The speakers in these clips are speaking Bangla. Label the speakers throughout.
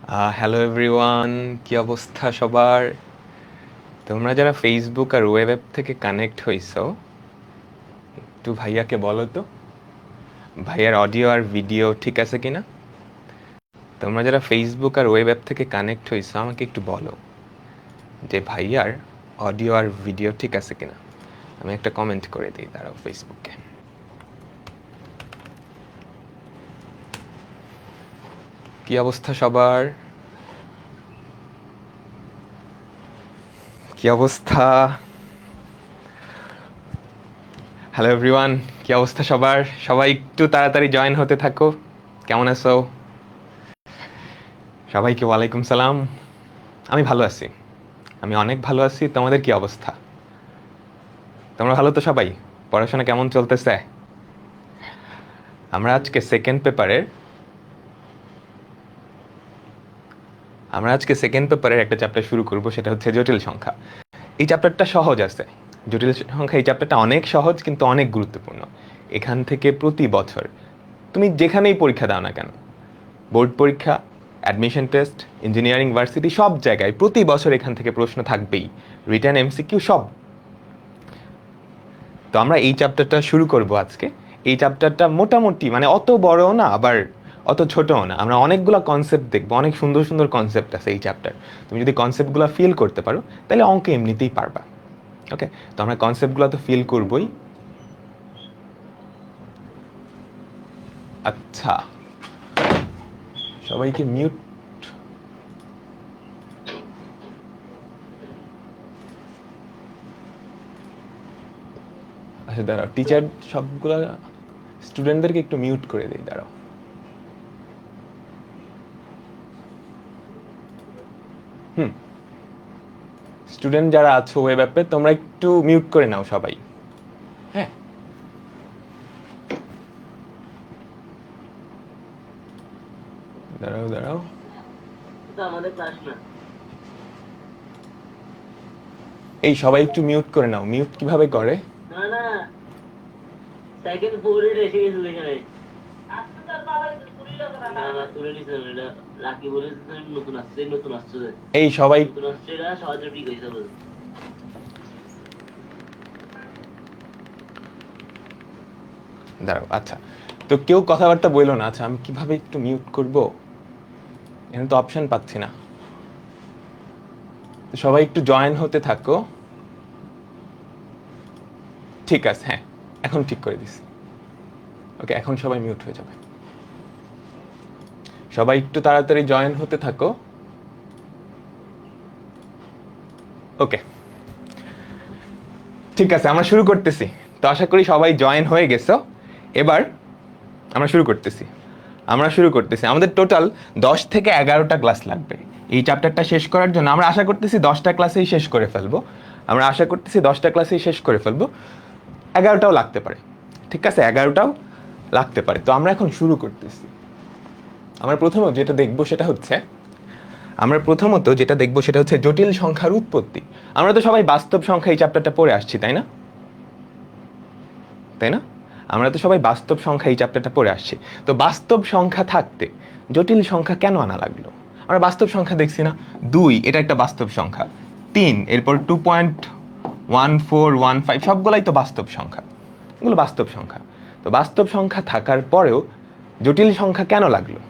Speaker 1: হ্যালো এভরিওয়ান, কি অবস্থা সবার? তোমরা যারা ফেসবুক আর ওয়েব অ্যাপ থেকে কানেক্ট হইছো, একটু ভাইয়াকে বলো তো ভাইয়ার অডিও আর ভিডিও ঠিক আছে কিনা। তোমরা যারা ফেসবুক আর ওয়েব অ্যাপ থেকে কানেক্ট হইছো আমাকে একটু বলো যে ভাইয়ার অডিও আর ভিডিও ঠিক আছে কিনা। আমি একটা কমেন্ট করে দিই, দাঁড়াও ফেসবুকে। কি অবস্থা সবার? কি অবস্থা? হ্যালো এভরিওয়ান, কি অবস্থা সবার? সবাই একটু তাড়াতাড়ি জয়েন হতে থাকো। কেমন আছো সবাইকে? ওয়ালাইকুম সালাম। আমি ভালো আছি, আমি অনেক ভালো আছি। তোমাদের কি অবস্থা? তোমরা ভালো তো সবাই? পড়াশোনা কেমন চলতেছে? আমরা আজকে সেকেন্ড পেপারের একটা চ্যাপ্টার শুরু করব, সেটা হচ্ছে জটিল সংখ্যা। এই চ্যাপ্টারটা সহজ আছে। জটিল সংখ্যা এই চ্যাপ্টারটা অনেক সহজ কিন্তু অনেক গুরুত্বপূর্ণ। এখান থেকে প্রতি বছর তুমি যেখানেই পরীক্ষা দাও না কেন, বোর্ড পরীক্ষা, অ্যাডমিশন টেস্ট, ইঞ্জিনিয়ারিং ভার্সিটি, সব জায়গায় প্রতি বছর এখান থেকে প্রশ্ন থাকবেই, রিটেন, এমসিকিউ সব। তো আমরা এই চ্যাপ্টারটা শুরু করব আজকে। এই চ্যাপ্টারটা মোটামুটি মানে অত বড়ও না আবার অত ছোটও না। আমরা অনেকগুলো কনসেপ্ট দেখবো, অনেক সুন্দর সুন্দর কনসেপ্ট আছে এই চ্যাপ্টার। তুমি যদি কনসেপ্টগুলো ফিল করতে পারো তাহলে অঙ্ক এমনিতেই পারবা। ওকে, তো আমরা কনসেপ্টগুলো তো ফিল করবই। আচ্ছা, সবাইকে মিউট। আচ্ছা দাঁড়াও, টিচার সবগুলা স্টুডেন্টদেরকে একটু মিউট করে দিই, দাঁড়াও। স্টুডেন্ট যারা আছো ওয়েব অ্যাপে তোমরা একটু মিউট করে নাও সবাই। হ্যাঁ, দাঁড়াও দাঁড়াও। এই সবাই একটু মিউট করে নাও। মিউট কিভাবে করে? এই সবাই দাঁড়াও। আচ্ছা, তো কেউ কথাবার্তা বললো না। আচ্ছা, আমি কিভাবে একটু মিউট করব? এখানে তো অপশন পাচ্ছি না। তো সবাই একটু জয়েন হতে থাকো। ঠিক আছে, হ্যাঁ, এখন ঠিক করে দিছি। ওকে, এখন সবাই মিউট হয়ে যাবে। সবাই একটু তাড়াতাড়ি জয়েন হতে থাকো। ওকে, ঠিক আছে, আমরা শুরু করতেছি। তো আশা করি সবাই জয়েন হয়ে গেছো। এবার আমরা শুরু করতেছি। আমাদের টোটাল 10 থেকে 11টা ক্লাস লাগবে এই চ্যাপ্টারটা শেষ করার জন্য। আমরা আশা করতেছি 10টা ক্লাসেই শেষ করে ফেলবো। 11টাও লাগতে পারে। ঠিক আছে, 11টাও লাগতে পারে। তো আমরা এখন শুরু করতেছি। আমরা প্রথমত যেটা দেখবো সেটা হচ্ছে জটিল সংখ্যার উৎপত্তি। আমরা তো সবাই বাস্তব সংখ্যা এই চ্যাপ্টারটা পড়ে আসছি, তাই না? তো বাস্তব সংখ্যা থাকতে জটিল সংখ্যা কেন আনা লাগলো? আমরা বাস্তব সংখ্যা দেখছি না? 2 এটা একটা বাস্তব সংখ্যা, 3 এরপর 2.1415 সবগুলাই তো বাস্তব সংখ্যা। এগুলো বাস্তব সংখ্যা। তো বাস্তব সংখ্যা থাকার পরেও জটিল সংখ্যা কেন লাগলো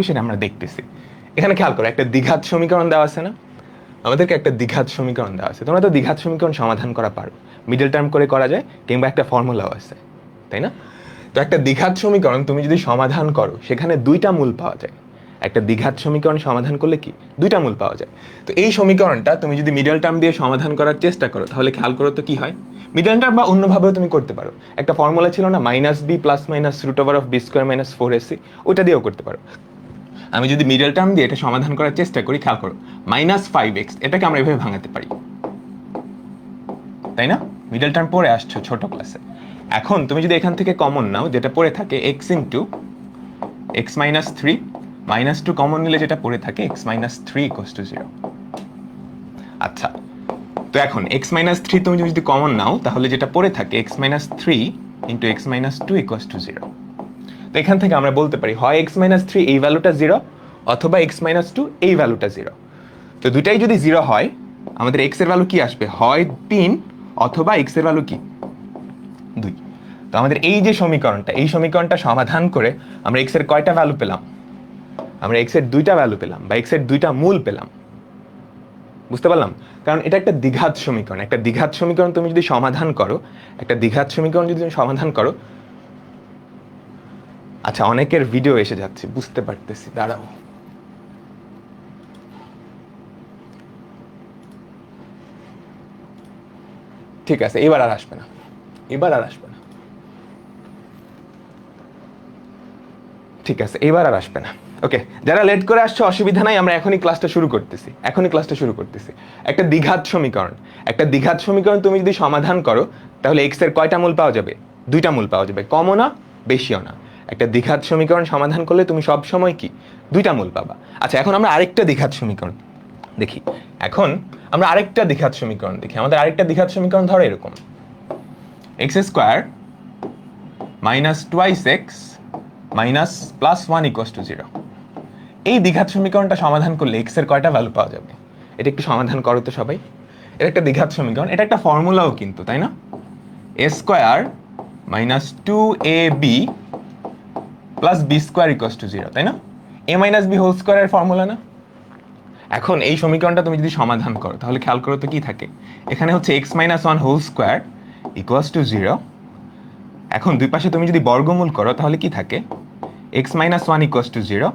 Speaker 1: সেটা আমরা দেখতেছি। এখানে খেয়াল করো, একটা দ্বিঘাত সমীকরণ দেওয়া আছে না? আমাদেরকে একটা দ্বিঘাত সমীকরণ দেওয়া আছে। তোমরা তো দ্বিঘাত সমীকরণ সমাধান করা পারো, মিডল টার্ম করে করা যায়, কিংবা একটা ফর্মুলাও আছে, তাই না? তো একটা দ্বিঘাত সমীকরণ তুমি যদি সমাধান করো সেখানে দুইটা মূল পাওয়া যায়। একটা দ্বিঘাত সমীকরণ সমাধান করলে কি দুইটা মূল পাওয়া যায়। তো এই সমীকরণটা তুমি যদি মিডল টার্ম দিয়ে সমাধান করার চেষ্টা করো তাহলে খেয়াল করো তো কি হয়। মিডল টার্ম বা অন্যভাবেও তুমি করতে পারো। একটা ফর্মুলা ছিল না, -b plus minus √(b² - 4ac), ওইটা দিয়েও করতে পারো। আমি যদি মিডল টার্ম দিয়ে এটা সমাধান করার চেষ্টা করি, খেয়াল করো, -5x এটাকে আমরা এভাবে ভাঙাতে পারি, তাই না? মিডল টার্ম পড়ে আসছো ছোট ক্লাসে। এখন তুমি যদি এখান থেকে কমন নাও, যেটা পড়ে থাকে x into x minus 3, -2 common নিলে যেটা পড়ে থাকে x মাইনাস 3 = 0। আচ্ছা, তো এখন x মাইনাস 3 তুমি যদি কমন নাও তাহলে যেটা পড়ে থাকে x minus 3 into x minus 2 = 0। তো এখান থেকে আমরা বলতে পারি হয় x মাইনাস 3 এই ভ্যালুটা 0, অথবা এক্স মাইনাস টু এই ভ্যালুটা 0। তো দুটাই যদি 0 হয় আমাদের এক্স এর ভ্যালু কি আসবে, হয় 3 অথবা এক্স এর ভ্যালু কি 2। তো আমাদের এই যে সমীকরণটা, এই সমীকরণটা সমাধান করে আমরা এক্স এর কয়টা ভ্যালু পেলাম, আমরা এক্স এর 2টা ভ্যালু পেলাম বা এক্স এর 2টা মূল পেলাম। বুঝতে পারলাম? কারণ এটা একটা দ্বিঘাত সমীকরণ। একটা দ্বিঘাত সমীকরণ তুমি যদি সমাধান করো, একটা দ্বিঘাত সমীকরণ যদি তুমি সমাধান করো, আচ্ছা অনেকের ভিডিও এসে যাচ্ছে বুঝতে পারতেছি, দাঁড়াও। ঠিক আছে, এবার আর আসবে না, এবার আর আসবে না। ঠিক আছে, এবার আর আসবে না। ওকে, যারা লেট করে আসছে অসুবিধা নাই, আমরা এখনই ক্লাসটা শুরু করতেছি, এখনই ক্লাসটা শুরু করতেছি। একটা দ্বিঘাত সমীকরণ, একটা দ্বিঘাত সমীকরণ তুমি যদি সমাধান করো তাহলে এক্স এর কয়টা মূল পাওয়া যাবে, 2টা মূল পাওয়া যাবে, কমও না বেশিও না। একটা দ্বিঘাত সমীকরণ সমাধান করলে তুমি সব সময় কি 2টা মূল পাবা। আচ্ছা এখন আমরা আরেকটা দ্বিঘাত সমীকরণ দেখি, এখন আমরা আরেকটা দ্বিঘাত সমীকরণ দেখি। আমাদের আরেকটা দ্বিঘাত সমীকরণ ধরো এরকম, x square minus twice x minus plus 1 equals to 0। এই দ্বিঘাত সমীকরণটা সমাধান করলে এক্স এর কয়টা ভ্যালু পাওয়া যাবে, এটা একটু সমাধান করো তো সবাই। এটা একটা দ্বিঘাত সমীকরণ, এটা একটা ফর্মুলাও কিন্তু, তাই না? A square minus 2ab plus B square equals to 0, তাই না? এ মাইনাস বি হোল স্কোয়ারের ফর্মুলা না? এখন এই সমীকরণটা তুমি যদি সমাধান করো তাহলে খেয়াল করো তো কি থাকে, এখানে হচ্ছে x minus 1 whole square equals to 0। এখন দুই পাশে তুমি যদি বর্গমূল করো তাহলে কি থাকে, এক্স মাইনাস 1 ইকুয়ালস টু 0।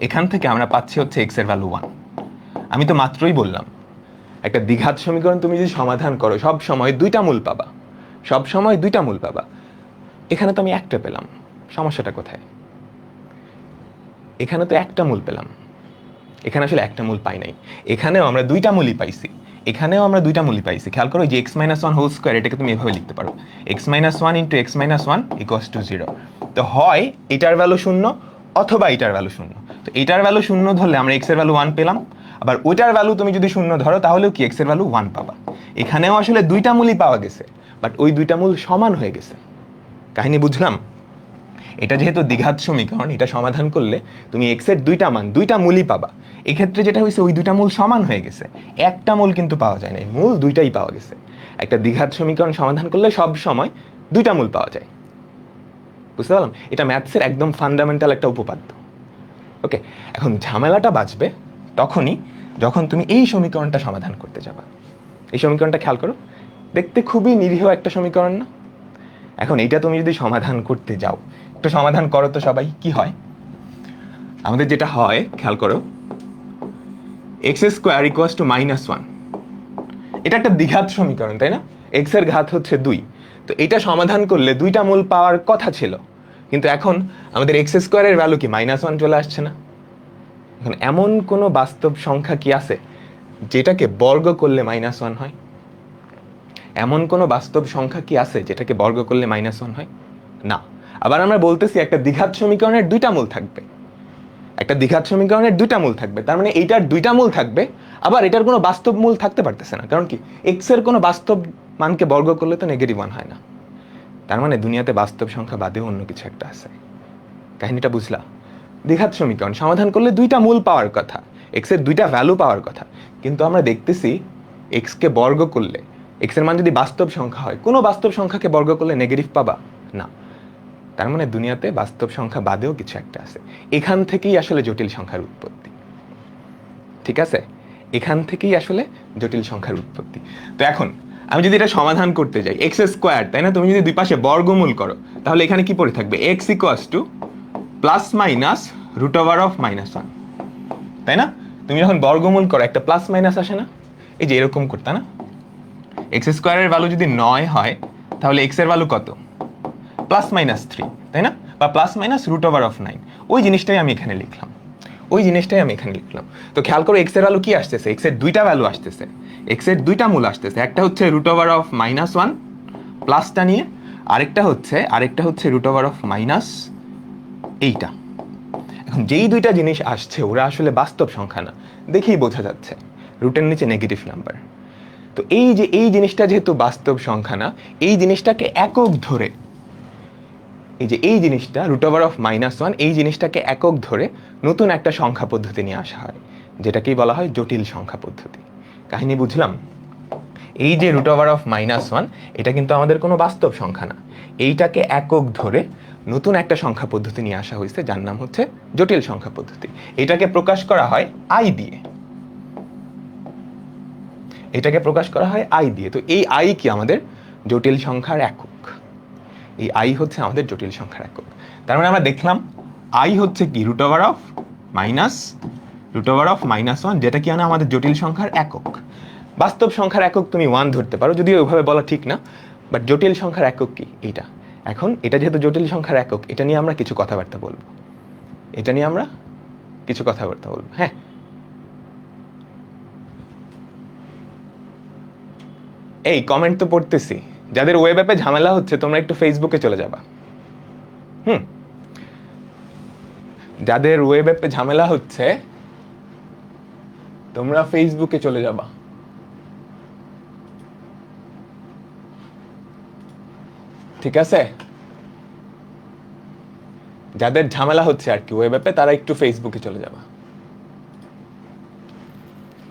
Speaker 1: এখান থেকে আমরা পাচ্ছি হচ্ছে এক্স এর ভ্যালু 1। আমি তো মাত্রই বললাম একটা দ্বিঘাত সমীকরণ তুমি যদি সমাধান করো সব সময় 2টা মূল পাবা, সব সময় 2টা মূল পাবা। এখানে তো আমি একটা পেলাম, সমস্যাটা কোথায়? এখানে তো একটা মূল পেলাম, এখানে আসলে একটা মূল পাই নাই, এখানেও আমরা 2টা মূলই পাইছি, এখানেও আমরা 2টা মূলই পাইছি। খেয়াল করো যে এক্স মাইনাস 1 হোল স্কোয়ার, এটাকে তুমি এভাবে লিখতে পারো, x minus 1 into x minus 1 equals to 0। তো হয় এটার ভ্যালু 0 অথবা এটার ভ্যালু 0। তো এটার ভ্যালু 0 ধরলে আমরা এক্স এর ভ্যালু 1 পেলাম, আবার ওইটার ভ্যালু তুমি যদি 0 ধরো তাহলেও কি এক্স এর ভ্যালু 1 পাবা। এখানেও আসলে 2টা মূলই পাওয়া গেছে, বাট ওই 2টা মূল সমান হয়ে গেছে। কাহিনী বুঝলাম? এটা যেহেতু দ্বিঘাত সমীকরণ, এটা সমাধান করলে তুমি এক্স এর 2টা মান 2টা মূলই পাবা। এক্ষেত্রে যেটা হয়েছে ওই 2টা মূল সমান হয়ে গেছে, একটা মূল কিন্তু পাওয়া যায় না, মূল 2টাই পাওয়া গেছে। একটা দ্বিঘাত সমীকরণ সমাধান করলে সব সময় 2টা মূল পাওয়া যায়। বুঝতে পারলাম? এটা ম্যাথসের একদম ফান্ডামেন্টাল একটা উপপাদ্য। ওকে, এখন ঝামেলাটা বাঁচবে তখনই যখন তুমি এই সমীকরণটা সমাধান করতে যাবা। এই সমীকরণটা খেয়াল করো, দেখতে খুবই নিরীহ একটা সমীকরণ না? এখন এইটা তুমি যদি সমাধান করতে যাও, একটু সমাধান করো তো সবাই, কি হয় আমাদের? যেটা হয় খেয়াল করো, x square equals two minus 1। এটা একটা দ্বিঘাত সমীকরণ, তাই না? এক্স এর ঘাত হচ্ছে 2। তো এটা সমাধান করলে 2টা মূল পাওয়ার কথা ছিল, কিন্তু এখন আমাদের এক্স স্কোয়ারের ভ্যালু কি মাইনাস 1 চলে আসছে না? এখন এমন কোনো বাস্তব সংখ্যা কি আছে যেটাকে বর্গ করলে মাইনাস 1 হয়? এমন কোনো বাস্তব সংখ্যা কি আছে যেটাকে বর্গ করলে মাইনাস 1 হয়? না। আবার আমরা বলতেছি একটা দ্বিঘাত সমীকরণের 2টা মূল থাকবে, একটা দ্বিঘাত সমীকরণের 2টা মূল থাকবে, তার মানে এইটার 2টা মূল থাকবে, আবার এটার কোনো বাস্তব মূল থাকতে পারতেছে না। কারণ কি, এক্স এর কোনো বাস্তব মানকে বর্গ করলে তো নেগেটিভ 1 হয় না। তার মানে দুনিয়াতে বাস্তব সংখ্যা বাদেও অন্য কিছু একটা আছে। কাহিনীটা বুঝলা? দ্বিঘাত সমীকরণ সমাধান করলে 2টা মূল পাওয়ার কথা, এক্স এর 2টা ভ্যালু পাওয়ার কথা, কিন্তু আমরা দেখতেছি এক্স কে বর্গ করলে, এক্স এর মান যদি বাস্তব সংখ্যা হয়, কোনো বাস্তব সংখ্যাকে বর্গ করলে নেগেটিভ পাবা না। তার মানে দুনিয়াতে বাস্তব সংখ্যা বাদেও কিছু একটা আছে। এখান থেকেই আসলে জটিল সংখ্যার উৎপত্তি। ঠিক আছে, এখান থেকেই আসলে জটিল সংখ্যার উৎপত্তি। তো এখন আমি যদি এটা সমাধান করতে যাই, এক্স স্কোয়ার, তাই না? তুমি যদি দুই পাশে বর্গমূল করো তাহলে এখানে কি পড়ে থাকবে, x equals to plus minus root over of minus 1, তাই না? তুমি যখন বর্গমূল করো একটা প্লাস মাইনাস আসে না? এই যে এরকম করতে না, এক্স স্কোয়ারের ভ্যালু যদি 9 হয় তাহলে এক্স এর ভ্যালু কত, প্লাস মাইনাস 3, তাই না? বা plus minus root over of 9। ওই জিনিসটাই আমি এখানে লিখলাম, ওই জিনিসটাই আমি এখানে লিখলাম। তো খেয়াল করো এক্স এর ভ্যালু কি আসতেছে, এক্স এর 2টা ভ্যালু আসতেছে, এক্স এর 2টা মূল আসতেছে। একটা হচ্ছে রুট ওভার অফ মাইনাস 1 প্লাসটা নিয়ে, আরেকটা হচ্ছে রুট ওভার অফ মাইনাস এইটা। এখন যেই 2টা জিনিস আসছে ওরা আসলে বাস্তব সংখ্যা না, দেখেই বোঝা যাচ্ছে রুটের নিচে নেগেটিভ নাম্বার। তো এই যে এই জিনিসটা যেহেতু বাস্তব সংখ্যা না, এই জিনিসটাকে একক ধরে এই যে এই জিনিসটা √(-1) এই জিনিসটাকে একক ধরে নতুন একটা সংখ্যা পদ্ধতি নিয়ে আসা হয়, যেটাকেই বলা হয় জটিল সংখ্যা পদ্ধতি। কাহিনী বুঝলাম? এই যে √(-1) এটা কিন্তু আমাদের কোনো বাস্তব সংখ্যা না, এইটাকে একক ধরে নতুন একটা সংখ্যা পদ্ধতি নিয়ে আসা হয়েছে, যার নাম হচ্ছে জটিল সংখ্যা পদ্ধতি। এটাকে প্রকাশ করা হয় আই দিয়ে, এটাকে প্রকাশ করা হয় আই দিয়ে। তো এই আই কি আমাদের জটিল সংখ্যার একক, এই আই হচ্ছে আমাদের জটিল সংখ্যার একক। তার মানে আমরা দেখলাম আই হচ্ছে কি √(-1), যেটা কি আমাদের জটিল সংখ্যার একক। বাস্তব সংখ্যার একক তুমি 1 ধরতে পারো, যদিও ওইভাবে বলা ঠিক না, বাট জটিল সংখ্যার একক কি এইটা। এখন এটা যেহেতু জটিল সংখ্যার একক, এটা নিয়ে আমরা কিছু কথাবার্তা বলবো, হ্যাঁ। এই কমেন্ট তো পড়তেছি, যাদের ওয়েব অ্যাপে ঝামেলা হচ্ছে তোমরা একটু ফেসবুকে চলে যাবা। যাদের ওয়েব অ্যাপে ঝামেলা হচ্ছে তোমরা ফেসবুকে চলে যাবা। ঠিক আছে, যাদের ঝামেলা হচ্ছে আর কি ওয়েব অ্যাপে, তারা একটু ফেসবুকে চলে যাবা।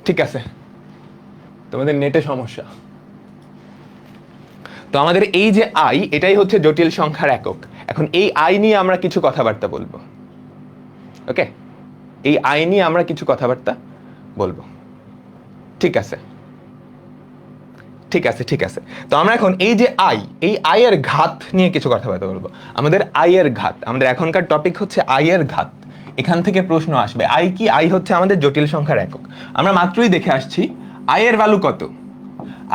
Speaker 1: ঠিক আছে, তোমাদের নেটে সমস্যা। তো আমাদের এই যে আই, এটাই হচ্ছে জটিল সংখ্যার একক। এখন এই আই নিয়ে আমরা কিছু কথাবার্তা বলবো। ওকে, এই আই নিয়ে আমরা কিছু কথাবার্তা বলবো। ঠিক আছে। তো আমরা এখন এই যে আই, এই আই এর ঘাত নিয়ে কিছু কথাবার্তা বলবো। আমাদের আই এর ঘাত, আমাদের এখনকার টপিক হচ্ছে আই এর ঘাত। এখান থেকে প্রশ্ন আসবে, আই কি? আই হচ্ছে আমাদের জটিল সংখ্যার একক। আমরা মাত্রই দেখে আসছি আই এর ভ্যালু কত।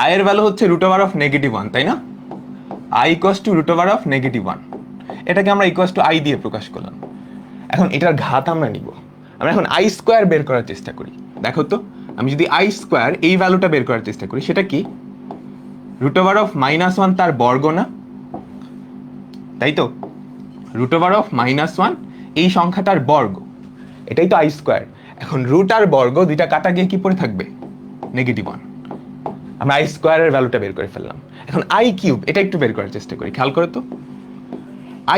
Speaker 1: আই এর ভ্যালু হচ্ছে √(-1), তাই না? i = √(-1), এটাকে আমরা = i দিয়ে প্রকাশ করলাম। এখন এটার ঘাত আমরা নিব। আমরা এখন i² বের করার চেষ্টা করি। দেখো তো, আমি যদি i² এই ভ্যালুটা বের করার চেষ্টা করি, সেটা কি √(-1) তার বর্গ না? তাই তো, √(-1) এই সংখ্যাটার বর্গ, এটাই তো i²। এখন রুট আর বর্গ দুইটা কাটা গিয়ে কি পড়ে থাকবে? -1। আমরা i² এর ভ্যালুটা বের করে ফেললাম। এখন i³ এটা একটু বের করার চেষ্টা করি, খেয়াল করো তো।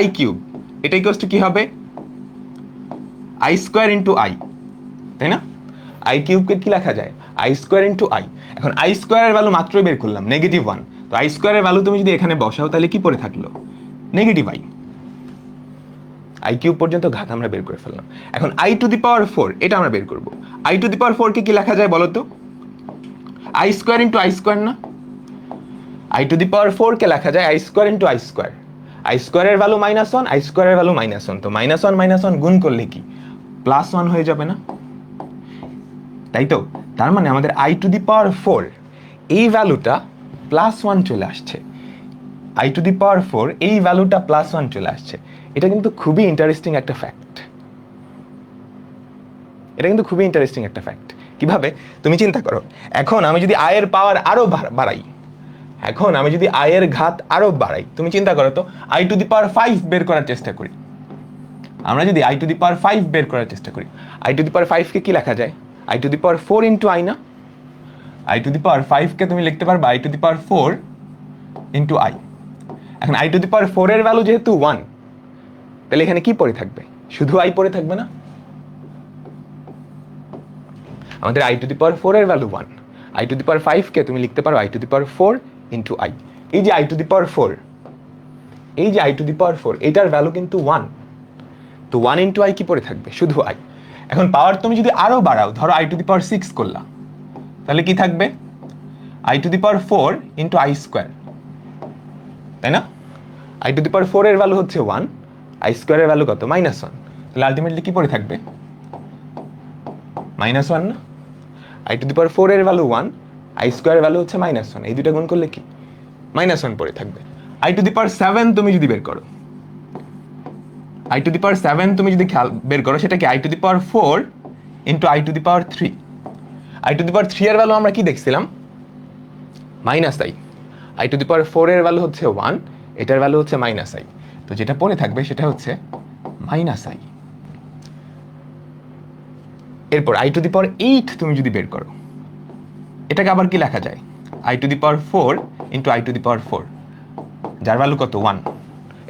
Speaker 1: i³ এটা কি হবে? i² × i, তাই না? i³ কে কি লেখা যায়? i² × i। এখন i² এর ভ্যালু মাত্রই বের করলাম, -1। তো i² এর ভ্যালু তুমি যদি এখানে বসাও, তাহলে কি পড়ে থাকলো? -i। i³ পর্যন্ত ঘাত আমরা বের করে ফেললাম। এখন i⁴ এটা আমরা বের করব। i⁴ কে কি লেখা যায় বলো তো? i² × i² না? i⁴ কে লেখা যায় i² × i²। i² এর ভ্যালু -1, i² এর ভ্যালু -1, তো -1 - 1 গুণ করলে কি +1 হয়ে যাবে না? তাই তো, তার মানে আমাদের i⁴ এই ভ্যালুটা +1 চলে আসছে। i⁴ এই ভ্যালুটা +1 চলে আসছে। এটা কিন্তু খুবই ইন্টারেস্টিং একটা ফ্যাক্ট। কিভাবে? তুমি চিন্তা করো, এখন আমি যদি i এর পাওয়ার আরো বাড়াই, i এর ঘাত আরো বাড়াই, তুমি চিন্তা করো তো, i⁵ বের করার চেষ্টা করি। আমরা যদি i⁵ বের করার চেষ্টা করি, i⁵ কে কি লেখা যায়? i⁴ × i না? i⁵ কে তুমি লিখতে পারবে i⁴ × i। এখন i⁴ এর ভ্যালু যেহেতু 1, তাহলে এখানে কি পড়ে থাকবে? শুধু i পড়ে থাকবে না? আমাদের i⁴ এর ভ্যালু 1, i⁵ কে তুমি লিখতে পারো i⁴ × i। এই যে i⁴, এটার ভ্যালু কিন্তু 1, তো 1 × i কি পড়ে থাকবে? শুধু i। এখন পাওয়ার তুমি যদি আরো বাড়াও, ধরো i⁶ করলা, তাহলে কি থাকবে? i⁴ × i², তাই না? i⁴ এর ভ্যালু হচ্ছে 1, i² এর ভ্যালু কত? -1, তাহলে আলটিমেটলি কি পড়ে থাকবে? -1 না? i⁴ এর ভ্যালু 1, i² এর ভ্যালু হচ্ছে -1, এই দুটো গুণ করলে কি -1 পড়ে থাকবে। i⁷ তুমি যদি বের করো, i⁷ তুমি যদি বের করো, সেটা কি i⁴ × i⁵। i⁵ এর ভ্যালু আমরা কি দেখছিলাম? -i। i⁴ এর ভ্যালু হচ্ছে 1, এটার ভ্যালু হচ্ছে -i, তো যেটা পড়ে থাকবে সেটা হচ্ছে -i। এরপর i⁸ তুমি যদি বের করো, এটাকে আবার কি লেখা যায়? i⁴ × i⁴, যার ভ্যালু কত? 1।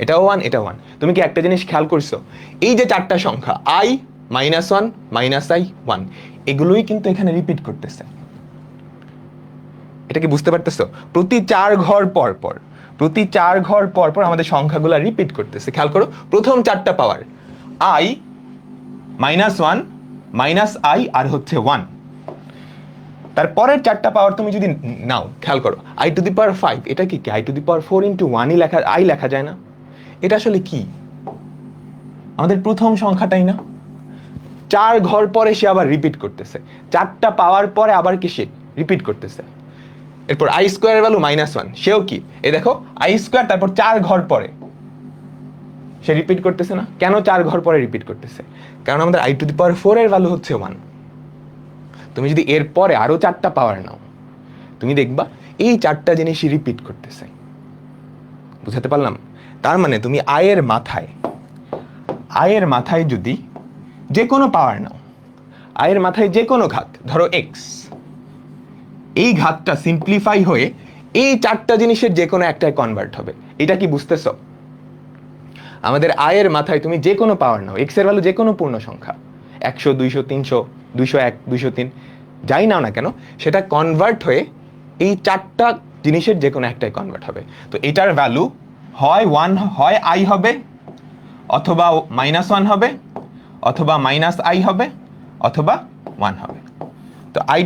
Speaker 1: এটাও 1, এটা 1। তুমি কি একটা জিনিস খেয়াল করছো, এই যে চারটা সংখ্যা i, -1, -i, 1, এগুলোই কিন্তু এখানে রিপিট করতেছে। এটা কি বুঝতে পারতেছো? প্রতি 4 ঘর পর পর, প্রতি 4 ঘর পর পর আমাদের সংখ্যাগুলো রিপিট করতেছে। খেয়াল করো, প্রথম চারটা পাওয়ার i, -1, -i আর হচ্ছে 1। তারপরের চারটা পাওয়ার তুমি যদি নাও, খেয়াল করো, i⁵, এটা কি i⁴ ইন্টু 1ই লেখা, i লেখা যায় না? এটা আসলে কি? আমাদের প্রথম সংখ্যাটাই না? 4 ঘর পরে সে আবার রিপিট করতেছে, চারটা পাওয়ার পরে আবার কি সে রিপিট করতেছে। এরপর i² এর ভ্যালু -1, সেও কি, এই দেখো i², তারপর 4 ঘর পরে সে রিপিট করতেছে না? কেন 4 ঘর পরে রিপিট করতেছে? কারণ আমাদের i⁴ এর ভ্যালু হচ্ছে 1। তুমি যদি এর পরে আরো 4টা পাওয়ার নাও, তুমি দেখবা এই 4টা জিনিসই রিপিট করতেছে। বুঝাতে পারলাম? তার মানে তুমি আয়ের মাথায় যদি যে কোনো পাওয়ার নাও, আয়ের মাথায় যে কোনো ঘাত, ধরো x, এই ঘাতটা সিম্পলিফাই হয়ে এই 4টা জিনিসের যে কোনো একটায় কনভার্ট হবে। এটা কি বুঝতেছ? আমাদের আয়ের মাথায় তুমি যে কোনো পাওয়ার নাও, x এর ভ্যালু যে কোনো পূর্ণ সংখ্যা, 100, 200, 300, 201, 203, যাই নাও না কেন, সেটা কনভার্ট হয়ে এই 4টা জিনিসের যে কোনো একটাই কনভার্ট হবে। তো এটার ভ্যালু হয় 1, হয় i হবে, অথবা -1 হবে, অথবা -i হবে, অথবা 1 হবে। তো i⁴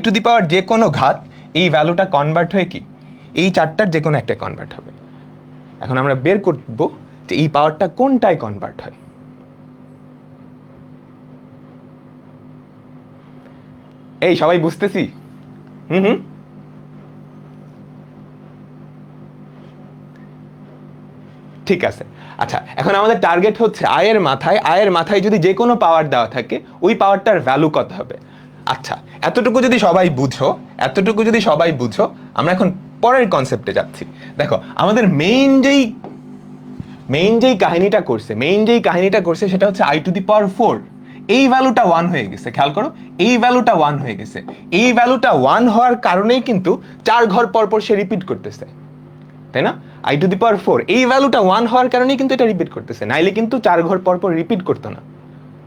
Speaker 1: যে কোনো ঘাত, এই ভ্যালুটা কনভার্ট হয়ে কি এই 4টার যে কোনো একটাই কনভার্ট হবে। এখন আমরা বের করব যে এই পাওয়ারটা কোনটায় কনভার্ট হয়। এই সবাই বুঝতেছি? ঠিক আছে। আচ্ছা, এখন আমাদের টার্গেট হচ্ছে আয়ের মাথায় যদি যে কোনো পাওয়ার দেওয়া থাকে, ওই পাওয়ারটার ভ্যালু কত হবে। আচ্ছা, এতটুকু যদি সবাই বুঝো, আমরা এখন পরের কনসেপ্টে যাচ্ছি। দেখো, আমাদের মেইন যেই কাহিনীটা করছে সেটা হচ্ছে i⁴ এই ভ্যালুটা 1 হয়ে গেছে। খেয়াল করো, এই ভ্যালুটা 1 হয়ে গেছে। এই ভ্যালুটা 1 হওয়ার কারণেই কিন্তু 4 ঘর পর পর সে রিপিট করতেছে, তাই না? i⁴ এই ভ্যালুটা 1 হওয়ার কারণেই কিন্তু এটা রিপিট করতেছে, নাইলে কিন্তু 4 ঘর পর পর রিপিট করতো না।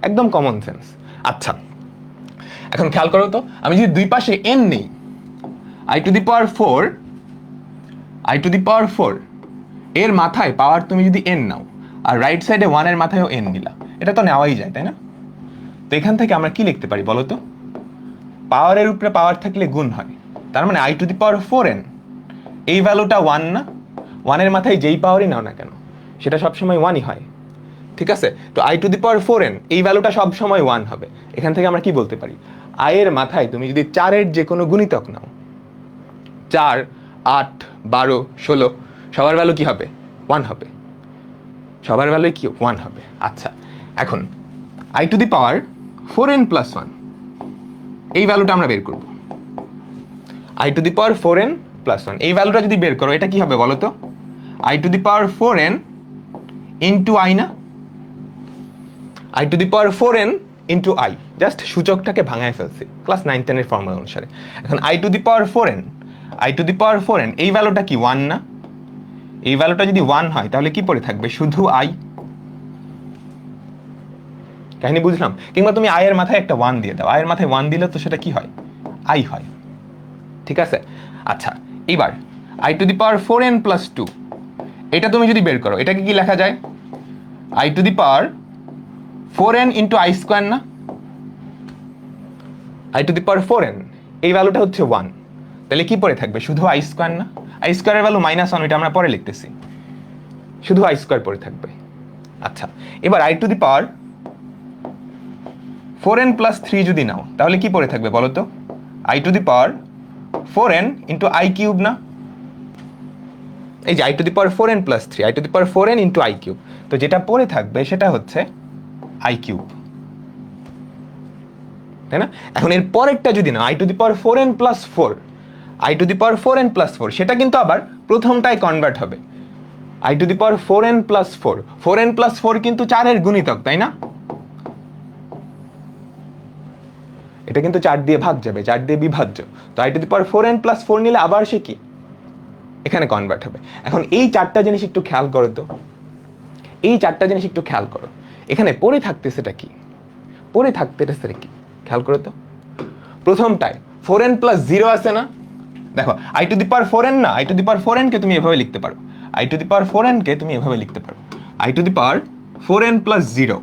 Speaker 1: একদম কমন সেন্স। আচ্ছা, এখন খেয়াল করো তো, আমি যদি দুই পাশে n নেই, i⁴ এর মাথায় পাওয়ার তুমি যদি n নাও, আর রাইট সাইডে 1 এর মাথায়ও n নিলা, এটা তো নেওয়াই যায়, তাই না? তো এখান থেকে আমরা কি লিখতে পারি বলো তো? পাওয়ারের উপরে পাওয়ার থাকলে গুণ হয়, তার মানে i⁴n এই ভ্যালুটা 1 না? 1 এর মাথায় যেই পাওয়ারই নাও না কেন, সেটা সবসময় 1ই হয়, ঠিক আছে? তো i⁴n এই ভ্যালুটা সবসময় 1 হবে। এখান থেকে আমরা কি বলতে পারি? আয়ের মাথায় তুমি যদি 4 এর যে কোনো গুণিতক নাও, 4, 8, 12, 16, সবার ভ্যালু কি হবে? 1 হবে। সবার ভ্যালু কি 1 হবে। আচ্ছা, এখন i⁴n + 1 এই ভ্যালুটা আমরা বের করব। i⁴n + 1 এই ভ্যালুটা যদি বের করো, এটা কি হবে বলো তো? i⁴n ইন্টু i না? i⁴n ইন্টু i, জাস্ট সূচকটাকে ভাঙায় ফেলছি ক্লাস 9-10 এর ফর্মুলা অনুসারে। এখন i⁴n এই ভ্যালুটা কি 1 না? এই ভ্যালুটা যদি 1 হয় তাহলে কি পড়ে থাকবে? শুধু i। কাহিনী বুঝলাম? কিংবা তুমি i এর মাথায় একটা 1 দিয়ে দাও, i এর মাথায় 1 দিলে তো সেটা কি হয়? i হয়, ঠিক আছে? আচ্ছা, এবার i⁴n + 2 এটা তুমি যদি বের করো, এটাকে কি লেখা যায়? i⁴n ইন্টু i² না? i⁴n এই ভ্যালুটা হচ্ছে 1, তাহলে কি পড়ে থাকবে? শুধু i² না? i² এর ভ্যালু -1, এটা আমরা পরে লিখতেছি, শুধু i² পড়ে থাকবে। আচ্ছা, এবার i⁴n + 3 যদি নাও, তাহলে কি পড়ে থাকবে বলো তো? i⁴n ইন্টু i³ না? এই যে i⁴n + 3, i⁴n ইন্টু i³, তো যেটা পড়ে থাকবে সেটা হচ্ছে i³, তাই না? এখন এর পরেরটা যদি না, i⁴n + 4, i⁴n + 4 সেটা কিন্তু আবার প্রথমটায় কনভার্ট হবে। i⁴n + 4, 4n + 4 কিন্তু 4 এর গুণিতক, তাই না? এটা কিন্তু 4 দিয়ে ভাগ যাবে, 4 দিয়ে বিভাজ্য। তো i⁴n + 4 নিলে আবার সে কি এখানে কনভার্ট হবে। এখন এই 4টা জিনিস একটু খেয়াল করো তো, এই চারটা জিনিস একটু খেয়াল করো। এখানে পড়ে থাকতেছেটা কি, পড়ে থাকতেছে কি খেয়াল করো তো। প্রথমটায় 4n + 0 আছে না, দেখো i⁴n না, i⁴n কে তুমি এভাবে লিখতে পারো, i⁴n কে তুমি এভাবে লিখতে পারো, i⁴n + 0,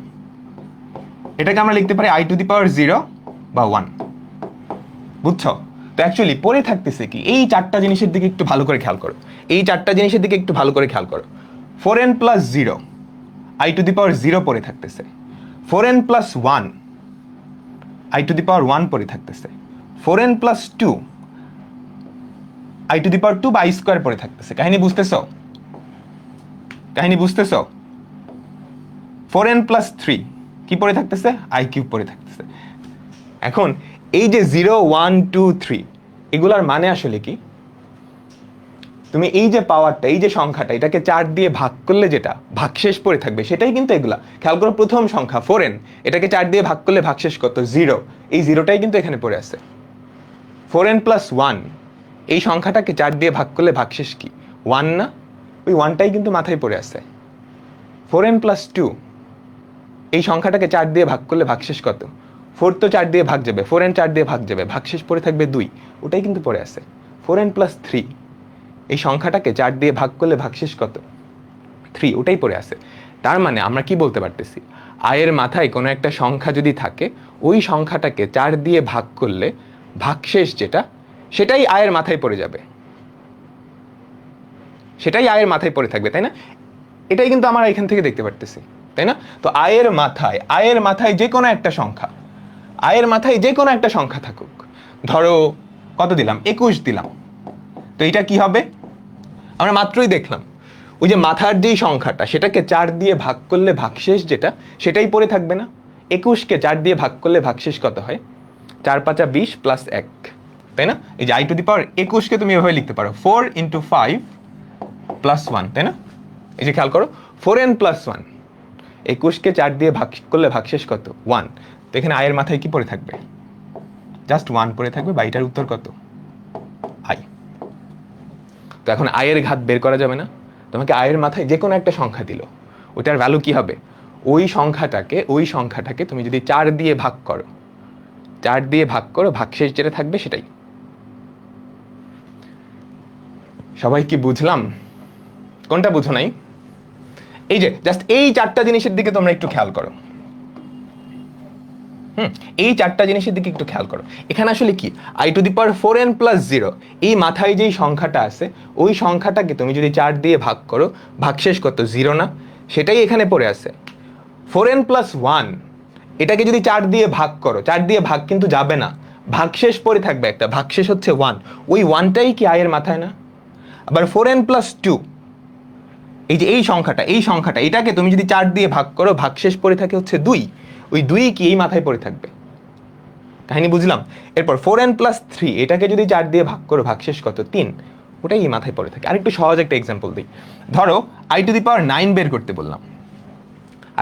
Speaker 1: এটাকে আমরা লিখতে পারি i⁴0 বা 1, বুঝছো? তো অ্যাকচুয়ালি পড়ে থাকতেছে কি, এই চারটা জিনিসের দিকে একটু ভালো করে খেয়াল করো, এই চারটা জিনিসের দিকে একটু ভালো করে খেয়াল করো। 4n + 0, i⁴0 পড়ে থাকতেছে, 4n + 1, i⁴1 পড়ে থাকতেছে, 4n + 2, i⁴2 বা i² পড়ে থাকতেছে। কাহিনী বুঝতেছো, কাহিনী বুঝতেছো? 4n + 3 কি পড়ে থাকতেছে, i³ পড়ে থাকতেছে। এখন এই যে 0 1 2 3 এগুলার মানে আসলে কি, তুমি এই যে পাওয়ারটা, এই যে সংখ্যাটা, এটাকে 4 দিয়ে ভাগ করলে যেটা ভাগশেষ পড়ে থাকবে সেটাই কিন্তু এগুলা। খেয়াল করো, প্রথম সংখ্যা 4n, এটাকে 4 দিয়ে ভাগ করলে ভাগশেষ কত, 0, এই 0টাই কিন্তু এখানে পড়ে আছে। 4n + 1, এই সংখ্যাটাকে 4 দিয়ে ভাগ করলে ভাগশেষ কি, 1 না, ওই 1টাই কিন্তু মাথায় পড়ে আছে। 4n + 2, এই সংখ্যাটাকে 4 দিয়ে ভাগ করলে ভাগশেষ কত, 4 তো 4 দিয়ে ভাগ যাবে, 4n 4 দিয়ে ভাগ যাবে, ভাগশেষ পড়ে থাকবে 2, ওটাই কিন্তু পড়ে আছে। 4n + 3, এই সংখ্যাটাকে 4 দিয়ে ভাগ করলে ভাগশেষ কত, 3, ওটাই পড়ে আছে। তার মানে আমরা কি বলতে পারতেছি, আয়ের মাথায় কোনো একটা সংখ্যা যদি থাকে, ওই সংখ্যাটাকে 4 দিয়ে ভাগ করলে ভাগশেষ যেটা, সেটাই আয়ের মাথায় পড়ে যাবে, সেটাই আয়ের মাথায় পড়ে থাকবে, তাই না? এটাই কিন্তু আমরা এখান থেকে দেখতে পারতেছি, তাই না? তো আয়ের মাথায় যে কোনো একটা সংখ্যা, আয়ের মাথায় যে কোনো একটা সংখ্যা থাকুক, ধরো কত দিলাম, 21 দিলাম, তো এটা কি হবে, আমরা মাত্রই দেখলাম, ওই যে মাথার যেই সংখ্যাটা সেটাকে 4 দিয়ে ভাগ করলে ভাগশেষ যেটা, সেটাই পড়ে থাকবে না। 21কে 4 দিয়ে ভাগ করলে ভাগশেষ কত হয়, 4 5 20 + 1, তাই না? এই যে i⁻21কে তুমি এভাবে লিখতে পারো 4 × 5 + 1, তাই না? এই যে খেয়াল করো, 4n + 1, 21কে 4 দিয়ে ভাগ করলে ভাগশেষ কত, 1, তো এখানে আয়ের মাথায় কি পড়ে থাকবে, জাস্ট 1 পড়ে থাকবে, বা এটার উত্তর কত, i। তো এখন আয়ের ঘাত বের করা যাবে না, তোমাকে আয়ের মাথায় যে কোনো একটা সংখ্যা দিল, ওটার ভ্যালু কি হবে, ওই সংখ্যাটাকে তুমি যদি 4 দিয়ে ভাগ করো, 4 দিয়ে ভাগ করো, ভাগশেষ যেটা থাকবে সেটাই। সবাই কি বুঝলাম, কোনটা বুঝো নাই? এই যে জাস্ট এই চারটা জিনিসের দিকে তোমরা একটু খেয়াল করো, এই চারটা জিনিসের দিকে একটু খেয়াল করো। এখানে আসলে কি, i⁴n + 0, এই মাথায় যেই সংখ্যাটা আছে, ওই সংখ্যাটাকে তুমি যদি 4 দিয়ে ভাগ করো, ভাগশেষ কত, 0 না, সেটাই এখানে পড়ে আছে। 4n + 1, এটাকে যদি 4 দিয়ে ভাগ করো, 4 দিয়ে ভাগ কিন্তু যাবে না, ভাগশেষ পড়ে থাকবে একটা, ভাগশেষ হচ্ছে 1, ওই 1টাই কি আয়ের মাথায় না। আবার 4n + 2, এই যে এই সংখ্যাটা এটাকে তুমি যদি 4 দিয়ে ভাগ করো, ভাগশেষ পড়ে থাকে হচ্ছে 2, ওই 2 কি এই মাথায় পড়ে থাকবে। কাহিনী বুঝলাম? এরপর 4n + 3, এটাকে যদি 4 দিয়ে ভাগ করো, ভাগশেষ কত, 3, ওটাই এই মাথায় পড়ে থাকে। আরেকটু সহজ একটা এক্সাম্পল দিই, ধরো i⁹ বের করতে বললাম,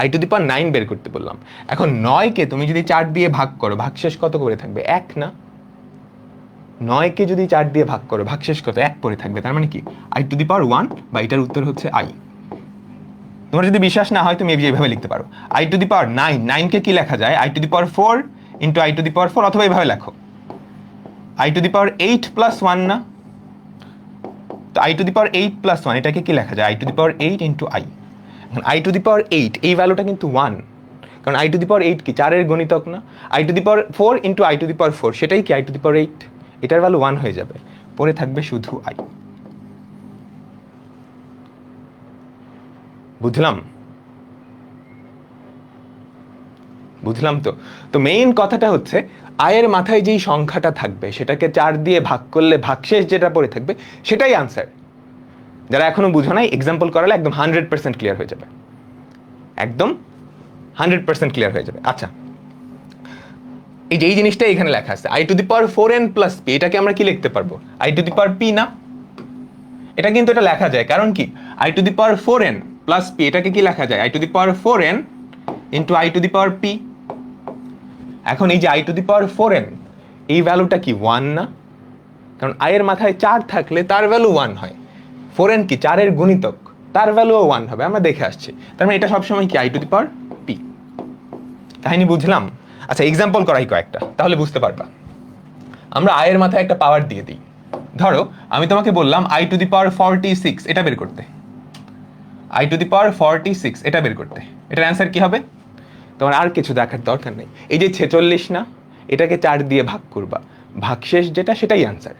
Speaker 1: i⁹ বের করতে বললাম। এখন 9কে তুমি যদি 4 দিয়ে ভাগ করো, ভাগশেষ কত করে থাকবে, 1 না, 9কে যদি 4 দিয়ে ভাগ করো, ভাগশেষ কত, 1 পড়ে থাকবে। তার মানে কি, i⁴1, বা এটার উত্তর হচ্ছে i। তোমার যদি বিশ্বাস না হয় তুমি এইভাবে লিখতে পারো, i⁹9, কে কি লেখা যায়, i⁴4 × i⁴4, অথবা এইভাবে লেখো, i⁸8 + 1 না, তো i⁸8 + 1, এটাকে কি লেখা যায়, i⁸8 × i। এখন i⁸8 এই ভ্যালুটা কিন্তু 1, কারণ i⁸8 কি 4 এর গণিতক না, i⁴4 × i⁴4, সেটাই কি i⁸8, এটার ভ্যালু 1 হয়ে যাবে, পরে থাকবে শুধু i। বুঝলাম তো মেইন কথাটা হচ্ছে, আয়ের মাথায় যেই সংখ্যাটা থাকবে সেটাকে 4 দিয়ে ভাগ করলে ভাগশেষ যেটা পড়ে থাকবে সেটাই আনসার। যারা এখনো বুঝো নাই, এক্সাম্পল করালে একদম 100% ক্লিয়ার হয়ে যাবে, একদম 100% ক্লিয়ার হয়ে যাবে। আচ্ছা, এই যে এই জিনিসটা এখানে লেখা আছে, i⁴n + p, এটাকে আমরা কি লিখতে পারবো, i⁴p না, এটা কিন্তু এটা লেখা যায়, কারণ কি, i⁴n + p, এটাকে কি লেখা যায়, i⁴n × i⁴p। এখন এই যে i⁴n, এই ভ্যালুটা কি 1 না, কারণ আয়ের মাথায় 4 থাকলে তার ভ্যালু 1 হয়, 4n কি 4 এর গুণিতক, তার ভ্যালুও 1 হবে, আমরা দেখে আসছি। তার মানে এটা সবসময় কি i to the power p। কাহিনী বুঝলাম? আচ্ছা এক্সাম্পল করাই কয়েকটা, তাহলে বুঝতে পারবা। আমরা i এর মাথায় একটা পাওয়ার দিয়ে দিই। ধরো আমি তোমাকে বললাম i টু দি পাওয়ার 46 এটা বের করতে, i টু দি পাওয়ার 46 এটা বের করতে। এটার অ্যান্সার কি হবে? তোমার আর কিছু দেখার দরকার নেই, এই যে 46 না, এটাকে 4 দিয়ে ভাগ করবা, ভাগশেষ যেটা সেটাই অ্যান্সার,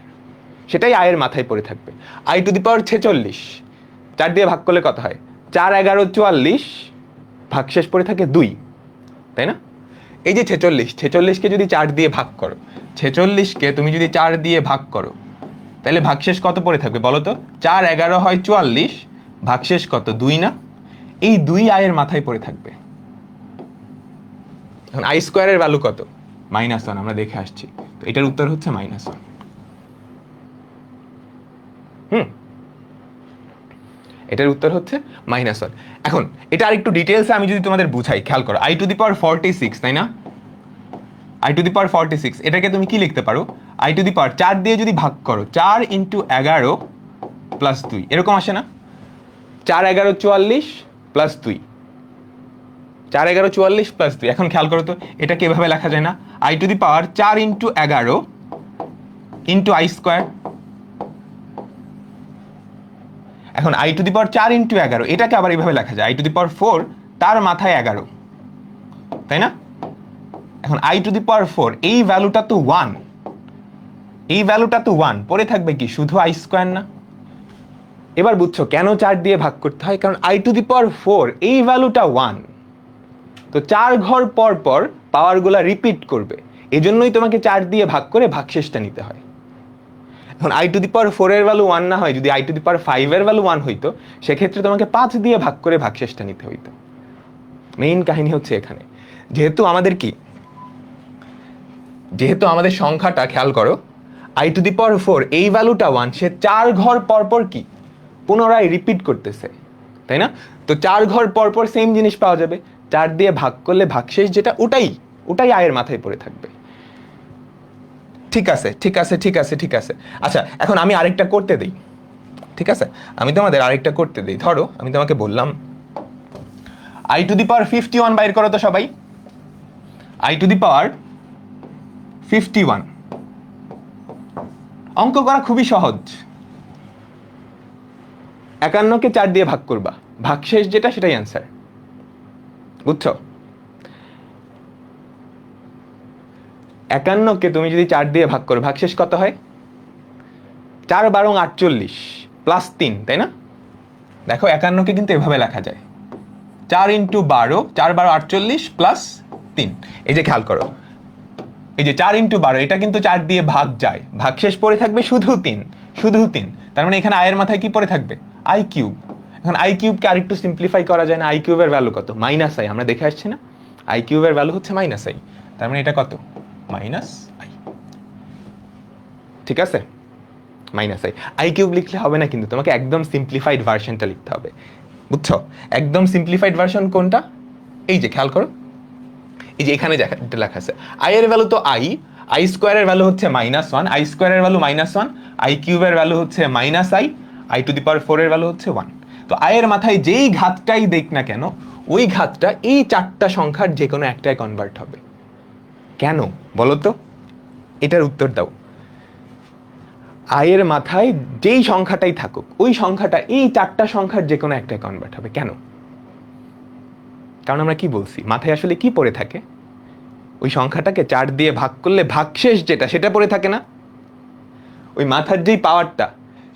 Speaker 1: সেটাই i এর মাথায় পড়ে থাকবে। i টু দি পাওয়ার 46 4 দিয়ে ভাগ করলে কত হয়? 4 11 44, ভাগশেষ পড়ে থাকে 2, তাই না? এই যে 46কে যদি 4 দিয়ে ভাগ করো, 46কে তুমি যদি 4 দিয়ে ভাগ করো, তাহলে ভাগশেষ কত পড়ে থাকবে বলো তো? 4 11 হয় 44, ভাগশেষ কত? 2 না? এই 2 i এর মাথায় পড়ে থাকবে। এখন i স্কোয়ারের ভ্যালু কত? -1, আমরা দেখে আসছি। তো এটার উত্তর হচ্ছে -1। এটার উত্তর হচ্ছে -1। এখন এটা আরেকটু ডিটেলসে আমি যদি তোমাদের বুঝাই, খেয়াল করো, i টু দি পাওয়ার 46, তাই না? i টু দি পাওয়ার 46, এটাকে তুমি কি লিখতে পারো? i টু দি পাওয়ার 4 দিয়ে যদি ভাগ করো, 4 × 11 + 2, এরকম আসে না? 4 11 44 + 2, 4 11 44 + 2। এখন খেয়াল করো তো, এটাকে এভাবে লেখা যায় না? i to the power 4 × 11 × i square. এখন i টু দি পাওয়ার 4 × 11, এটাকে আবার এইভাবে লেখা যায় i টু দি পাওয়ার 4 তার মাথায় 11, তাই না? এখন i টু দি পাওয়ার 4, এই ভ্যালুটা তো 1, এই ভ্যালুটা তো 1, পরে থাকবে কি? শুধু i স্কোয়ার না? এবার বুঝছো কেন 4 দিয়ে ভাগ করতে হয়? কারণ i টু দি পাওয়ার 4 এই ভ্যালুটা 1, তো 4 ঘর পর পর পাওয়ারগুলা রিপিট করবে, এজন্যই তোমাকে 4 দিয়ে ভাগ করে ভাগশেষটা নিতে হয়। এখন i টু দি পাওয়ার 4 এর ভ্যালু 1 না হয়, যদি i টু দি পাওয়ার 5 এর ভ্যালু 1 হইতো, সেক্ষেত্রে তোমাকে 5 দিয়ে ভাগ করে ভাগশেষটা নিতে হইতো। মেইন কাহিনী হচ্ছে এখানে, যেহেতু আমাদের সংখ্যাটা, খেয়াল করো, i টু দি পাওয়ার 4 এই ভ্যালুটা 1, সে 4 ঘর পর পর কি পুনরায় রিপিট করতেছে, তাই না? তো 4 ঘর পর পর সেম জিনিস পাওয়া যাবে, 4 দিয়ে ভাগ করলে ভাগশেষ যেটা ওটাই i এর মাথায় পড়ে থাকবে। ঠিক আছে, ঠিক আছে, ঠিক আছে, ঠিক আছে। আচ্ছা এখন আমি আরেকটা করতে দিই, ঠিক আছে? আমি তোমাদের আরেকটা করতে দিই। ধরো আমি তোমাকে বললাম i টু দি পাওয়ার 51 বাইর করো তো সবাই। i টু দি পাওয়ার 51 অঙ্ক করা খুবই সহজ। 51কে 4 দিয়ে ভাগ করবা, ভাগশেষ যেটা সেটাই অ্যান্সার, বুঝছো? 51কে তুমি যদি 4 দিয়ে ভাগ করো, ভাগশেষ কত হয়? 4 12 48 + 3, তাই না? দেখো 51কে কিন্তু এভাবে লেখা যায়, 4 × 12, 4 12 48 + 3। এই যে খেয়াল করো, এই যে 4 × 12, এটা কিন্তু 4 দিয়ে ভাগ যায়, ভাগশেষ পড়ে থাকবে শুধু 3, শুধু 3। তার মানে এখানে i এর মাথায় কি পড়ে থাকবে? i cube. এখন i কিউবকে আরেকটু সিম্পলিফাই করা যায় না? i কিউবের ভ্যালু কত? -i, আমরা দেখে আসছি না? i কিউবের ভ্যালু হচ্ছে -i, তার মানে এটা কত? -i, ঠিক আছে? -i, i কিউব লিখলে হবে না কিন্তু, তোমাকে একদম সিম্পলিফাইড ভার্সনটা লিখতে হবে, বুঝছো? একদম সিম্পলিফাইড ভার্সন কোনটা? এই যে খেয়াল করো, এই যে এখানে লেখা আছে i এর ভ্যালু তো i স্কোয়ারের ভ্যালু হচ্ছে -1, i স্কোয়ারের ভ্যালু -1, i কিউবের ভ্যালু হচ্ছে -i টু দি পাওয়ার 4 এর ভ্যালু হচ্ছে 1। তো i এর মাথায় যেই ঘাতটাই দেখ না কেন, ওই ঘাতটা এই 4টা সংখ্যার যে কোনো একটায় কনভার্ট হবে। কেন বলো তো? এটার উত্তর দাও। i এর মাথায় যেই সংখ্যাটাই থাকুক, ওই সংখ্যাটা এই 4টা সংখ্যার যে কোনো একটায় কনভার্ট হবে। কেন? কারণ আমরা কি বলছি, মাথায় আসলে কি পড়ে থাকে? ওই সংখ্যাটাকে 4 দিয়ে ভাগ করলে ভাগশেষ যেটা সেটা পড়ে থাকে না? ওই মাথার যেই পাওয়ারটা,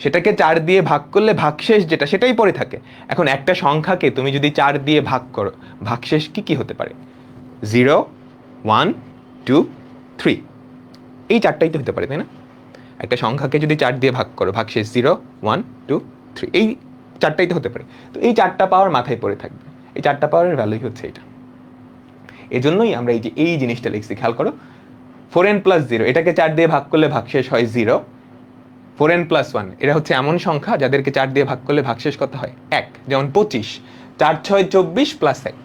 Speaker 1: সেটাকে 4 দিয়ে ভাগ করলে ভাগশেষ যেটা সেটাই পড়ে থাকে। এখন একটা সংখ্যাকে তুমি যদি 4 দিয়ে ভাগ করো, ভাগশেষ কি হতে পারে? 0 1 2 3, এই 4টাই তো হতে পারে, তাই না? একটা সংখ্যাকে যদি 4 দিয়ে ভাগ করো, ভাগশেষ 0 1 2 3, এই 4টাই তো হতে পারে। তো এই 4টা পাওয়ার মাথায় পড়ে থাকবে, এই 4টা পাওয়ারের ভ্যালুই হচ্ছে এটা। এজন্যই আমরা এই জিনিসটা লিখছি, খেয়াল করো, 4n + 0, এটাকে 4 দিয়ে ভাগ করলে ভাগশেষ হয় 0। 4n + 1, এটা হচ্ছে এমন সংখ্যা যাদেরকে 4 দিয়ে ভাগ করলে ভাগশেষ কত হয়? 1, যেমন 25, 4 6 24 + 1।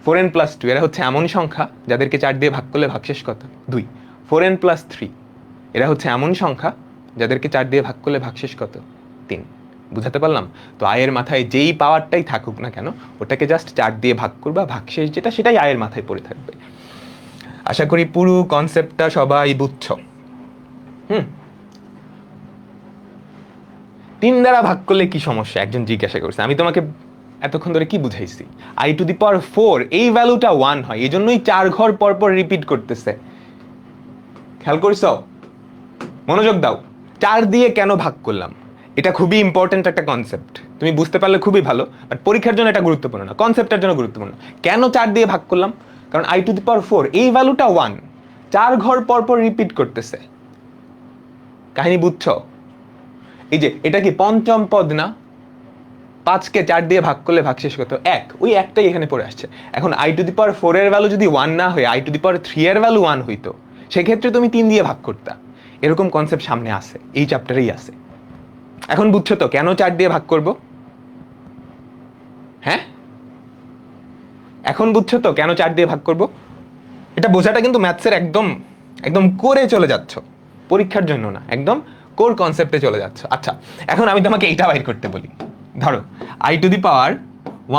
Speaker 1: 4n + 2, এরা হচ্ছে এমন সংখ্যা যাদেরকে 4 দিয়ে ভাগ করলে ভাগশেষ কত? 2। 4n + 3, এরা হচ্ছে এমন সংখ্যা যাদেরকে 4 দিয়ে ভাগ করলে ভাগশেষ কত? 3। বুঝাতে পারলাম? তো আয়ের মাথায় যেই পাওয়ারটাই থাকুক না কেন, ওটাকে জাস্ট 4 দিয়ে ভাগ করবা, ভাগশেষ যেটা সেটাই আয়ের মাথায় পড়ে থাকবে। আশা করি পুরো কনসেপ্টটা সবাই বুঝছো। 3 দ্বারা ভাগ করলে কি সমস্যা, একজন জিজ্ঞাসা করছে। আমি তোমাকে এতক্ষণ ধরে কি বুঝাইছি? i⁴ এই ভ্যালুটা 1 হয়, এই জন্যই 4 ঘর পর পর রিপিট করতেছে। খেয়াল করছো? মনোযোগ দাও। 4 দিয়ে কেন ভাগ করলাম, এটা খুবই ইম্পর্টেন্ট একটা কনসেপ্ট। তুমি বুঝতে পারলে খুবই ভালো, বাট পরীক্ষার জন্য এটা গুরুত্বপূর্ণ না, কনসেপ্টের জন্য গুরুত্বপূর্ণ। কেন 4 দিয়ে ভাগ করলাম? কারণ i⁴ এই ভ্যালুটা 1 4 ঘর পর পর রিপিট করতেছে। কাহিনী বুঝছো? এই যে এটা কি পঞ্চম পদ না? 5কে 4 দিয়ে ভাগ করলে ভাগশেষ কত? 1। ওই একটাই এখানে পড়ে আসছে। এখন i⁴ এর ভ্যালু যদি 1 না হয়ে i⁴ এর ভ্যালু 1 হইতো, সেক্ষেত্রে তুমি 3 দিয়ে ভাগ করতা। এরকম কনসেপ্ট সামনে আছে, এই চ্যাপ্টারেই আছে। এখন বুঝছো তো কেন 4 দিয়ে ভাগ করব? হ্যাঁ, এখন বুঝছো তো কেন 4 দিয়ে ভাগ করব? এটা বোঝাটা কিন্তু ম্যাথসের একদম একদম কোরে চলে যাচ্ছ, পরীক্ষার জন্য না, একদম কোর কনসেপ্টে চলে যাচ্ছ। আচ্ছা, এখন আমি তোমাকে এইটা বাইর করতে বলি। ধরো i⁴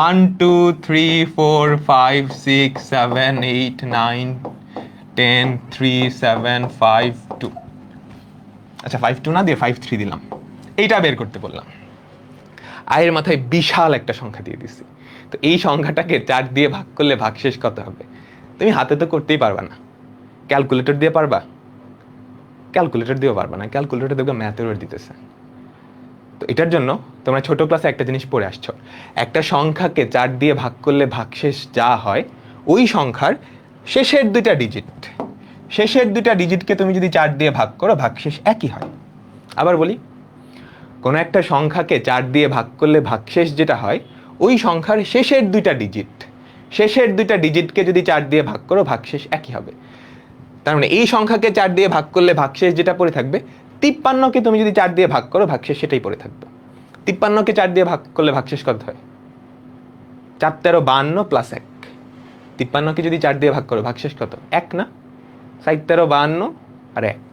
Speaker 1: 1 2 3 4 5 6 7 8 9 10 3 7 5 2। আচ্ছা, 5 2 না দিয়ে 5 3 দিলাম, এইটা বের করতে বললাম। আয়ের মাথায় বিশাল একটা সংখ্যা দিয়ে দিছি, তো এই সংখ্যাটাকে 4 দিয়ে ভাগ করলে ভাগশেষ কত হবে? তুমি হাতে তো করতেই পারবা না, ক্যালকুলেটর দিয়ে পারবা? ক্যালকুলেটর দিয়েও পারবা না, ক্যালকুলেটর দেখবে ম্যাথের দিতেছে। তো এটার জন্য তোমরা ছোট ক্লাসে একটা জিনিস পড়ে আসছো, একটা সংখ্যাকে 4 দিয়ে ভাগ করলে ভাগশেষ যা হয়, ওই সংখ্যার শেষের 2টা ডিজিট, শেষের 2টা ডিজিটকে তুমি যদি 4 দিয়ে ভাগ করো, ভাগশেষ একই হয়। আবার বলি, কোনো একটা সংখ্যাকে 4 দিয়ে ভাগ করলে ভাগশেষ যেটা হয়, ওই সংখ্যার শেষের 2টা ডিজিট, শেষের 2টা ডিজিটকে যদি 4 দিয়ে ভাগ করো, ভাগশেষ একই হবে। তার মানে এই সংখ্যাকে 4 দিয়ে ভাগ করলে ভাগশেষ যেটা পড়ে থাকবে, 53কে তুমি যদি 4 দিয়ে ভাগ করো, ভাগশেষ সেটাই পড়ে থাকবে। 53কে 4 দিয়ে ভাগ করলে ভাগশেষ কত হয়? 4 13 52 প্লাস 1। 53কে যদি 4 দিয়ে ভাগ করো, ভাগশেষ কত? 1 না? 7 13 52 আর 1,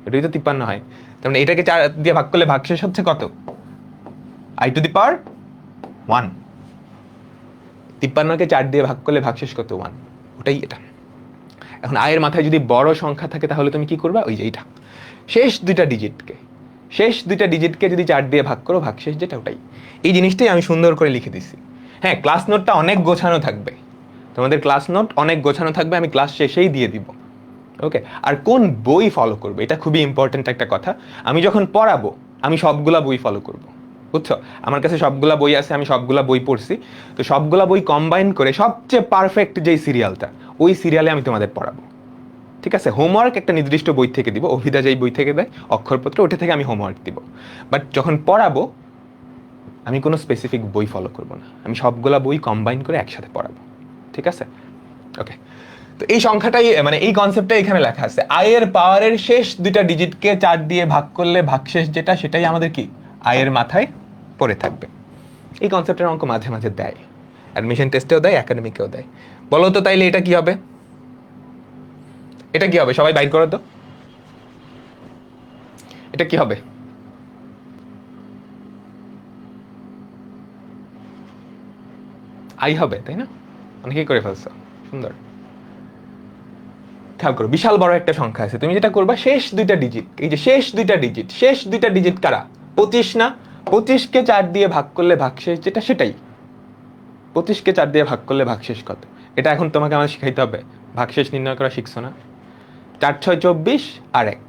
Speaker 1: এটাই তো 53 হয়। তার মানে এটাকে 4 দিয়ে ভাগ করলে ভাগশেষ হচ্ছে কত? i⁴ 1। 53কে 4 দিয়ে ভাগ করলে ভাগশেষ কত? 1। ওটাই এটা। এখন আয়ের মাথায় যদি বড় সংখ্যা থাকে, তাহলে তুমি কি করবা? ওই যে এইটা, শেষ 2টা ডিজিটকে, শেষ 2টা ডিজিটকে যদি 4 দিয়ে ভাগ করো, ভাগশেষ যেটা ওটাই। এই জিনিসটাই আমি সুন্দর করে লিখে দিছি। হ্যাঁ, ক্লাস নোটটা অনেক গোছানো থাকবে, তোমাদের ক্লাস নোট অনেক গোছানো থাকবে, আমি ক্লাস শেষেই দিয়ে দিব। ওকে, আর কোন বই ফলো করবে, এটা খুবই ইম্পর্টেন্ট একটা কথা। আমি যখন পড়াবো, আমি সবগুলা বই ফলো করব, বুঝছো? আমার কাছে সবগুলা বই আছে, আমি সবগুলা বই পড়ছি। তো সবগুলা বই কম্বাইন করে সবচেয়ে পারফেক্ট যেই সিরিয়ালটা, ওই সিরিয়ালে আমি তোমাদের পড়াবো। ঠিক আছে? হোমওয়ার্ক একটা নির্দিষ্ট বই থেকে দিব, অভিধা যেই বই থেকে দেয় অক্ষরপত্র, ওটা থেকে আমি হোমওয়ার্ক দিব। বাট যখন পড়াবো, আমি কোনো স্পেসিফিক বই ফলো করব না, আমি সবগুলা বই কম্বাইন করে একসাথে পড়াবো। ঠিক আছে? ওকে, তো এই সংখ্যাটাই, মানে এই কনসেপ্টটাই এখানে লেখা আছে। আয়ের পাওয়ারের শেষ 2টা ডিজিটকে 4 দিয়ে ভাগ করলে ভাগশেষ যেটা, সেটাই আমাদের কি? আয়ের মাথায় পড়ে থাকবে। এই কনসেপ্টের অঙ্ক মাঝে মাঝে দেয়, অ্যাডমিশন টেস্টেও দেয়, একাডেমিকেও দেয়। বলো তো তাইলে এটা কি হবে? এটা কি হবে? সবাই বাইর করো তো, এটা কি হবে? আই হবে, তাই না? অনেকেই করে ফেলছো, সুন্দর। খেয়াল করো, বিশাল বড় একটা সংখ্যা আছে, তুমি যেটা করবা, শেষ 2টা ডিজিট, এই যে শেষ 2টা ডিজিট, শেষ 2টা ডিজিট কারা? 25 না? 25কে 4 দিয়ে ভাগ করলে ভাগশেষ যেটা, সেটাই। 25কে 4 দিয়ে ভাগ করলে ভাগশেষ কত? এটা এখন তোমাকে আমার শিখাইতে হবে। ভাগশেষ নির্ণয় করা শিখছো না? 4 6 24 আর 1,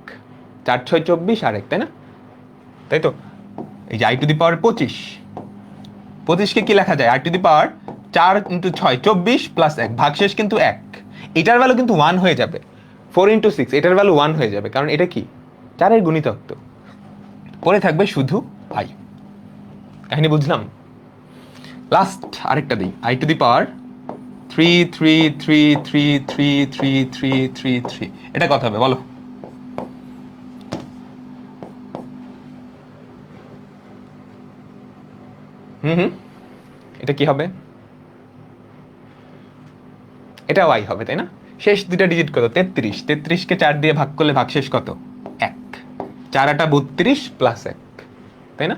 Speaker 1: 4 6 24 আর 1, তাই না? তাই তো? এই যে i⁴ 25, 25কে কি লেখা যায়? i⁴ 4 × 6 24 প্লাস 1, ভাগশেষ কিন্তু 1। এটার ভ্যালু কিন্তু 1 হয়ে যাবে। 4 × 6, এটার ভ্যালু 1 হয়ে যাবে, কারণ এটা কি? 4-এর গুণিতক। তো পরে থাকবে শুধু i। কাহিনী বুঝলাম? লাস্ট আরেকটা দিই, i⁴ 3 3 3 3 3 3 3 3 3, এটা কত হবে বলো? এটা কি হবে? এটা y হবে, তাই না? শেষ 2টা ডিজিট কত? 33। 33কে 4 দিয়ে ভাগ করলে ভাগশেষ কত? 1। 4 8 32 প্লাস 1, তাই না?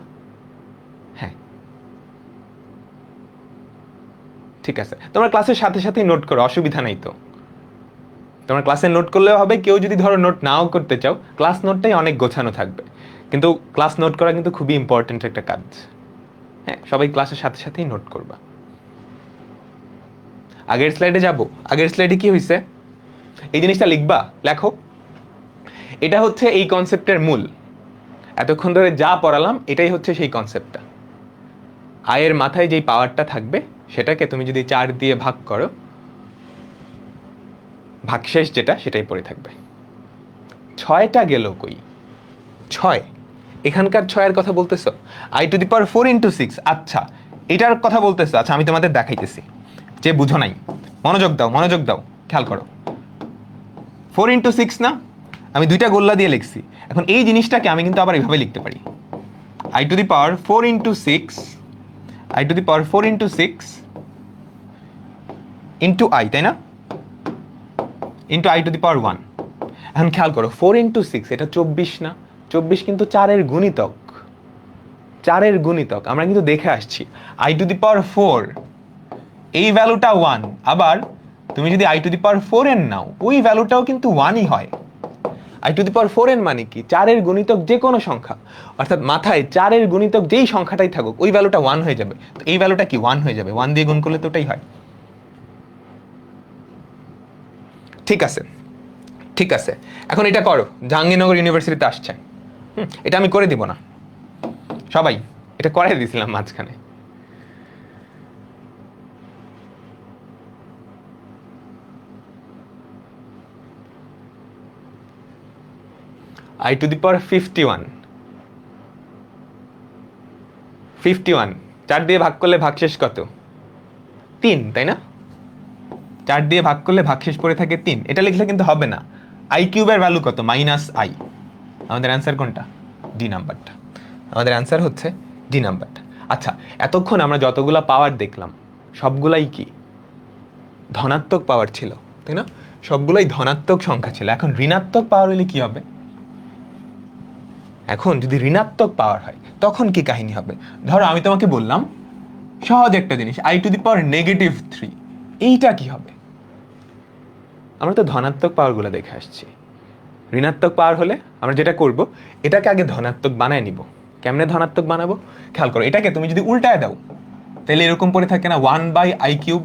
Speaker 1: ঠিক আছে, তোমরা ক্লাসের সাথে সাথেই নোট করো, অসুবিধা নাই তো। তোমরা ক্লাসে নোট করলেও হবে, কেউ যদি ধরো নোট নাও করতে চাও, ক্লাস নোটটাই অনেক গোছানো থাকবে। কিন্তু ক্লাস নোট করা কিন্তু খুবই ইম্পর্টেন্ট একটা কাজ। হ্যাঁ, সবাই ক্লাসের সাথে সাথেই নোট করবা। আগের স্লাইডে যাব। আগের স্লাইডে কি হয়েছে, এই জিনিসটা লিখবা, লেখো। এটা হচ্ছে এই কনসেপ্টের মূল। এতক্ষণ ধরে যা পড়ালাম এটাই হচ্ছে সেই কনসেপ্টটা। আয়ের মাথায় যেই পাওয়ারটা থাকবে সেটাকে তুমি যদি 4 দিয়ে ভাগ করো, ভাগশেষ যেটা সেটাই পড়ে থাকবে। 6টা গেল কই? 6, এখানকার 6-এর কথা বলতেছো? i⁴ × 6, আচ্ছা এটার কথা বলতেছো। আচ্ছা আমি তোমাদের দেখাইতেছি, যে বুঝো নাই, মনোযোগ দাও, মনোযোগ দাও, খেয়াল করো। 4 × 6 না, আমি 2টা গোল্লা দিয়ে লিখছি। এখন এই জিনিসটাকে আমি কিন্তু আবার এইভাবে লিখতে পারি, i⁴ × 6, i⁴ × 6 ইন্টু i, তাই না, ইন্টু i⁴1। এখন খেয়াল করো, 4 × 6 এটা 24 না? 24 কিন্তু 4-এর গুণিতক, 4-এর গুণিতক আমরা কিন্তু দেখে আসছি। i⁴ এই ভ্যালুটা 1, আবার তুমি যদি i⁴ এর নাও ওই ভ্যালুটাও কিন্তু 1ই হয়। i⁴ এর মানে কি, 4-এর গুণিতক যে কোনো সংখ্যা, অর্থাৎ মাথায় 4-এর গুণিতক যেই সংখ্যাটাই থাকুক ওই ভ্যালুটা 1 হয়ে যাবে। তো এই ভ্যালুটা কি 1 হয়ে যাবে, 1 দিয়ে গুণ করলে তো ওটাই হয়। ঠিক আছে, ঠিক আছে, এখন এটা করো, জাহাঙ্গীরনগর ইউনিভার্সিটিতে আসছে। এটা আমি করে দিব না, সবাই এটা করাই দিয়েছিলাম মাঝখানে। i⁴ 51, 4 দিয়ে ভাগ করলে ভাগশেষ কত? 3, তাই না? 4 দিয়ে ভাগ করলে ভাগশেষ পড়ে থাকে 3। এটা লিখলে কিন্তু হবে না। i³ এর ভ্যালু কত? -i। আমাদের অ্যান্সার কোনটা? ডি নাম্বারটা। আমাদের অ্যান্সার হচ্ছে ডি নাম্বারটা। আচ্ছা, এতক্ষণ আমরা যতগুলা পাওয়ার দেখলাম সবগুলাই কি ধনাত্মক পাওয়ার ছিল, তাই না? সবগুলাই ধনাত্মক সংখ্যা ছিল। এখন ঋণাত্মক পাওয়ার হলে কি হবে? এখন যদি ঋণাত্মক পাওয়ার হয় তখন কি কাহিনী হবে? ধরো আমি তোমাকে বললাম সহজ একটা জিনিস, i⁻³ এইটা কি হবে? আমরা তো ধনাত্মক পাওয়ারগুলো দেখে আসছি। ঋণাত্মক পাওয়ার হলে আমরা যেটা করব, এটাকে আগে ধনাত্মক বানায় নিব। কেমনে ধনাত্মক বানাবো? খেয়াল করো, এটাকে তুমি যদি উল্টায় দাও তাহলে এরকম পড়ে থাকে না, 1/i³।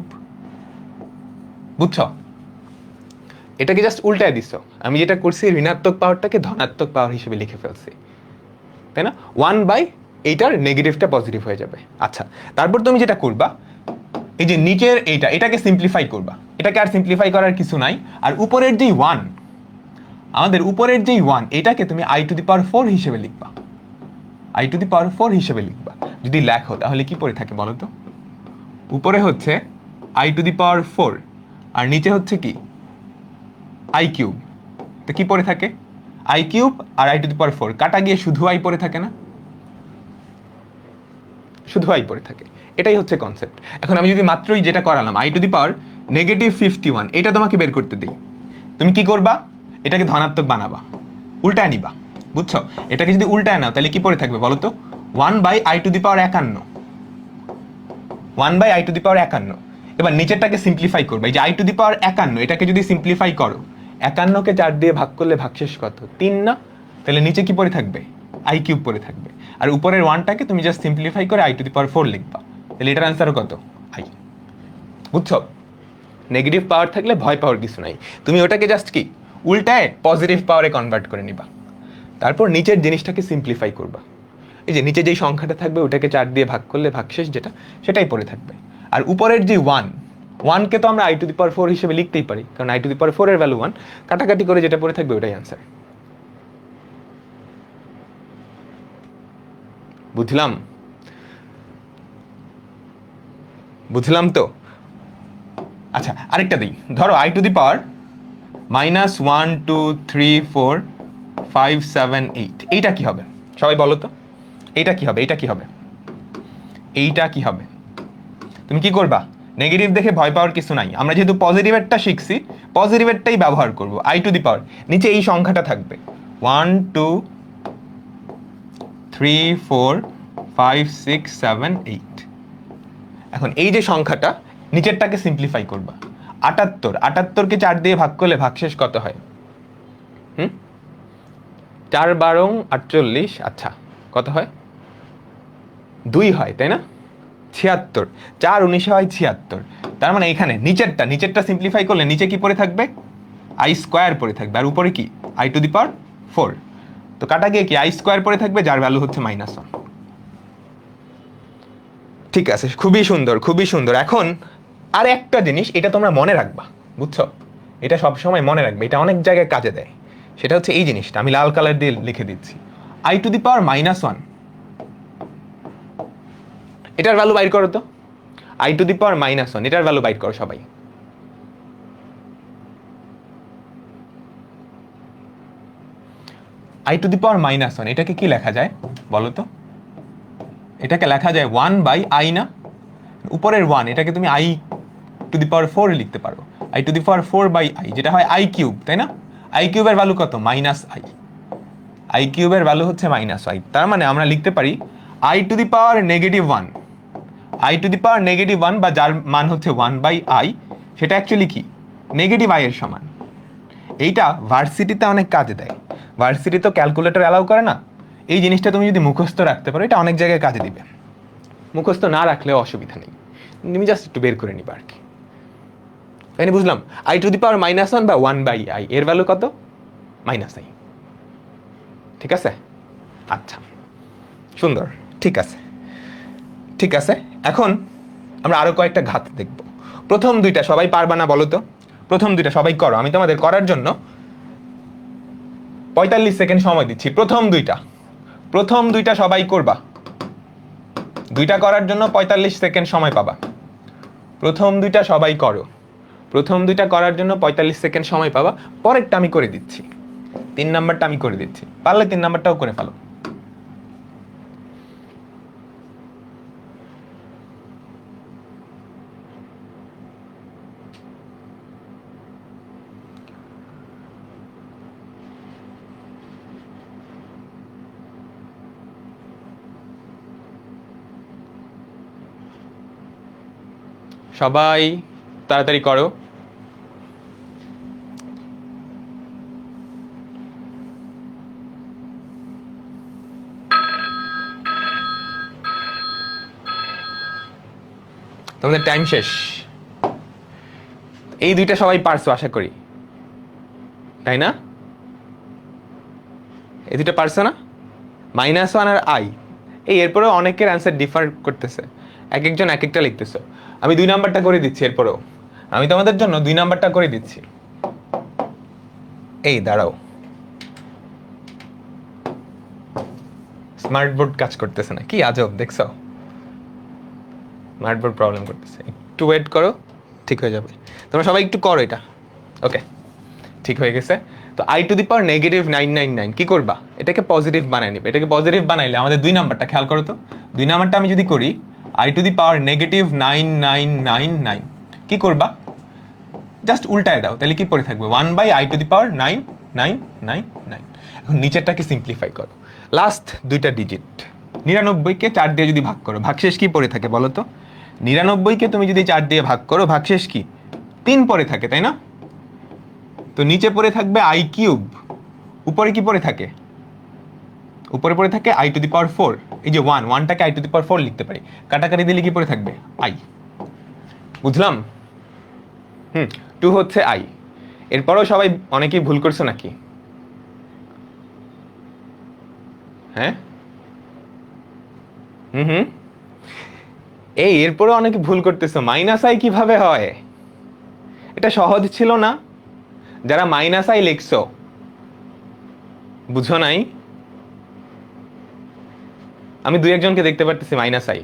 Speaker 1: বুঝছো? এটাকে জাস্ট উল্টায় দিছো। আমি যেটা করছি, ঋণাত্মক পাওয়ারটাকে ধনাত্মক পাওয়ার হিসেবে লিখে ফেলছি, তাই না? 1/ এইটার নেগেটিভটা পজিটিভ হয়ে যাবে। আচ্ছা, তারপর তুমি যেটা করবা, এই যে নিচের এটাকে সিম্পলিফাই করবা। এটাকে আর সিম্পলিফাই করার কিছু নাই। আর উপরের যেই 1, আমাদের উপরের যেই 1, এটাকে তুমি i⁴ হিসেবে লিখবা, i⁴ হিসেবে লিখবা। যদি লেখো তাহলে কি পড়ে থাকে বলো তো? উপরে হচ্ছে i⁴ আর নিচে হচ্ছে কি i³। তো কি পড়ে থাকে? i³ আর i⁴ কাটা গিয়ে শুধু i পড়ে থাকে না? শুধু i পড়ে থাকে। এটাই হচ্ছে কনসেপ্ট। এখন আমি যদি মাত্রই যেটা করালাম, i⁻51, এটা তোমাকে বের করতে দিই, তুমি কি করবা? এটাকে ধনাত্মক বানাবা, উল্টায় নিবা। বুঝছো? এটাকে যদি উল্টায় নাও তাহলে কি পড়ে থাকবে বলো তো? 1/i⁻51, 1/i⁻51। এবার নিচেরটাকে সিম্পলিফাই করবে। এই যে i⁻51, এটাকে যদি সিম্পলিফাই করো, 51কে 4 দিয়ে ভাগ করলে ভাগশেষ কত? 3 না? তাহলে নিচে কি পড়ে থাকবে? i³ পড়ে থাকবে। আর উপরের 1টাকে তুমি জাস্ট সিম্পলিফাই করে i⁴ লিখবা। তাহলে এটার অ্যান্সার কত? i। বুঝছো? নেগেটিভ পাওয়ার থাকলে ভয় পাওয়ার কিছু নাই। তুমি ওটাকে জাস্ট কি উল্টায় পজিটিভ পাওয়ারে কনভার্ট করে নিবা। তারপর নিচের জিনিসটাকে সিম্পলিফাই করবা। এই যে নিচে যেই সংখ্যাটা থাকবে ওটাকে 4 দিয়ে ভাগ করলে ভাগশেষ যেটা, সেটাই পড়ে থাকবে। আর উপরের যে 1কে তো আমরা i⁴ হিসেবে লিখতেই পারি, কারণ i⁴ এর ভ্যালু 1। কাটাকাটি করে যেটা পড়ে থাকবে ওটাই অ্যান্সার। বুঝলাম? বুঝলাম তো? আচ্ছা, আরেকটা দিই। ধরো i⁻, -1 2 3 4 5 7 8, এইটা কি হবে? সবাই বলো তো, এইটা কি হবে? এইটা কি হবে? এইটা কি হবে? তুমি কি করবা? নেগেটিভ দেখে ভয় পাওয়ার কিছু নাই। আমরা যেহেতু পজিটিভেরটা শিখছি, পজিটিভেরটাই ব্যবহার করব। i⁻, নিচে এই সংখ্যাটা থাকবে 1 2 3 4 5 6 7 8। এখন এই যে সংখ্যাটা, নিচেরটাকে সিম্পলিফাই করবা। 78কে 4 দিয়ে ভাগ করলে ভাগশেষ কত হয়? 4 12 48, আচ্ছা কত হয়? 2 হয়, তাই না? 76, 4 19 হয় 76। তার মানে এখানে নিচেরটা সিম্পলিফাই করলে নিচে কি পড়ে থাকবে? আই স্কোয়ার পড়ে থাকবে, আর উপরে কি? i⁴। তো কাটা গিয়ে কি আই স্কোয়ার পড়ে থাকবে, যার ভ্যালু হচ্ছে -1। ঠিক আছে, খুবই সুন্দর, খুবই সুন্দর। এখন আর একটা জিনিস, এটা তোমরা মনে রাখবা, বুঝছো? এটা সবসময় মনে রাখবে, এটা অনেক জায়গায় কাজে দেয়। সেটা হচ্ছে এই জিনিসটা, আমি লাল কালার দিয়ে লিখে দিচ্ছি, i⁻⁻1। এটার ভ্যালু বাইর করো তো, i⁻⁻1, এটার ভ্যালু বাইর করো সবাই। i⁻⁻1, এটাকে কি লেখা যায় বলো তো? এটাকে লেখা যায় 1/i না? উপরের 1, এটাকে তুমি i⁴ লিখতে পারো, i⁴/i, যেটা হয় i³, তাই না? i³ এর ভ্যালু কত? -i। i³ এর ভ্যালু হচ্ছে -i। তার মানে আমরা লিখতে পারি i⁻⁻1, i⁻⁻1, বা যার মান হচ্ছে 1/i, সেটা অ্যাকচুয়ালি কি? নেগেটিভ i এর সমান। এইটা ভার্সিটিতে অনেক কাজে দেয়। ভার্সিটি তো ক্যালকুলেটর অ্যালাউ করে না। এই জিনিসটা তুমি যদি মুখস্থ রাখতে পারো, এটা অনেক জায়গায় কাজে দিবে। মুখস্থ না রাখলেও অসুবিধা নেই, তুমি জাস্ট একটু বের করে নিবা আর কি। তাই বুঝলাম, i⁻⁻1 বা 1/i, এর ভ্যালু কত? -i। ঠিক আছে, আচ্ছা সুন্দর, ঠিক আছে, ঠিক আছে। এখন আমরা আরো কয়েকটা ঘাত দেখব। প্রথম দুইটা সবাই পারবা না বলো তো? প্রথম দুইটা সবাই করো, আমি তোমাদের করার জন্য 45 সেকেন্ড সময় দিচ্ছি। প্রথম দুইটা সবাই করবা, দুইটা করার জন্য 45 সেকেন্ড সময় পাবা। প্রথম দুইটা সবাই করো, প্রথম দুইটা করার জন্য 45 সেকেন্ড সময় পাবা। পরেরটা আমি করে দিচ্ছি, 3 নাম্বারটা আমি করে দিচ্ছি, পারলে 3 নাম্বারটাও করে ফেলো। সবাই তাড়াতাড়ি করো। তোমাদের টাইম শেষ। এই দুইটা সবাই পারছো আশা করি, তাই না? এই দুইটা পারছো না? -1 আর i, এই এরপরেও অনেকের অ্যান্সার ডিফার করতেছে, এক একজন এক একটা লিখতেছো। আমি 2 নাম্বারটা করে দিচ্ছি, এরপরেও আমি তোমাদের জন্য 2 নাম্বারটা করে দিচ্ছি। এই দাঁড়াও, স্মার্ট বোর্ড কাজ করতেছে না, কি আজব দেখছো? স্মার্ট বোর্ড প্রবলেম করতেছে, একটু ওয়েট করো, ঠিক হয়ে যাবে। তোমরা সবাই একটু করো এটা। ওকে, ঠিক হয়ে গেছে। তো i⁻⁻999 কি করবা? এটাকে পজিটিভ বানাই নিবে। এটাকে পজিটিভ বানাইলে আমাদের 2 নাম্বারটা খেয়াল করো তো। 2 নাম্বারটা আমি যদি করি i⁻⁻999, কি করবা? জাস্ট উল্টায় দাও, তাহলে কি পড়ে থাকবে? 1/i⁻999। এখন নিচেরটাকে সিম্পলিফাই করো, লাস্ট দুইটা ডিজিট। 99কে 4 দিয়ে যদি ভাগ করো, ভাগশেষ কি পড়ে থাকে বলো তো? 99কে তুমি যদি 4 দিয়ে ভাগ করো, ভাগশেষ কি? 3 পড়ে থাকে, তাই না? তো নিচে পড়ে থাকবে i³, উপরে কি পড়ে থাকে? উপরে পড়ে থাকে i⁴। এই যে 1টাকে i⁴ লিখতে পারি, কাটাকাটি দিলে কি পড়ে থাকবে? i। বুঝলাম? 2 হচ্ছে i। এরপরেও সবাই অনেকেই ভুল করছো নাকি? হ্যাঁ, এই এরপরেও অনেকে ভুল করতেছো। -i কিভাবে হয়? এটা সহজ ছিল না? যারা -i লিখছো বুঝো নাই? আমি 2-1জনকে দেখতে পারতেছি -i।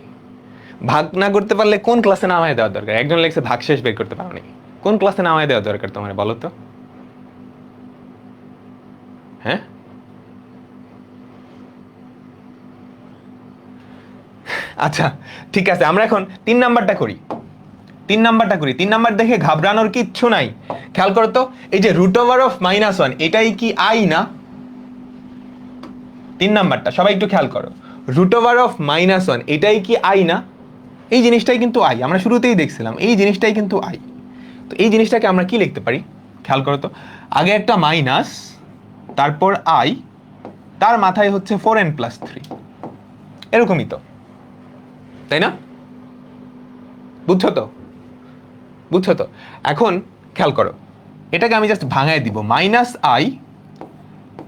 Speaker 1: ভাগ না করতে পারলে কোন ক্লাসে নামায় দেওয়ার দরকার? একজন লেখছে ভাগশেষ বের করতে পারো নি, কোন ক্লাসে নামায় দেওয়া দরকার তোমার বলো তো? হ্যাঁ, আচ্ছা ঠিক আছে, আমরা এখন 3 নাম্বারটা করি। 3 নাম্বার দেখে ঘাবড়ানোর কিচ্ছু নাই। খেয়াল করো তো, এই যে √1, এটাই কি i না? 3 নাম্বারটা সবাই একটু খেয়াল করো, √1, এটাই কি i না? এই জিনিসটাই কিন্তু আই, আমরা শুরুতেই দেখছিলাম এই জিনিসটাই কিন্তু আই। তো এই জিনিসটাকে আমরা কি লিখতে পারি খেয়াল করো তো, আগে একটা মাইনাস, তারপর আই, তার মাথায় হচ্ছে 4n+3, এরকমই তো, তাই না? বুঝছো তো? বুঝছো তো? এখন খেয়াল করো, এটাকে আমি জাস্ট ভাঙায় দিব, মাইনাস আই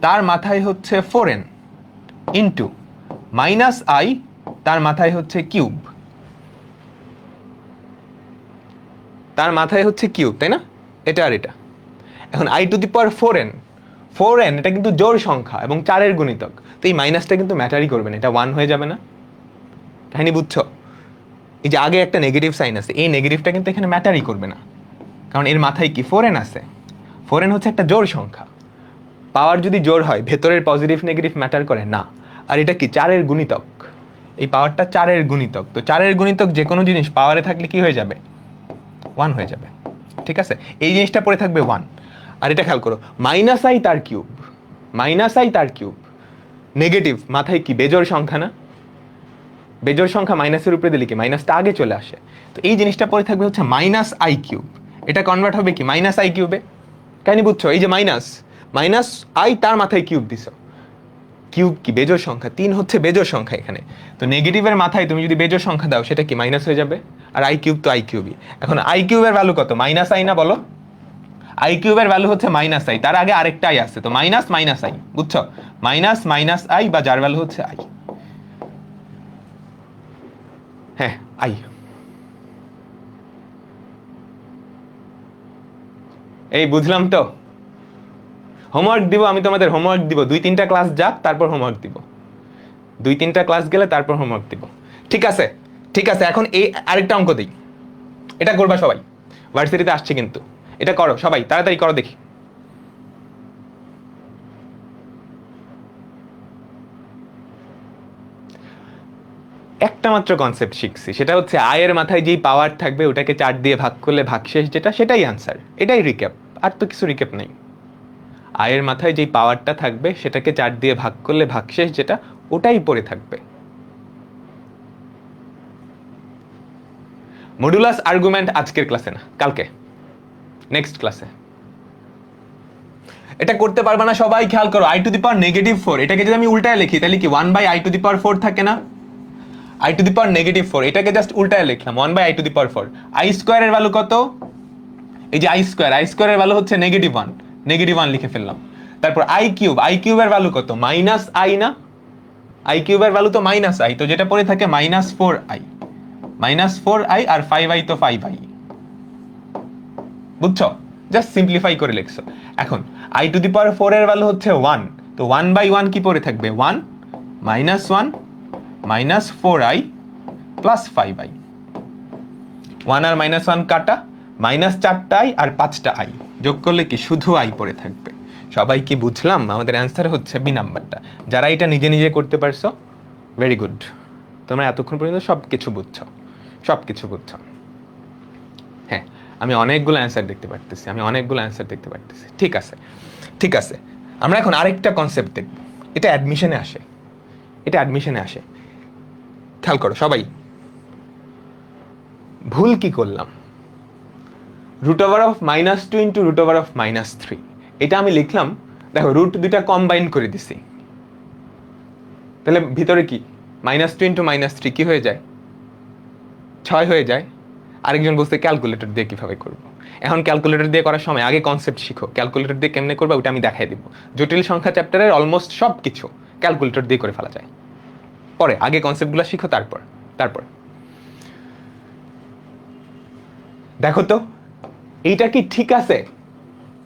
Speaker 1: তার মাথায় হচ্ছে 4n ইন্টু মাইনাস আই তার মাথায় হচ্ছে কিউব, তার মাথায় হচ্ছে কিউব, তাই না? এটা আর এটা। এখন I to the power 4n এটা কিন্তু জোড় সংখ্যা এবং 4-এর গুণিতক, তো এই মাইনাসটা কিন্তু ম্যাটারই করবে না, এটা 1 হয়ে যাবে না? কাহিনী বুঝছো? এই যে আগে একটা নেগেটিভ সাইন আছে, এই নেগেটিভটা কিন্তু এখানে ম্যাটারই করবে না, কারণ এর মাথায় কি 4n আছে। 4n হচ্ছে একটা জোড় সংখ্যা, পাওয়ার যদি জোড় হয় ভেতরের পজিটিভ নেগেটিভ ম্যাটার করে না। আর এটা কি 4-এর গুণিতক, এই পাওয়ারটা 4-এর গুণিতক, তো 4-এর গুণিতক যে কোনো জিনিস পাওয়ারে থাকলে কি হয়ে যাবে? 1 হয়ে যাবে, ঠিক আছে? এই জিনিসটা পড়ে থাকবে 1। আর এটা খেয়াল করো, মাইনাস আই তার কিউব, মাইনাস আই তার কিউব নেগেটিভ, মাথায় কি বেজোড় সংখ্যা না? বেজোড় সংখ্যা মাইনাসের উপরে দিলে কি মাইনাসটা আগে চলে আসে, তো এই জিনিসটা পড়ে থাকবে হচ্ছে মাইনাস আই কিউব, এটা কনভার্ট হবে কি মাইনাস আই কিউবে। কেন বুঝছো? এই যে মাইনাস মাইনাস আই তার মাথায় কিউব দিছো, কিউব কি বেজোড় সংখ্যা, 3 হচ্ছে বেজোড় সংখ্যা এখানে, তো নেগেটিভের মাথায় তুমি যদি বেজোড় সংখ্যা দাও সেটা কি মাইনাস হয়ে যাবে, আর আই কিউব তো আই কিউবই। এখন আই কিউবের ভ্যালু কত? মাইনাস আই না, বলো? আই কিউবের ভ্যালু হচ্ছে মাইনাস আই, তার আগে আরেকটা আই আছে, তো মাইনাস মাইনাস আই, বুঝছো? মাইনাস মাইনাস আই, বা যার ভ্যালু হচ্ছে আই, হ্যাঁ আই। এই বুঝলাম তো। হোমওয়ার্ক দিব আমি তোমাদের, হোমওয়ার্ক দিব 2-3টা ক্লাস যাক, তারপর হোমওয়ার্ক দিব, 2-3টা ক্লাস গেলে তারপর হোমওয়ার্ক দিব, ঠিক আছে? ঠিক আছে, এখন এই আরেকটা অঙ্ক দিই, এটা করবা সবাই, ভার্সিটিতে আসছে কিন্তু, এটা করো সবাই, তাড়াতাড়ি করো দেখি। একটা মাত্র কনসেপ্ট শিখছি, সেটা হচ্ছে আয়ের মাথায় যেই পাওয়ার থাকবে ওটাকে 4 দিয়ে ভাগ করলে ভাগশেষ যেটা, সেটাই আনসার, এটাই রিক্যাপ, আর তো কিছু রিক্যাপ নেই। আয়ের মাথায় যেই পাওয়ারটা থাকবে সেটাকে 4 দিয়ে ভাগ করলে ভাগশেষ যেটা, ওটাই পড়ে থাকবে। মডুলাস আর্গুমেন্ট আজকের ক্লাসে না, কালকে, নেক্সট ক্লাসে। এটা করতে পারবে না সবাই, খেয়াল করো, আই টু দি পাওয়ার -4, এটাকে যদি আমি উল্টায় লিখি তাহলে কি 1/i টু দি পাওয়ার 4 থাকে না? i টু দি পাওয়ার -4, এটাকে জাস্ট উল্টায় লিখলাম 1/i to the power 4। i স্কয়ারের ভ্যালু কত? এই যে i স্কয়ারের ভ্যালু হচ্ছে -1, -1 লিখে ফেললাম। তারপর i কিউবের ভ্যালু কত? মাইনাস আই না? i কিউবের ভ্যালু তো মাইনাস আই, তো যেটা পড়ে থাকে -4i, -4i, আর 5i তো 5i, বুঝছো? জাস্ট সিম্পলিফাই করে লিখছো। এখন i টু দি পাওয়ার 4 এর ভ্যালু হচ্ছে 1, তো 1/1 কি পড়ে থাকবে? 1 -1 -4i প্লাস 5i, 1 আর -1 কাটা, -4টা i আর 5টা i, যোগ করলে কি শুধু i পড়ে থাকবে। সবাই কি বুঝলাম? আমাদের অ্যান্সার হচ্ছে বি নাম্বারটা। যারা এটা নিজে নিজে করতে পারছো, ভেরি গুড, তোমরা এতক্ষণ পর্যন্ত সব কিছু বুঝছো, সব কিছু বুঝছো। হ্যাঁ, আমি অনেকগুলো অ্যান্সার দেখতে পারতেছি, ঠিক আছে, ঠিক আছে। আমরা এখন আরেকটা কনসেপ্ট দেখব, এটা অ্যাডমিশনে আসে, খেয়াল করো সবাই, ভুল কি করলাম? √2 ইন্টু √3, এটা আমি লিখলাম, দেখো রুট দুইটা কম্বাইন করে দিছি, তাহলে ভিতরে কি -2 ইন্টু -3 কি হয়ে যায়? 6 হয়ে যায়। আরেকজন বলছে ক্যালকুলেটর দিয়ে কিভাবে করব। এখন ক্যালকুলেটর দিয়ে করার সময় আগে কনসেপ্ট শিখো, ক্যালকুলেটর দিয়ে কেমনে করবে ওটা আমি দেখাই দিব। জটিল সংখ্যা চ্যাপ্টারের অলমোস্ট সব কিছু ক্যালকুলেটর দিয়ে করে ফেলা যায়, পরে আগে কনসেপ্টগুলো শিখো, তারপর দেখো তো এইটা কি ঠিক আছে?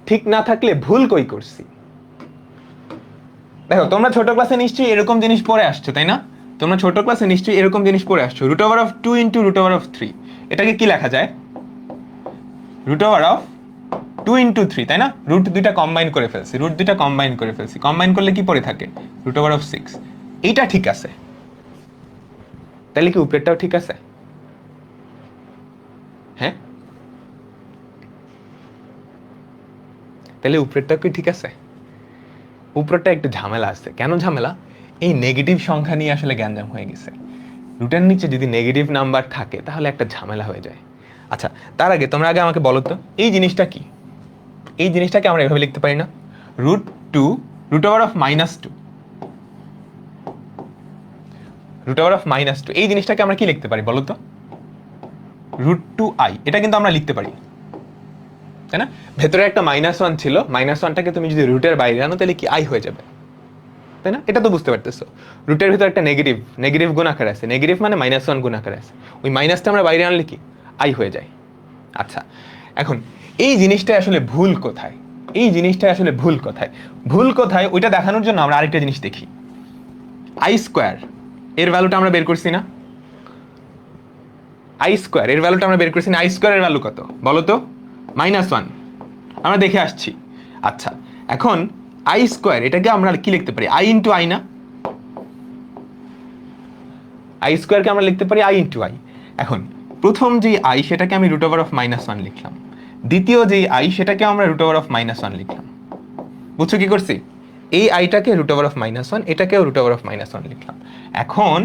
Speaker 1: ঠিক না থাকলে ভুল কই করছি? দেখো, তোমরা ছোট ক্লাসে নিশ্চয়ই এরকম জিনিস পড়ে আসছো, তাই না? তোমরা ছোট ক্লাসে নিশ্চয়ই এরকম জিনিস পড়ে আসছো, √2 ইন্টু √3, এটাকে কি লেখা যায়? √2 ইন্টু 3, তাই না? রুট দুইটা কম্বাইন করে ফেলছি, কম্বাইন করলে কি পড়ে থাকে? √6। এইটা ঠিক আছে, তাহলে কি উপরেরটাও ঠিক আছে? হ্যাঁ, তাহলে উপরেরটাও কি ঠিক আছে? উপরেরটা একটু ঝামেলা আছে। কেন ঝামেলা? এই নেগেটিভ সংখ্যা নিয়ে আসলে গ্যাঞ্জাম হয়ে গেছে। রুটের নিচে যদি নেগেটিভ নাম্বার থাকে তাহলে একটা ঝামেলা হয়ে যায়। আচ্ছা, তার আগে তোমরা আগে আমাকে বলো তো এই জিনিসটা কি? এই জিনিসটাকে আমরা এভাবে লিখতে পারি না, √2 √-2, √-2, এই জিনিসটাকে আমরা কি লিখতে পারি বলো তো? √2i, এটা কিন্তু আমরা লিখতে পারি, তাই না? ভেতরে একটা -1 ছিল, -1টাকে তুমি যদি রুটের বাইরে আনো তাহলে কি i হয়ে যাবে, তাই না? এটা তো বুঝতে পারতেছো। রুটের ভিতরে একটা নেগেটিভ গুণ আকারে আছে, নেগেটিভ মানে -1 গুণ আকারে আছে, ওই মাইনাসটা আমরা বাইরে আনলে কি i হয়ে যায়। আচ্ছা, এখন এই জিনিসটা আসলে ভুল কোথায়? এই জিনিসটা আসলে ভুল কোথায় ওইটা দেখানোর জন্য আমরা আরেকটা জিনিস দেখি। i² এর ভ্যালুটা আমরা বের করছি না? i² এর ভ্যালুটা আমরা বের করছি না? i² এর ভ্যালু কত বলো তো? -1, আমরা দেখে আসছি। আচ্ছা, এখন i² এটাকে আমরা কি লিখতে পারি? i × i না? i² কে আমরা লিখতে পারি i × i। এখন প্রথম যে i সেটাকে আমি √-1 লিখলাম, দ্বিতীয় যে i সেটাকে আমরা √-1 লিখলাম। বুঝছো কি করছি? এই আইটাকে √-1, এটাকেও √-1 লিখলাম। এখন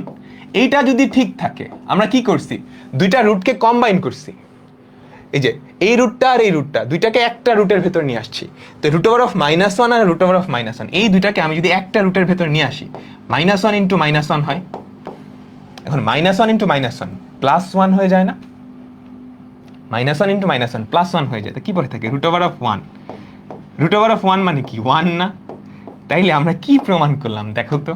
Speaker 1: এইটা যদি ঠিক থাকে, আমরা কি করছি? দুইটা রুটকে কম্বাইন করছি। এই যে এই রুটটা আর এই রুটটা দুইটাকে একটা রুটের ভেতর নিয়ে আসছি। তো √-1 আর √-1 এই দুইটাকে আমি যদি একটা রুটের ভেতর নিয়ে আসি, -1 × -1 হয়। এখন -1 × -1 +1 হয়ে যায় না? -1 × -1 +1 হয়ে যায়, তো কি পড়ে থাকে? √1। √1 মানে কি 1 না? তাইলে আমরা কি প্রমাণ করলাম দেখো তো?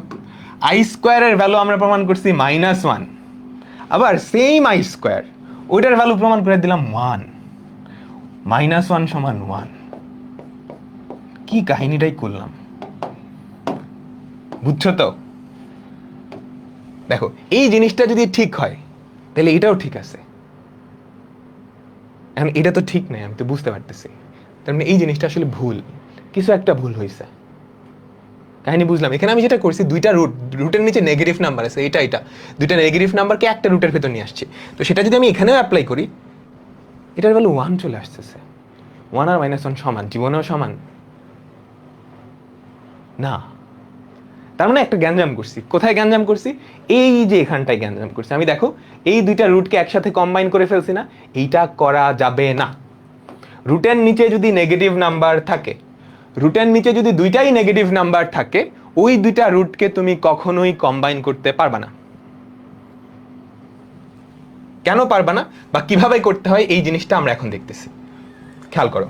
Speaker 1: i² এর ভ্যালু আমরা প্রমাণ করছি -1, আবার সেম i² ওইটার ভ্যালু প্রমাণ করে দিলাম 1, -1 = 1। কি কাহিনীটাই করলাম, বুঝছো তো? দেখো, এই জিনিসটা যদি ঠিক হয় তাহলে এটাও ঠিক আছে। এখন এটা তো ঠিক নাই, আমি তো বুঝতে পারতেছি, তার মানে এই জিনিসটা আসলে ভুল, কিছু একটা ভুল হয়েছে। কাহিনী বুঝলাম। এখানে আমি যেটা করছি, দুইটা রুটের নিচে নেগেটিভ নাম্বার আছে, এটা দুইটা নেগেটিভ নাম্বারকে একটা রুটের ভেতর নিয়ে আসছে। তো সেটা যদি আমি এখানেও অ্যাপ্লাই করি, এটার ভ্যালু 1 চলে আসতেছে। 1 আর -1 সমান, জীবনেও সমান না। তার মানে একটা গ্যাঞ্জাম করছি। কোথায় গ্যাঞ্জাম করছি? এই যে এখানটায় গ্যাঞ্জাম করছি। আমি দেখো এই দুইটা রুটকে একসাথে কম্বাইন করে ফেলছি না? এইটা করা যাবে না। রুটের নিচে যদি নেগেটিভ নাম্বার থাকে, রুটের নিচে যদি দুইটাই নেগেটিভ নাম্বার থাকে, ওই দুইটা রুটকে তুমি কখনোই কম্বাইন করতে পারবা না। কেন পারবা না বা কিভাবে করতে হয় এই জিনিসটা আমরা এখন দেখতেছি। খেয়াল করো,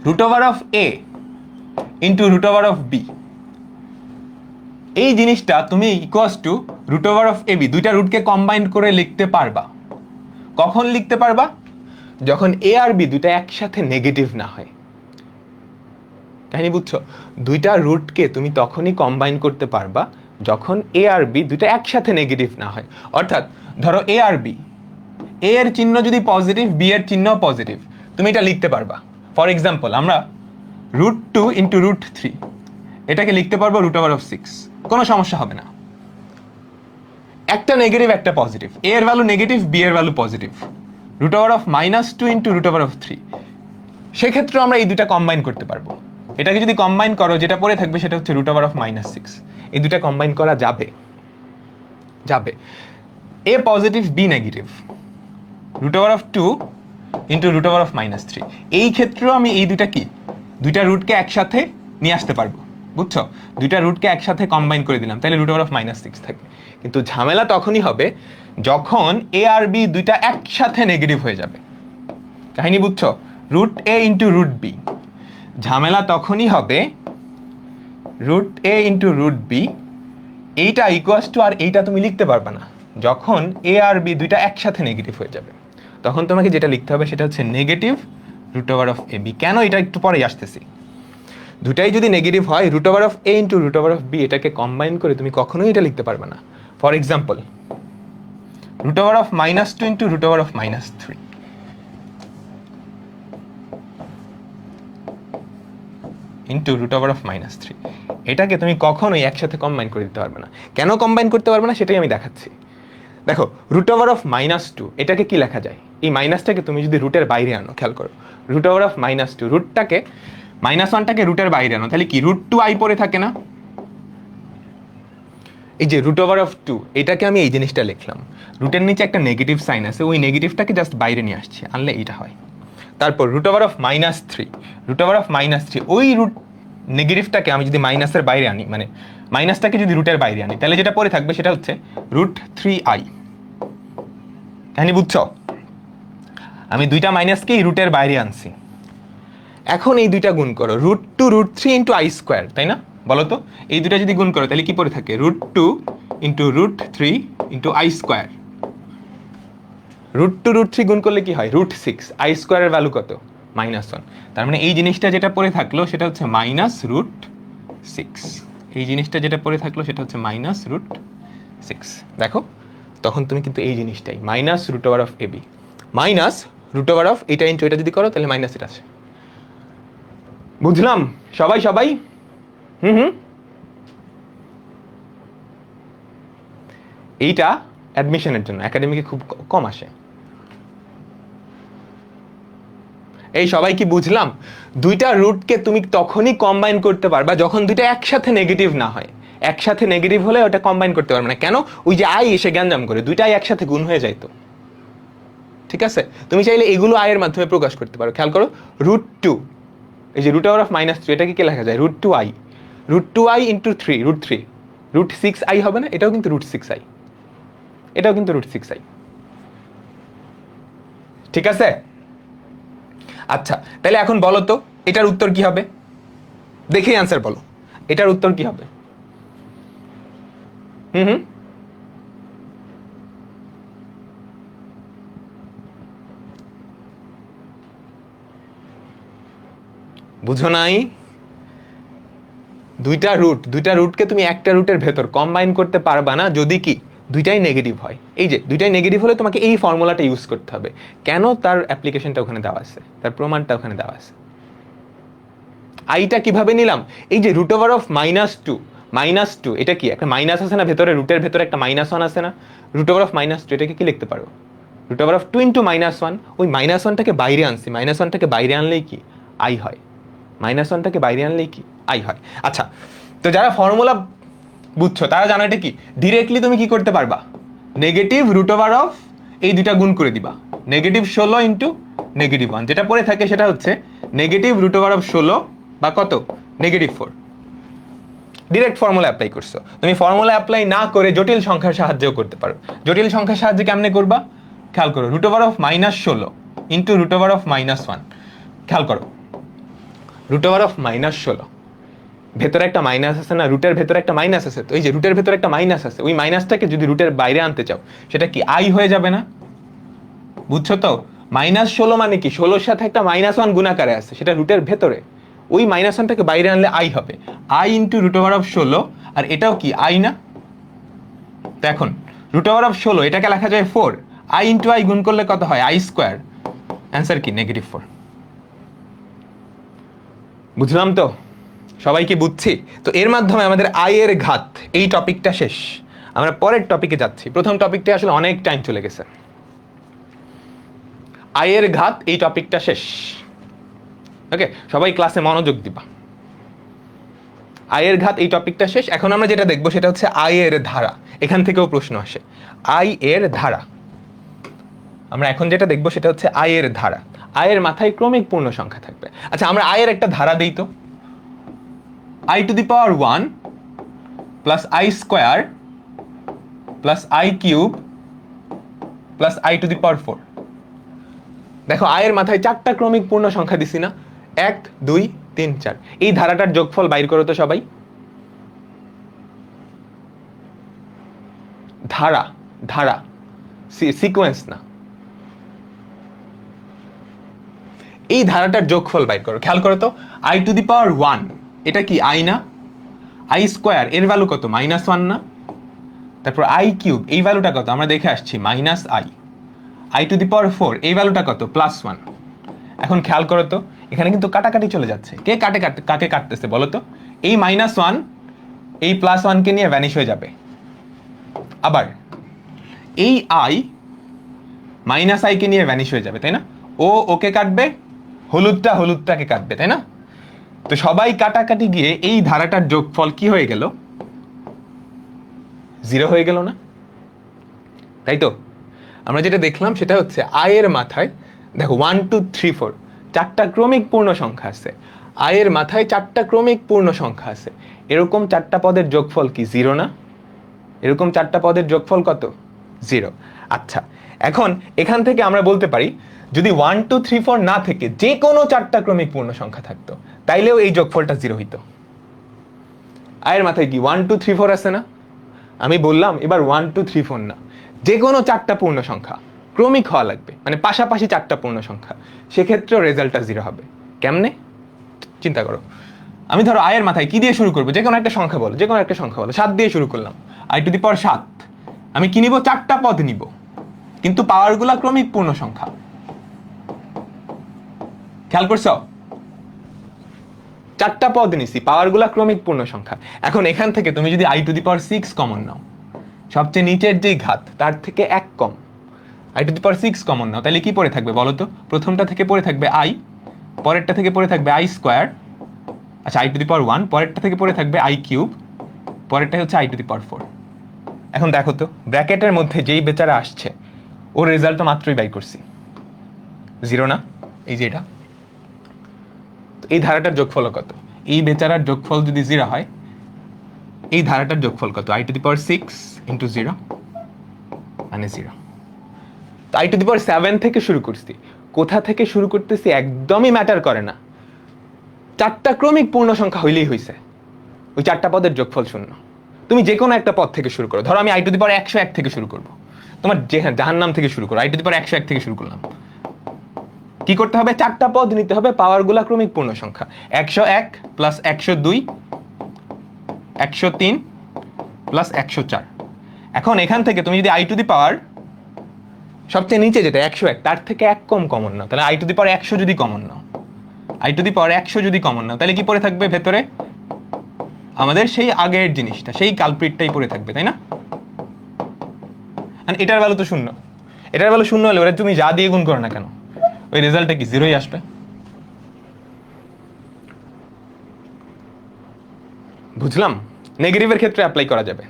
Speaker 1: √(a) × √(b) এই জিনিসটা তুমি √(ab) দুইটা রুটকে কম্বাইন করে লিখতে পারবা। কখন লিখতে পারবা? যখন a আর b দুইটা একসাথে নেগেটিভ না হয়। কাহিনী বুঝছো? দুইটা রুটকে তুমি তখনই কম্বাইন করতে পারবা যখন a আর b দুইটা একসাথে নেগেটিভ না হয়। অর্থাৎ ধরো a আর b, a এর চিহ্ন যদি পজিটিভ, b এর চিহ্ন পজিটিভ, তুমি এটা লিখতে পারবা। ফর এক্সাম্পল, আমরা √2 × √3 এটাকে লিখতে পারবো √6, কোনো সমস্যা হবে না। একটা নেগেটিভ একটা পজিটিভ, a এর ভ্যালু নেগেটিভ, b এর ভ্যালু পজিটিভ, √-2 × √3, সেক্ষেত্রে আমরা এই দুইটা কম্বাইন করতে পারবো। এটাকে যদি কম্বাইন করো, যেটা পড়ে থাকবে সেটা হচ্ছে √-6। এই দুইটা কম্বাইন করা যাবে। a পজিটিভ, b নেগেটিভ, √2 × √-3, এই ক্ষেত্রেও আমি এই দুইটা রুটকে একসাথে নিয়ে আসতে পারবো। বুঝছো? দুইটা রুটকে একসাথে কম্বাইন করে দিলাম, তাহলে √-6 থাকে। কিন্তু ঝামেলা তখনই হবে যখন a আর b দুইটা একসাথে নেগেটিভ হয়ে যাবে। কাহিনী বুঝছো? √a × √b, ঝামেলা তখনই হবে √a × √b, এইটা ইকুয়ালস টু, আর এইটা তুমি লিখতে পারবে না যখন a আর b দুইটা একসাথে নেগেটিভ হয়ে যাবে। তখন তোমাকে যেটা লিখতে হবে সেটা হচ্ছে নেগেটিভ √(ab). কেন? এটা একটু পরেই আসতেছি। দুটাই যদি নেগেটিভ হয়, √(a × √(b) এটাকে কম্বাইন করে তুমি কখনোই এটা লিখতে পারবে না। ফর এক্সাম্পল, √-2 × √-3, √-3, এটাকে তুমি কখনোই একসাথে কম্বাইন করে দিতে পারবে না। কেন কম্বাইন করতে পারবে না সেটাই আমি দেখাচ্ছি। দেখো, √-2 এটাকে কি লেখা যায়? এই মাইনাসটাকে তুমি যদি রুটের বাইরে আনো, খেয়াল করো, √-2 রুটটাকে -1টাকে রুটের বাইরে আনো, তাহলে কি √2i পড়ে থাকে না? এই যে √2, এটাকে আমি এই জিনিসটা লিখলাম, রুটের নিচে একটা নেগেটিভ সাইন আছে, ওই নেগেটিভটাকে জাস্ট বাইরে নিয়ে আসছি, আনলে এটা হয়। তারপর √-3, ওই রুট নেগেটিভটাকে আমি যদি মাইনাসের বাইরে আনি, মানে মাইনাসটাকে যদি রুটের বাইরে আনি, তাহলে যেটা পরে থাকবে সেটা হচ্ছে √3i। কাহিনী বুঝছো? আমি দুইটা মাইনাসকেই রুটের বাইরে আনছি। এখন এই দুইটা গুণ করো, √2√3 ইন্টু i², তাই না? বলো তো, এই দুইটা যদি গুণ করো তাহলে কি পড়ে থাকে? √2 ইন্টু √3 ইন্টু i²। √2√3 গুণ করলে কি হয়? √6। i² এর ভ্যালু কত? -1। তার মানে এই জিনিসটা যেটা পড়ে থাকলো সেটা হচ্ছে -√6। এই জিনিসটা যেটা পড়ে থাকলো সেটা হচ্ছে -√6। দেখো, তখন তুমি কিন্তু এই জিনিসটাই -√ab মাইনাস এটা ইন্টু এটা যদি করো তাহলে মাইনাস এটা আছে। বুঝলাম সবাই? এইটা অ্যাডমিশনের জন্য, একাডেমিকে খুব কম আসে। এই সবাই কি বুঝলাম? দুইটা রুটকে তুমি তখনই কম্বাইন করতে পারবা যখন দুইটা একসাথে নেগেটিভ না হয়। একসাথে নেগেটিভ হলে ওটা কম্বাইন করতে পারবে না। কেন? ওই যে আই এসে গ্যাঞ্জাম করে, দুইটাই একসাথে গুণ হয়ে যাইতো। ঠিক আছে, তুমি চাইলে এগুলো আয়ের মাধ্যমে প্রকাশ করতে পারো। খেয়াল করো, √2, এই যে √3, এটাকে কি লেখা যায়? √2i ইন্টু 3, √3, √6i হবে না? এটাও কিন্তু √6i, এটাও কিন্তু √6i। ঠিক আছে? আচ্ছা, তাহলে এখন বলো তো এটার উত্তর কি হবে? দেখেই আনসার বলো, এটার উত্তর কি হবে? বুঝো নাই? দুইটা রুটকে তুমি একটা রুটের ভেতর কম্বাইন করতে পারবা না যদি কি দুইটাই নেগেটিভ হয়। এই যে দুইটাই নেগেটিভ হলে তোমাকে এই ফর্মুলাটা ইউজ করতে হবে। কেন? তার অ্যাপ্লিকেশনটা ওখানে দেওয়া আছে, তার প্রমাণটা ওখানে দেওয়া আছে। আইটা কিভাবে নিলাম? এই যে √-2, এটা কি একটা মাইনাস আছে না ভেতরে? রুটের ভেতরে একটা -1 আছে না? √-2, এটাকে কি লিখতে পারো? √2 ইন্টু -1। ওই -1টাকে বাইরে আনছি, -1টাকে বাইরে আনলেই কি আই হয়। -1টাকে বাইরে আনলেই কি আই হয়। আচ্ছা, তো যারা ফর্মুলা বুঝছো তারা জানো এটা কি। ডিরেক্টলি তুমি কি করতে পারবা? নেগেটিভ √, এই দুইটা গুণ করে দিবা, -16 ইন্টু -1, যেটা পড়ে থাকে সেটা হচ্ছে নেগেটিভ √16 বা কত? -4। ডিরেক্ট ফর্মুলা অ্যাপ্লাই করছো। তুমি ফর্মুলা অ্যাপ্লাই না করে জটিল সংখ্যার সাহায্যেও করতে পারো। জটিল সংখ্যার সাহায্যে কেমনে করবা? খেয়াল করো, √-16 ইন্টু √-1। খেয়াল করো, √-16, ভেতরে একটা মাইনাস আছে না? রুটের ভেতরে একটা মাইনাস আছে, তো এই যে রুটের ভেতরে একটা মাইনাস আছে, ওই মাইনাসটাকে যদি রুটের বাইরে আনতে চাও সেটা কি আই হয়ে যাবে না? বুঝছো তো? -16 মানে কি? 16-র সাথে একটা -1 গুণাকারে আছে, সেটা রুটের ভেতরে। ওই -1টাকে বাইরে আনলে আই হবে, আই ইন্টু √16। আর এটাও কি আই না? তো এখন √16 এটাকে লেখা যায় 4, আই ইন্টু আই গুণ করলে কত হয়? i²। অ্যান্সার কি? -4। বুঝলাম তো? সবাই কি বুঝছি? তো এর মাধ্যমে আমাদের আয়ের ঘাত এই টপিকটা শেষ। আমরা পরের টপিকে যাচ্ছি। প্রথম টপিকটা আসলে অনেক টাইম চলে গেছে। আয়ের ঘাত এই টপিকটা শেষ। ওকে, সবাই ক্লাসে মনোযোগ দিবা। আয়ের ঘাত এই টপিকটা শেষ। এখন আমরা যেটা দেখবো সেটা হচ্ছে আয়ের ধারা। এখান থেকেও প্রশ্ন আসে, আয়ের ধারা। আমরা এখন যেটা দেখবো সেটা হচ্ছে আয়ের ধারা। আয়ের মাথায় ক্রমিক পূর্ণ সংখ্যা থাকবে। আচ্ছা, আমরা আয়ের একটা ধারা দিই তো, i⁴ plus i² plus i³ plus i⁴। দেখো, আয়ের মাথায় 4টা ক্রমিক পূর্ণ সংখ্যা দিছি না? 1, 2, 3, 4। এই ধারাটার যোগফল বাইর করো তো সবাই। ধারা সিকোয়েন্স না। এই ধারাটার যোগফল বাইর করো। খেয়াল করো তো, i⁴ এটা কি আই না? i² এর ভ্যালু কত? -1 না? তারপর i³ এই ভ্যালুটা কত? আমরা দেখে আসছি -i। i⁴ এই ভ্যালুটা কত? +1। এখন খেয়াল করো তো, এখানে কিন্তু কাটাকাটি চলে যাচ্ছে। কে কাকে কাটতেছে বলো তো? এই -1 এই +1 কে নিয়ে ভ্যানিশ হয়ে যাবে। আবার এই i -i কে নিয়ে ভ্যানিশ হয়ে যাবে, তাই না? ও ওকে কাটবে, হলুদটাকে কাটবে, তাই না? তো সবাই কাটাকাটি গিয়ে এই ধারাটার যোগফল কি হয়ে গেল? জিরো হয়ে গেল না? তাই তো আমরা যেটা দেখলাম সেটা হচ্ছে আই এর মাথায় দেখো 1 2 3 4 চারটা ক্রমিক পূর্ণ সংখ্যা আছে। আই এর মাথায় চারটা ক্রমিক পূর্ণ সংখ্যা আছে। এরকম চারটা পদের যোগফল কি জিরো না? এরকম চারটা পদের যোগফল কত? জিরো। আচ্ছা, এখন এখান থেকে আমরা বলতে পারি যদি 1 2 3 4 না থেকে যে কোনো চারটা ক্রমিক পূর্ণ সংখ্যা থাকতো তাইলেও এই যোগফলটা জিরো হইতো। আয়ের মাথায় কি 1 2 3 4 আছে না? আমি বললাম এবার 1 2 3 4 না, যে কোনো চারটা পূর্ণ সংখ্যা ক্রমিক হওয়া লাগবে, মানে পাশাপাশি চারটা পূর্ণ সংখ্যা, সেক্ষেত্রেও রেজাল্টটা জিরো হবে। কেমনে? চিন্তা করো। আমি ধরো আয়ের মাথায় কি দিয়ে শুরু করবো? যে কোনো একটা সংখ্যা বলো, যে কোনো একটা সংখ্যা বলো। 7 দিয়ে শুরু করলাম, আই টু দি পাওয়ার 7। আমি কি নিব? চারটা পদ নিব, কিন্তু পাওয়ারগুলা ক্রমিক পূর্ণ সংখ্যা। খেয়াল করছো? চারটা পদ নিছি, পাওয়ারগুলা ক্রমিক পূর্ণ সংখ্যা। এখন এখান থেকে তুমি যদি I to the power 6 common নাও, সবচেয়ে নিচের যেই ঘাত তার থেকে এক কম, I to the power 6 common নাও, তাহলে কি পড়ে থাকবে বলো তো? প্রথমটা থেকে পড়ে থাকবে আই, পরেরটা থেকে পড়ে থাকবে আই স্কোয়ার, আচ্ছা আই টু দি পাওয়ার 1, পরেরটা থেকে পড়ে থাকবে আই কিউব, পরেরটা হচ্ছে আই টু দি পাওয়ার 4। এখন দেখো তো ব্র্যাকেটের মধ্যে যেই বেচারা আসছে ওর রেজাল্ট তো মাত্রই বাই করছি, জিরো না? এই যে এটা, এই ধারাটার যোগফল কত? এই বেচারার যোগফল যদি জিরো হয়, এই ধারাটার যোগফল কত? I to the power 6 into zero মানে জিরো। তো আই টু দি পাওয়ার 7 থেকে শুরু করছি। কোথা থেকে শুরু করতেছি একদমই ম্যাটার করে না, চারটা ক্রমিক পূর্ণ সংখ্যা হইলেই হয়েছে, ওই চারটা পদের যোগফল শূন্য। তুমি যে কোনো একটা পদ থেকে শুরু করো, ধরো আমি আই টু দি পাওয়ার 101 থেকে শুরু করবো, তোমার জাহান্নাম থেকে শুরু করো, আই টু দি পাওয়ার 101 থেকে শুরু করলাম। কি করতে হবে? চারটা পদ নিতে হবে, পাওয়ারগুলা ক্রমিক পূর্ণ সংখ্যা। 101 প্লাস 102 103 প্লাস 104। এখন এখান থেকে তুমি যদি আই টু দি পাওয়ার সবচেয়ে নিচে যেটা 101 তার থেকে এক কম কমন নাও, তাহলে আই টু দি পাওয়ার 100 যদি কমন নাও, আই টু দি পাওয়ার 100 যদি কমন নাও, তাহলে কি পড়ে থাকবে ভেতরে? আমাদের সেই আগের জিনিসটা, সেই কালপ্রিটটাই পড়ে থাকবে, তাই না? এটার ভ্যালু তো শূন্য, এটার ভ্যালু শূন্য হলে ওরা তুমি যা দিয়ে গুণ করো না কেন ওই রেজাল্টটা কি জিরোই আসবে। বুঝলাম? নেগেটিভের ক্ষেত্রে অ্যাপ্লাই করা যাবে,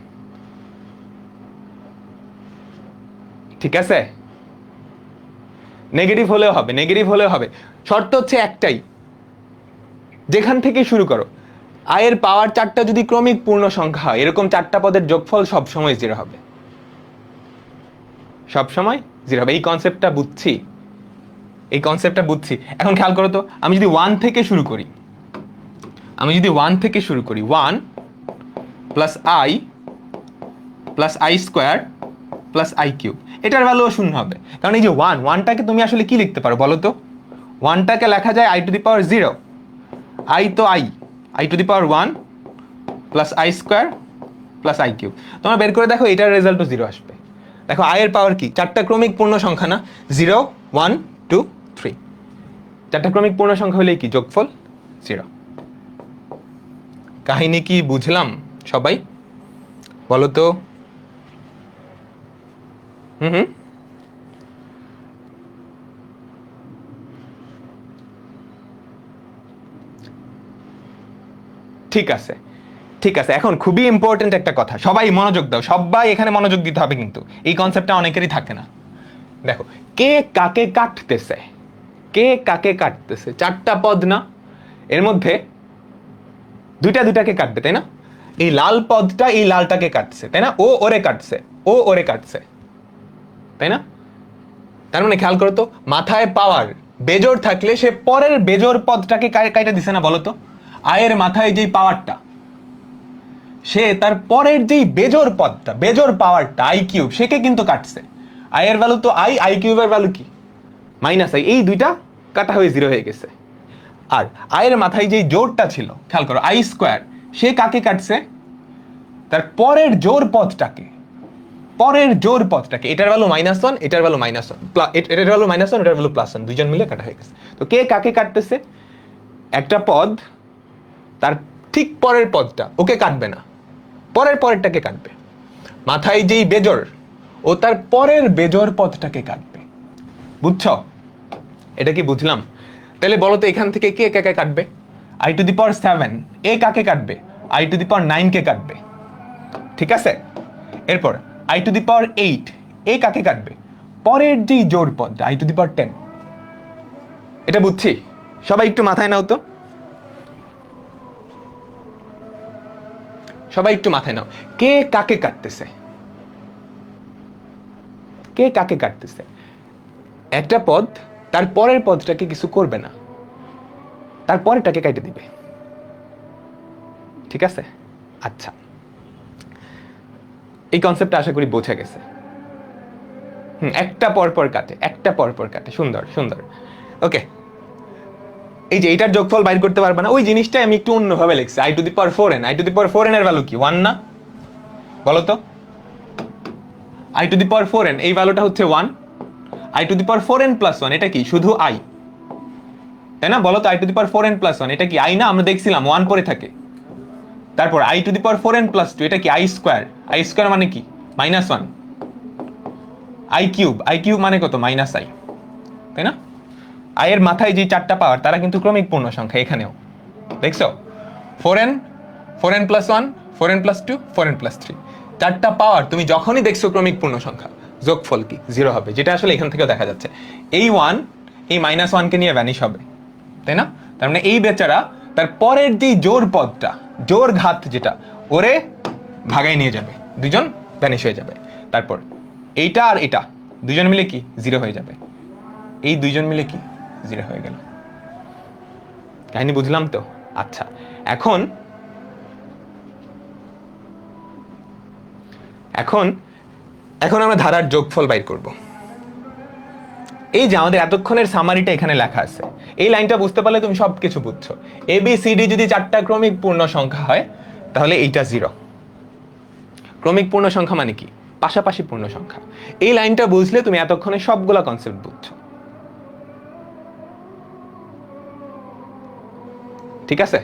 Speaker 1: ঠিক আছে? নেগেটিভ হলেও হবে, নেগেটিভ হলেও হবে, শর্ত হচ্ছে একটাই, যেখান থেকে শুরু করো আয়ের পাওয়ার চারটা যদি ক্রমিক পূর্ণ সংখ্যা হয়, এরকম চারটা পদের যোগফল সব সময় জিরো হবে, সব সময় জিরো হবে। এই কনসেপ্টটা বুঝছি, এই কনসেপ্টটা বুঝছি। এখন খেয়াল করো তো, আমি যদি 1 থেকে শুরু করি, আমি যদি 1 থেকে শুরু করি, 1 plus I square plus I cube, এটার ভ্যালুও শূন্য হবে। কারণ এই যে 1টাকে তুমি আসলে কি লিখতে পারো বলো তো? 1টাকে লেখা যায় I to the power 0, I তো I to the power 1 plus I square plus I cube. তোমরা বের করে দেখো, এটার রেজাল্টও জিরো আসবে। দেখো আয়ের পাওয়ার কি? চারটা ক্রমিক পূর্ণ সংখ্যা না? 0 1 2 3, চারটা ক্রমিক পূর্ণ সংখ্যা হলেই কি যোগফল জিরো। কাহিনী কি বুঝলাম সবাই? বলো তো। ঠিক আছে, ঠিক আছে। এখন খুবই ইম্পর্টেন্ট একটা কথা, সবাই মনোযোগ দাও, সবাই এখানে মনোযোগ দিতে হবে, কিন্তু এই কনসেপ্টটা অনেকেরই থাকে না। দেখো কে কাকে কাটতেছে, কে কাকে কাটতেছে? চারটা পদ না, এর মধ্যে দুইটাকে কাটবে, তাই না? এই লাল পদটা এই লালটাকে কাটছে, তাই না? ও ওরে কাটছে, ও ওরে কাটছে, তাই না? তার মানে খেয়াল করো তো, মাথায় পাওয়ার বেজোর থাকলে সে পরের বেজোর পদটাকে কাইটা দিছে না বলো তো? আয়ের মাথায় যেই পাওয়ারটা, সে তার পরের যেই বেজোর পদটা, বেজোর পাওয়ারটা আই কিউব, সেকে কিন্তু কাটছে। আয়ের ভ্যালু তো আই কিউবের ভ্যালু কি? মাইনাস আই, এই দুইটা কাটা হয়ে জিরো হয়ে গেছে। আর আয়ের মাথায় যেই জোরটা ছিল, খেয়াল করো আই স্কোয়ার, সে কাকে কাটছে? তার পরের জোর পদটাকে, পরের জোর পদটাকে। এটার ভ্যালু -1, এটার ভ্যালু -1, এটার ভ্যালু -1, এটার ভ্যালু +1, দুইজন মিলে কাটা হয়ে গেছে। তো কে কাকে কাটতেছে? একটা পদ তার ঠিক পরের পদটা ওকে কাটবে না, পরের পরেরটাকে কাটবে। মাথায় যেই বেজোর, ও তার পরের বেজোর পদটাকে কাটবে। বুঝছো? এটা কি বুঝলাম? তাহলে বলো তো এখান থেকে কে কাকে কাটবে? আই টু দি পাওয়ার 7 এ কাকে কাটবে? আই টু দি পাওয়ার 9 কে কাটবে, ঠিক আছে? এরপর আই টু দি পাওয়ার 8, এ কাকে কাটবে? পরের যেই জোড় পদ আই টু দি পাওয়ার 10। এটা বুঝছি? সবাই একটু মাথায় নাও তো, সবাই একটু মাথায় নাও, কে কাকে কাটতেছে? কে কাকে কাটতেছে? একটা পদ তার পরের পদটাকে কিছু করবে না, তার পরেরটাকে কেটে দিবে। ঠিক আছে? আচ্ছা, এই কনসেপ্টটা আশা করি বোঝা গেছে। একটা পরপর কাটে, একটা পরপর কাটে। সুন্দর সুন্দর। ওকে, এই যে এটার যোগফল বাইর করতে পারবে না, ওই জিনিসটা আমি একটু অন্যভাবে লিখছি। I to the power 4n, I to the power 4n এর ভ্যালু কি 1 না? বলো তো, I to the power 4n এই ভ্যালুটা হচ্ছে 1। I to the power 4n plus 1 এটা কি? শুধু আই, তাই না? বলো তো, I to the power 4n plus 1 এটা কি আই না? আমরা দেখছিলাম 1 পরে থাকে। তারপর I to the power 4n plus 2 এটা কি আই স্কোয়ার। আই স্কোয়ার মানে কি? -1। আই কিউব, আই কিউব মানে কত? -i, তাই না? আই এর মাথায় যে চারটা পাওয়ার তারা কিন্তু ক্রমিক পূর্ণ সংখ্যা। এখানেও দেখছো 4n, 4n plus 1, 4n plus 2, 4n plus 3, চারটা পাওয়ার তুমি যখনই দেখছো ক্রমিক পূর্ণ সংখ্যা, যোগফল কি? 0 হবে, যেটা আসলে এখান থেকেও দেখা যাচ্ছে। এই 1 এই -1 কে নিয়ে ভ্যানিশ হবে, তাই না? তার মানে এই বেচারা তার পরের যে জোড় পদটা, জোড় ঘাত যেটা, ওরে ভাগায় নিয়ে যাবে, দুজন ভ্যানিশ হয়ে যাবে। তারপর এইটা আর এটা দুজন মিলে কি 0 হয়ে যাবে, এই দুইজন মিলে কি 0 হয়ে গেল। কাহিনী বুঝলাম তো? আচ্ছা, এখন এখন এখন আমরা ধারার যোগফল বাইর করব। এই যে আমাদের এতক্ষণের সামারিটা এখানে লেখা আছে, এই লাইনটা বুঝতে পারলে তুমি সবকিছু বুঝছো। এ বি সি ডি যদি চারটা ক্রমিক পূর্ণ সংখ্যা হয় তাহলে এইটা 0। ক্রমিক পূর্ণ সংখ্যা মানে কি? পাশাপাশি পূর্ণ সংখ্যা। এই লাইনটা বুঝলে তুমি এতক্ষণে সবগুলা কনসেপ্ট বুঝছো। ঠিক আছে?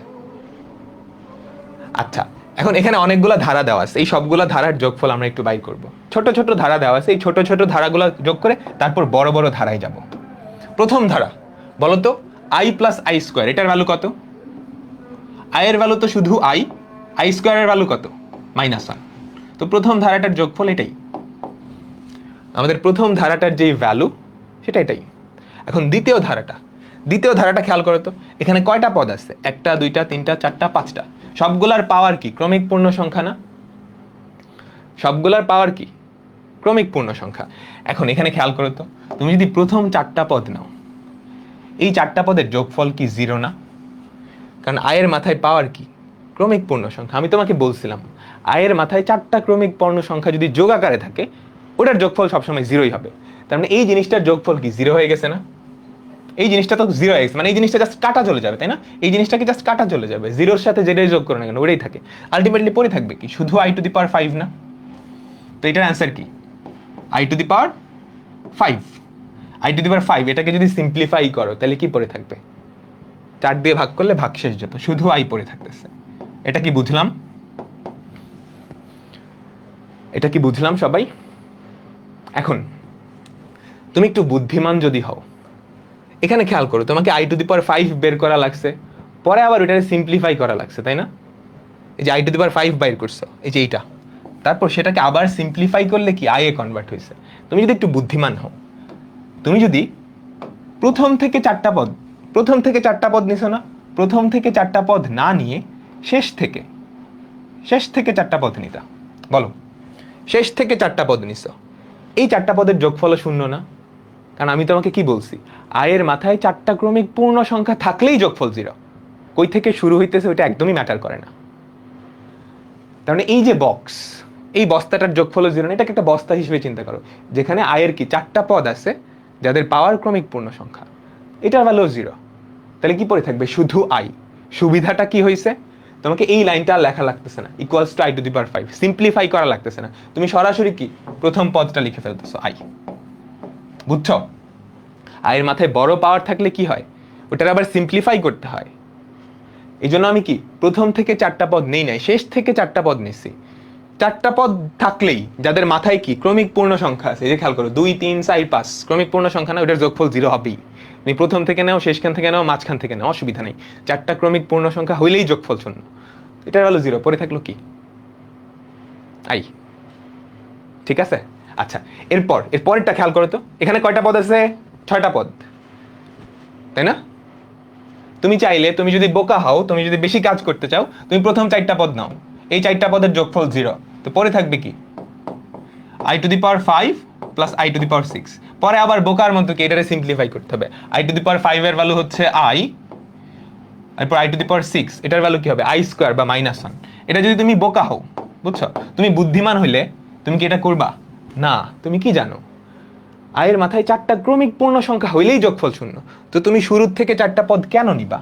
Speaker 1: আচ্ছা, এখন এখানে অনেকগুলো ধারা দেওয়া আছে, এই সবগুলো ধারার যোগফল আমরা একটু বাইর করব। ছোট ছোট ধারা দেওয়া আছে, এই ছোট ছোট ধারাগুলো যোগ করে তারপর বড় বড় ধারায় যাব। প্রথম ধারা বলো তো, আই প্লাস আই স্কোয়ার, এটার ভ্যালু কত? আই এর ভ্যালু তো শুধু আই, আই স্কোয়ারের ভ্যালু কত? -1। তো প্রথম ধারাটার যোগফল এটাই, আমাদের প্রথম ধারাটার যেই ভ্যালু সেটা এটাই। এখন দ্বিতীয় ধারাটা খেয়াল করো তো, এখানে কয়টা পদ আছে? 1, 2, 3, 4, 5টা। সবগুলার পাওয়ার কি? ক্রমিক পূর্ণ সংখ্যা না? সবগুলার পাওয়ার কি? ক্রমিক পূর্ণ সংখ্যা। এখন এখানে খেয়াল করো তো, তুমি যদি প্রথম 4টা পদ নাও, এই 4টা পদের যোগফল কি 0 না? কারণ আয়ের মাথায় পাওয়ার কি? ক্রমিক পূর্ণ সংখ্যা। আমি তোমাকে বলছিলাম আয়ের মাথায় 4টা ক্রমিক পূর্ণ সংখ্যা যদি যোগ আকারে থাকে, ওটার যোগফল সবসময় 0ই হবে। তার মানে এই জিনিসটার যোগফল কি 0 হয়ে গেছে না? এই জিনিসটা তো 0 হয়ে গেছে, মানে এই জিনিসটা জাস্ট কাটা চলে যাবে, তাই না? এই জিনিসটাকে জাস্ট কাটা চলে যাবে, 0-র সাথে যেটাই যোগ করো না কেন ওটাই থাকে। আলটিমেটলি পড়ে থাকবে কি? শুধু আই টু দি পাওয়ার 5 না? তো এটার অ্যান্সার কি? I to the power 5। I to the power 5 এটাকে যদি সিম্পলিফাই করো তাহলে কি পড়ে থাকবে? 4 দিয়ে ভাগ করলে ভাগশেষ যত, শুধু আই পড়ে থাকতেছে। এটা কি বুঝলাম? এটা কি বুঝলাম সবাই? এখন তুমি একটু বুদ্ধিমান যদি হও, এখানে খেয়াল করো, তোমাকে আই টু দি পাওয়ার 5 বের করা লাগছে, পরে আবার ওটাকে সিম্পলিফাই করা লাগছে, তাই না? এই যে আই টু দি পাওয়ার 5 বাইর করছো, এই যে এইটা, তারপর সেটাকে আবার সিম্পলিফাই করলে কি আই এ কনভার্ট হয়েছে। তুমি যদি একটু বুদ্ধিমান হও, তুমি যদি প্রথম থেকে চারটা পদ নিছো না, প্রথম থেকে চারটা পদ না নিয়ে শেষ থেকে 4টা পদ নিতা, বলো, শেষ থেকে 4টা পদ নিছো, এই 4টা পদের যোগফল 0 না? কারণ আমি তোমাকে কি বলছি, আয়ের মাথায় 4টা ক্রমিক পূর্ণ সংখ্যা থাকলেই যোগফল 0। কই থেকে শুরু হইতেছে ওটা একদমই ম্যাটার করে না। তার মানে এই যে বক্স, এই বস্তাটার যোগফল 0 না, এটাকে একটা বস্তা হিসেবে চিন্তা করো, যেখানে আয়ের কি 4টা পদ আছে যাদের পাওয়ার ক্রমিক পূর্ণ সংখ্যা, এটার ভ্যালু 0। তাহলে কি পড়ে থাকবে? শুধু আই। সুবিধাটা কি হয়েছে? তোমাকে এই লাইনটা আর লেখা লাগতেছে না, equals to I to the power 5, simplify করা লাগতেছে না, তুমি সরাসরি কি প্রথম পদটা লিখে ফেলতেছো আই। বুঝছো? আয়ের মাথায় বড় পাওয়ার থাকলে কি হয়? ওটার আবার সিম্পলিফাই করতে হয়। এই জন্য আমি কি প্রথম থেকে 4টা পদ নেই নাই, শেষ থেকে 4টা পদ নিচ্ছি। 4টা পদ থাকলেই যাদের মাথায় কি ক্রমিক পূর্ণ সংখ্যা আছে, এই যে খেয়াল করো 2, 3, 4, 5 ক্রমিক পূর্ণ সংখ্যা না, ওটার যোগফল 0 হবেই। তুমি প্রথম থেকে নাও, শেষখান থেকে নাও, মাঝখান থেকে নাও, অসুবিধা নেই। 4টা ক্রমিক পূর্ণ সংখ্যা হইলেই যোগফল 0। এটার ভ্যালু 0, পরে থাকলো কি? আই। ঠিক আছে? আচ্ছা, এর পরেরটা খেয়াল করো তো, এখানে কয়টা পদ আছে? 6টা পদ, তাই না? তুমি চাইলে, তুমি যদি বোকা হও, তুমি যদি বেশি কাজ করতে চাও, তুমি প্রথম 4টা পদ নাও, এই 4টা পদের যোগফল 0, তো পরে থাকবে কি? i to the power 5 plus i to the power 6। পরে আবার বোকার মতো কি এটারে সিম্পলিফাই করতে হবে। i টু দি পাওয়ার 5 এর ভ্যালু হচ্ছে i, এরপর i টু দি পাওয়ার 6 এটার ভ্যালু কি হবে? i স্কয়ার বা -1। এটা যদি তুমি বোকা হও, বুঝছো, তুমি বুদ্ধিমান হইলে তুমি কি এটা করবা না? তুমি কি জানো, i এর মাথায় 4টা ক্রমিক পূর্ণ সংখ্যা হইলেই যোগফল 0। তো তুমি শুরুর থেকে 4টা পদ কেন নিবা?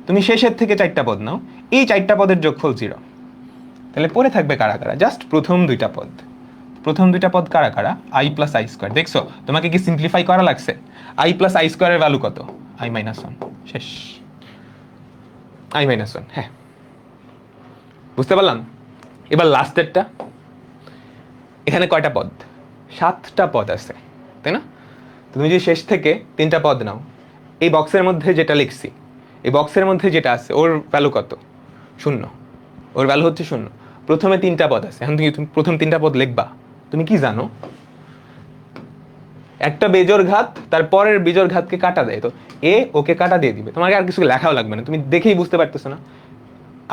Speaker 1: তুমি শেষের থেকে 4টা পদ নাও, এই 4টা পদের যোগফল 0। তাহলে পরে থাকবে কারা কারা? জাস্ট প্রথম 2টা পদ। প্রথম 2টা পদ কারা কারা? i plus i square. দেখছো তোমাকে কি সিম্পলিফাই করা লাগছে? i প্লাস i স্কয়ারের ভ্যালু কত? i minus 1। শেষ, i মাইনাস 1। হ্যাঁ, বুঝতে পারলাম। এবার লাস্টেরটা, এখানে কয়টা পদ? 7টা পদ আছে, তাই না? তুমি যদি শেষ থেকে 3টা পদ নাও, এই বক্সের মধ্যে যেটা লিখছি, এই বক্সের মধ্যে যেটা আছে ওর ভ্যালু কত? 0। ওর ভ্যালু হচ্ছে 0। প্রথমে 3টা পদ আছে, এখন তুমি প্রথম 3টা পদ লিখবা। তুমি কি জানো, একটা বেজোড় ঘাত তার পরের বেজোড় ঘাতকে কাটা দেয়, তো এ ওকে কাটা দিয়ে দিবে, তোমাকে আর কিছু লেখাও লাগবে না, তুমি দেখেই বুঝতে পারতেছো না।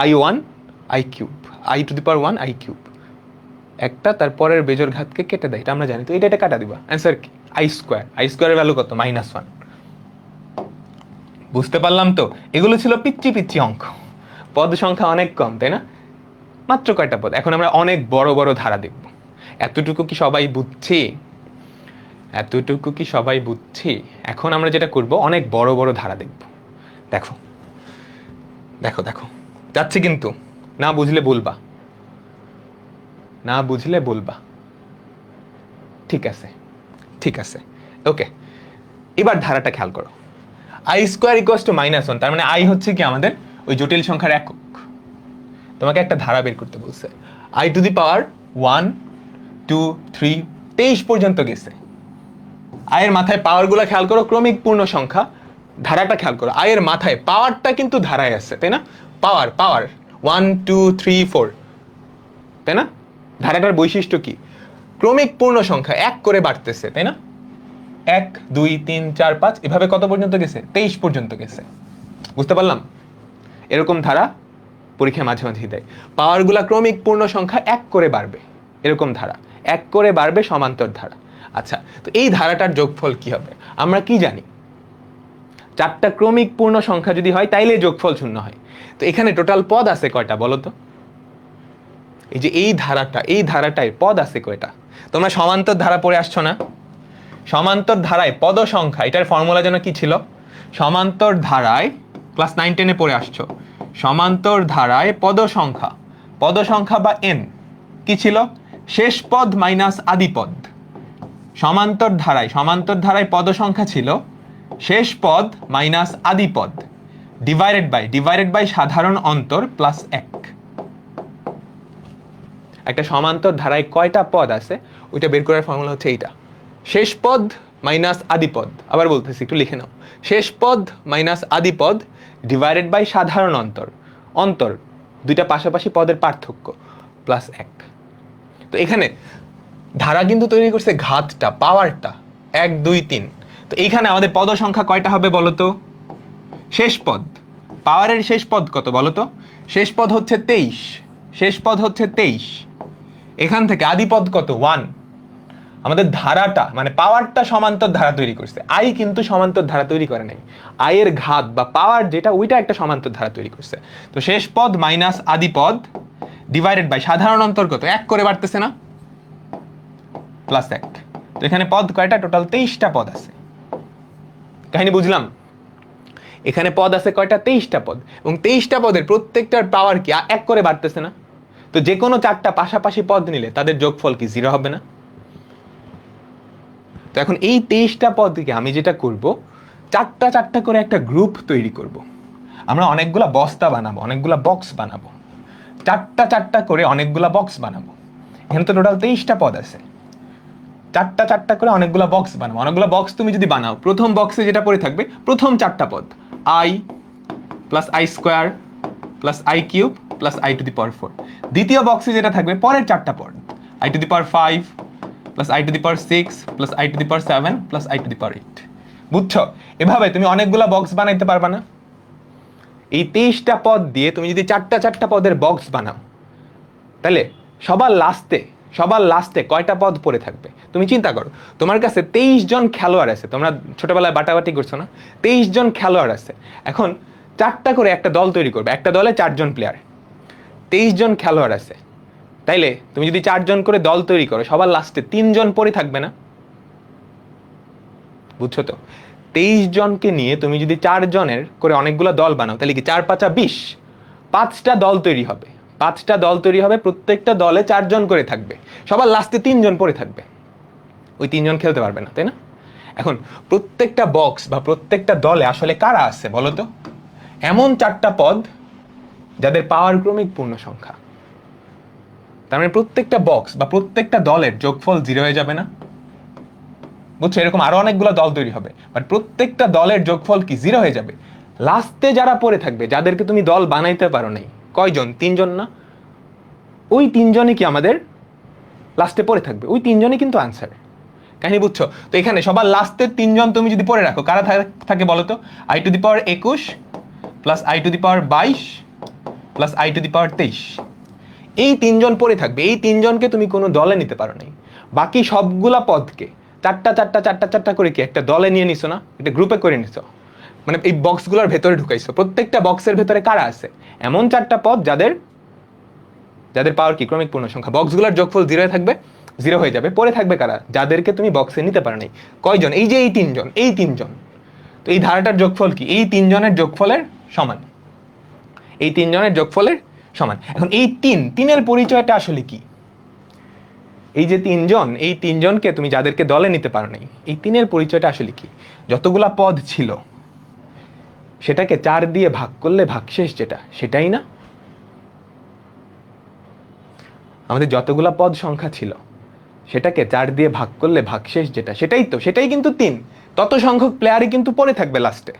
Speaker 1: i1 i cube, i to the power 1 i cube, একটা তার পরের বেজোড় ঘাতকে কেটে দেয়, এটা আমরা জানি। তো এটা কাটা দিবা, অ্যান্সার কি? i square. i স্কয়ারের ভ্যালু কত? -1। বুঝতে পারলাম তো? এগুলো ছিল পিচ্চি পিচ্চি অঙ্ক, পদ সংখ্যা অনেক কম, তাই না? মাত্র কয়টা পদ। এখন আমরা অনেক বড় বড় ধারা দেখব। এতটুকু কি সবাই বুঝছি? এতটুকু কি সবাই বুঝছি? এখন আমরা যেটা করব, অনেক বড় বড় ধারা দেখব। দেখো দেখো দেখো, যাচ্ছে কিন্তু, না বুঝলে বলবা, না বুঝলে বলবা। ঠিক আছে, ঠিক আছে, ওকে। এবার ধারাটা খেয়াল করো, i স্কয়ার ইকুয়ালস টু -1, তার মানে i হচ্ছে কি আমাদের ওই জটিল সংখ্যার একক। তোমাকে একটা ধারা বের করতে বলছে, i টু দি পাওয়ার 1 2 3 23 পর্যন্ত গেছে। i এর মাথায় পাওয়ারগুলো খেয়াল করো, ক্রমিক পূর্ণ সংখ্যা। ধারাটা খেয়াল করো, i এর মাথায় পাওয়ারটা কিন্তু ধারায় আছে, তাই না? পাওয়ার পাওয়ার 1 2 3 4, তাই না? ধারাটার বৈশিষ্ট্য কি? ক্রমিক পূর্ণ সংখ্যা 1 করে বাড়তেছে, তাই না? 1 2 3 4 5 এভাবে কত পর্যন্ত গেছে? 23 পর্যন্ত গেছে। বুঝতে পারলাম? এরকম ধারা পরীক্ষায় মাঝে মাঝে দেয়, পাওয়ারগুলা ক্রমিক পূর্ণ সংখ্যা 1 করে বাড়বে, এরকম ধারা 1 করে বাড়বে, সমান্তর ধারা। আচ্ছা, তো এই ধারাটার যোগফল কি হবে? আমরা কি জানি, 4টা ক্রমিক পূর্ণ সংখ্যা যদি হয় তাইলে যোগফল 0 হয়। তো এখানে টোটাল পদ আছে কয়টা বলো তো? এই যে এই ধারাটায় পদ আছে কয়টা? তোমরা সমান্তর ধারা পড়ে আসছো না? সমান্তর ধারায় পদ সংখ্যা, এটার ফর্মুলা যেন কি ছিল? সমান্তর ধারায়, ক্লাস 9 10-এ পড়ে আসছো, সমান্তর ধারায় পদ সংখ্যা বা n কি ছিল? শেষ পদ মাইনাস আদি পদ। সমান্তর ধারায় পদ সংখ্যা ছিল শেষ পদ মাইনাস আদি পদ ডিভাইডেড বাই সাধারণ অন্তর প্লাস 1। একটা সমান্তর ধারায় কয়টা পদ আছে ওইটা বের করার ফর্মুলা হচ্ছে এইটা, শেষ পদ মাইনাস আদি পদ। আবার বলতেছি, একটু লিখে নাও, শেষ পদ মাইনাস আদি পদ ডিভাইডেড বাই সাধারণ অন্তর দুইটা পাশাপাশি পদের পার্থক্য প্লাস 1। তো এখানে ধারা কিন্তু তৈরি করছে ঘাতটা, পাওয়ারটা 1 2 3। তো এইখানে আমাদের পদ সংখ্যা কয়টা হবে বলতো? শেষ পদ, পাওয়ারের শেষ পদ কত বলতো? শেষ পদ হচ্ছে 23। এখান থেকে আদি পদ কত? 1। আমাদের ধারাটা মানে পাওয়ারটা সমান্তর ধারা তৈরি করছে, i কিন্তু সমান্তর ধারা তৈরি করে নাই। i এর ঘাত বা পাওয়ার যেটা, ওইটা একটা সমান্তর ধারা তৈরি করছে। তো শেষ পদ মাইনাস আদি পদ ডিভাইডেড বাই সাধারণ অন্তর কত? 1 করে বাড়তেছে না? প্লাস 1। তো এখানে পদ কয়টা? টোটাল 23টা পদ আছে। কাহিনী বুঝলাম? এখানে পদ আছে কয়টা? 23টা পদ, এবং 23টা পদের প্রত্যেকটার পাওয়ার কি 1 করে বাড়তেছে না? তো যে কোনো 4টা পাশাপাশি পদ নিলে তাদের যোগফল কি 0 হবে না? তো এখন এই 23টা পদকে আমি যেটা করব, 4টা করে একটা গ্রুপ তৈরি করব। আমরা অনেকগুলা বস্তা বানাবো, অনেকগুলা বক্স বানাবো, 4টা করে অনেকগুলা বক্স বানাবো। এখানে তো টোটাল 23টা পদ আছে, 4টা করে অনেকগুলা বক্স বানাবো। অনেকগুলা বক্স তুমি যদি বানাও, প্রথম বক্সে যেটা পড়ে থাকবে প্রথম 4টা পদ, i plus i square plus i cube plus i to the power 4। দ্বিতীয় বক্সে যেটা থাকবে পরের 4টা পদ, i to the power 5 plus I to the power 6 plus I to the power 7 plus I to the power 8। বুঝছো? এভাবে তুমি অনেকগুলা বক্স বানাইতে পারবা না? এই 23টা পদ দিয়ে তুমি যদি চারটা পদের বক্স বানাও, তাহলে সবার লাস্টে কয়টা পদ পড়ে থাকবে তুমি চিন্তা করো। তোমার কাছে 23 জন খেলোয়াড় আছে, তোমরা ছোটবেলায় বাটাবাটি করছো না? 23 জন খেলোয়াড় আছে, এখন 4টা করে একটা দল তৈরি করবে, একটা দলে 4 জন প্লেয়ার, 23 জন খেলোয়াড় আছে, তাইলে তুমি যদি 4 জন করে দল তৈরি করো, সবার লাস্টে 3 জন পড়ে থাকবে না? বুঝছো তো? 23 জনকে নিয়ে তুমি যদি 4 জনের করে অনেকগুলো দল বানাও, তাহলে কি 4 5 20, 5টা দল তৈরি হবে। 5টা দল তৈরি হবে, প্রত্যেকটা দলে 4 জন করে থাকবে, সবার লাস্টে 3 জন পড়ে থাকবে, ওই 3 জন খেলতে পারবে না, তাই না? এখন প্রত্যেকটা বক্স বা প্রত্যেকটা দলে আসলে কারা আছে বলো তো? এমন 4টা পদ যাদের পাওয়ার ক্রমিক পূর্ণ সংখ্যা। তার মানে প্রত্যেকটা বক্স বা প্রত্যেকটা দলের যোগফল 0 হয়ে যাবে না? বুঝছো? এরকম আরো অনেকগুলো দল তৈরি হবে, বাট প্রত্যেকটা দলের যোগফল কি 0 হয়ে যাবে। লাস্টে যারা পড়ে থাকবে, যাদেরকে তুমি দল বানাইতে পারো নাই, কয়জন? 3 জন না? ওই 3 জনই কি আমাদের লাস্টে পড়ে থাকবে, ওই 3 জনই কিন্তু আনসার। কাহিনী বুঝছো তো? এখানে সবার লাস্টের 3 জন তুমি যদি পড়ে রাখো, কারা থাকে বলো তো? I to the power 21 plus I to the power 22 plus I to the power 23। এই 3 জন পড়ে থাকবে, এই 3 জনকে তুমি কোনো দলে নিতে পারো নাই। বাকি সবগুলা পদকে চারটা করে কি একটা দলে নিয়ে নিছো না, একটা গ্রুপে করে নিছো, মানে এই বক্সগুলোর ভেতরে ঢুকাইছো। প্রত্যেকটা বক্সের ভেতরে কারা আছে? এমন 4টা পদ যাদের পাওয়ার কি ক্রমিক পূর্ণ সংখ্যা। বক্সগুলোর যোগফল 0 থাকবে, 0 হয়ে যাবে। পরে থাকবে কারা? যাদেরকে তুমি বক্সে নিতে পারো নাই। কয়জন? এই যে এই 3 জন, এই 3 জন। তো এই ধারাটার যোগফল কি? এই 3 জনের যোগফলের সমান, এই 3 জনের যোগফলের সমান। এখন এই তিনের পরিচয়টা আসলে কি? এই যে 3 জন, এই 3 জনকে তুমি যাদেরকে দলে নিতে পারো নাই, এই 3-এর পরিচয়টা আসলে কি? যতগুলা পদ ছিল সেটাকে 4 দিয়ে ভাগ করলে ভাগশেষ যেটা, সেটাই না? আমাদের যতগুলা পদ সংখ্যা ছিল সেটাকে 4 দিয়ে ভাগ করলে ভাগশেষ যেটা, সেটাই তো, সেটাই কিন্তু 3। তত সংখ্যক প্লেয়ারই কিন্তু পড়ে থাকবে লাস্টে,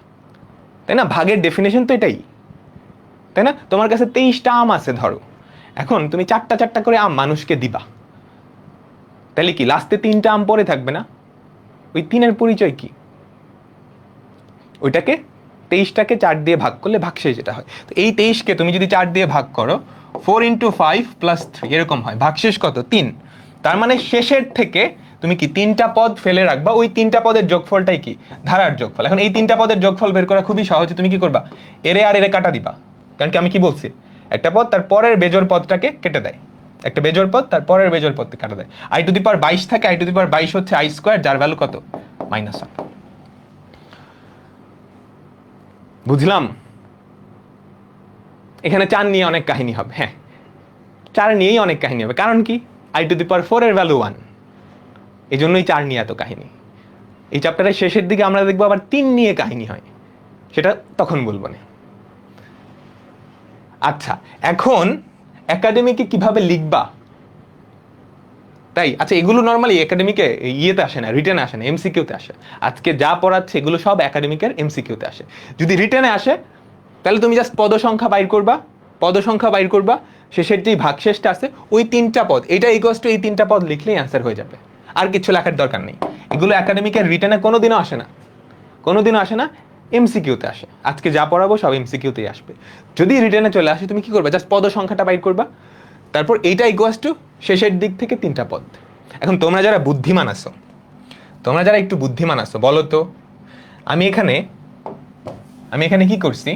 Speaker 1: তাই না? ভাগের ডেফিনেশন তো এটাই, তাই না? তোমার কাছে 23টা আম আছে ধরো, এখন তুমি চারটা করে আম মানুষকে দিবা, তাহলে কি লাস্টে 3টা আম পড়ে থাকবে না? ওই 3-এর পরিচয় কি? ওইটাকে 23টাকে 4 দিয়ে ভাগ করলে ভাগশেষ যেটা হয়। তো এই 23কে তুমি যদি 4 দিয়ে ভাগ করো, 4 × 5 + 3 এরকম হয়। ভাগশেষ কত? 3। তার মানে শেষের থেকে তুমি কি 3টা পদ ফেলে রাখবা, ওই 3টা পদের যোগফলটাই কি? ধারার যোগফল। এখন এই 3টা পদের যোগফল বের করা খুবই সহজ। তুমি কি করবা? এরে আর এরে কাটা দিবা, কারণ কি আমি কি বলছি, একটা পদ তার পরের বেজোড় পদটাকে কেটে দেয়, একটা বেজোড় পদ তার পরের বেজোড় পদকে কাটা দেয়। আই টু দি পাওয়ার 22 থাকে, আই টু দি পাওয়ার 22 হচ্ছে I², যার ভ্যালু কত? -1। বুঝলাম? এখানে 4 নিয়ে অনেক কাহিনী হবে। হ্যাঁ, 4 নিয়েই অনেক কাহিনী হবে, কারণ কি? আই টু দি পাওয়ার 4 এর ভ্যালু 1, এই জন্যই 4 নিয়ে এত কাহিনী। এই চ্যাপ্টারের শেষের দিকে আমরা দেখবো আবার 3 নিয়ে কাহিনী হয়, সেটা তখন বলবো না। আচ্ছা, এখন একাডেমিকে কিভাবে লিখবা, তাই? আচ্ছা, এগুলো নর্মালি একাডেমিকে ইয়েতে আসে না, রিটেনে আসে না, এমসিকিউতে আসে। আজকে যা পড়াচ্ছে এগুলো সব একাডেমিকের এমসিকিউতে আসে। যদি রিটেনে আসে তাহলে তুমি জাস্ট পদ সংখ্যা বাইর করবা, শেষের যেই ভাগশেষটা আছে ওই 3টা পদ, এটা ইকুয়ালস টু এই 3টা পদ লিখলেই অ্যান্সার হয়ে যাবে, আর কিছু লেখার দরকার নেই। এগুলো একাডেমিকের রিটেনে কোনোদিনও আসে না, এমসিকিউতে আসে। আজকে যা পড়াবো সব এমসিকিউতেই আসবে। যদি রিটেনে চলে আসে, তুমি কি করবে? জাস্ট পদ সংখ্যাটা বাইর করবা, তারপর এইটা ইকুয়ালস টু শেষের দিক থেকে 3টা পদ। এখন তোমরা যারা একটু বুদ্ধিমান আছো বলো তো, আমি এখানে কি করছি?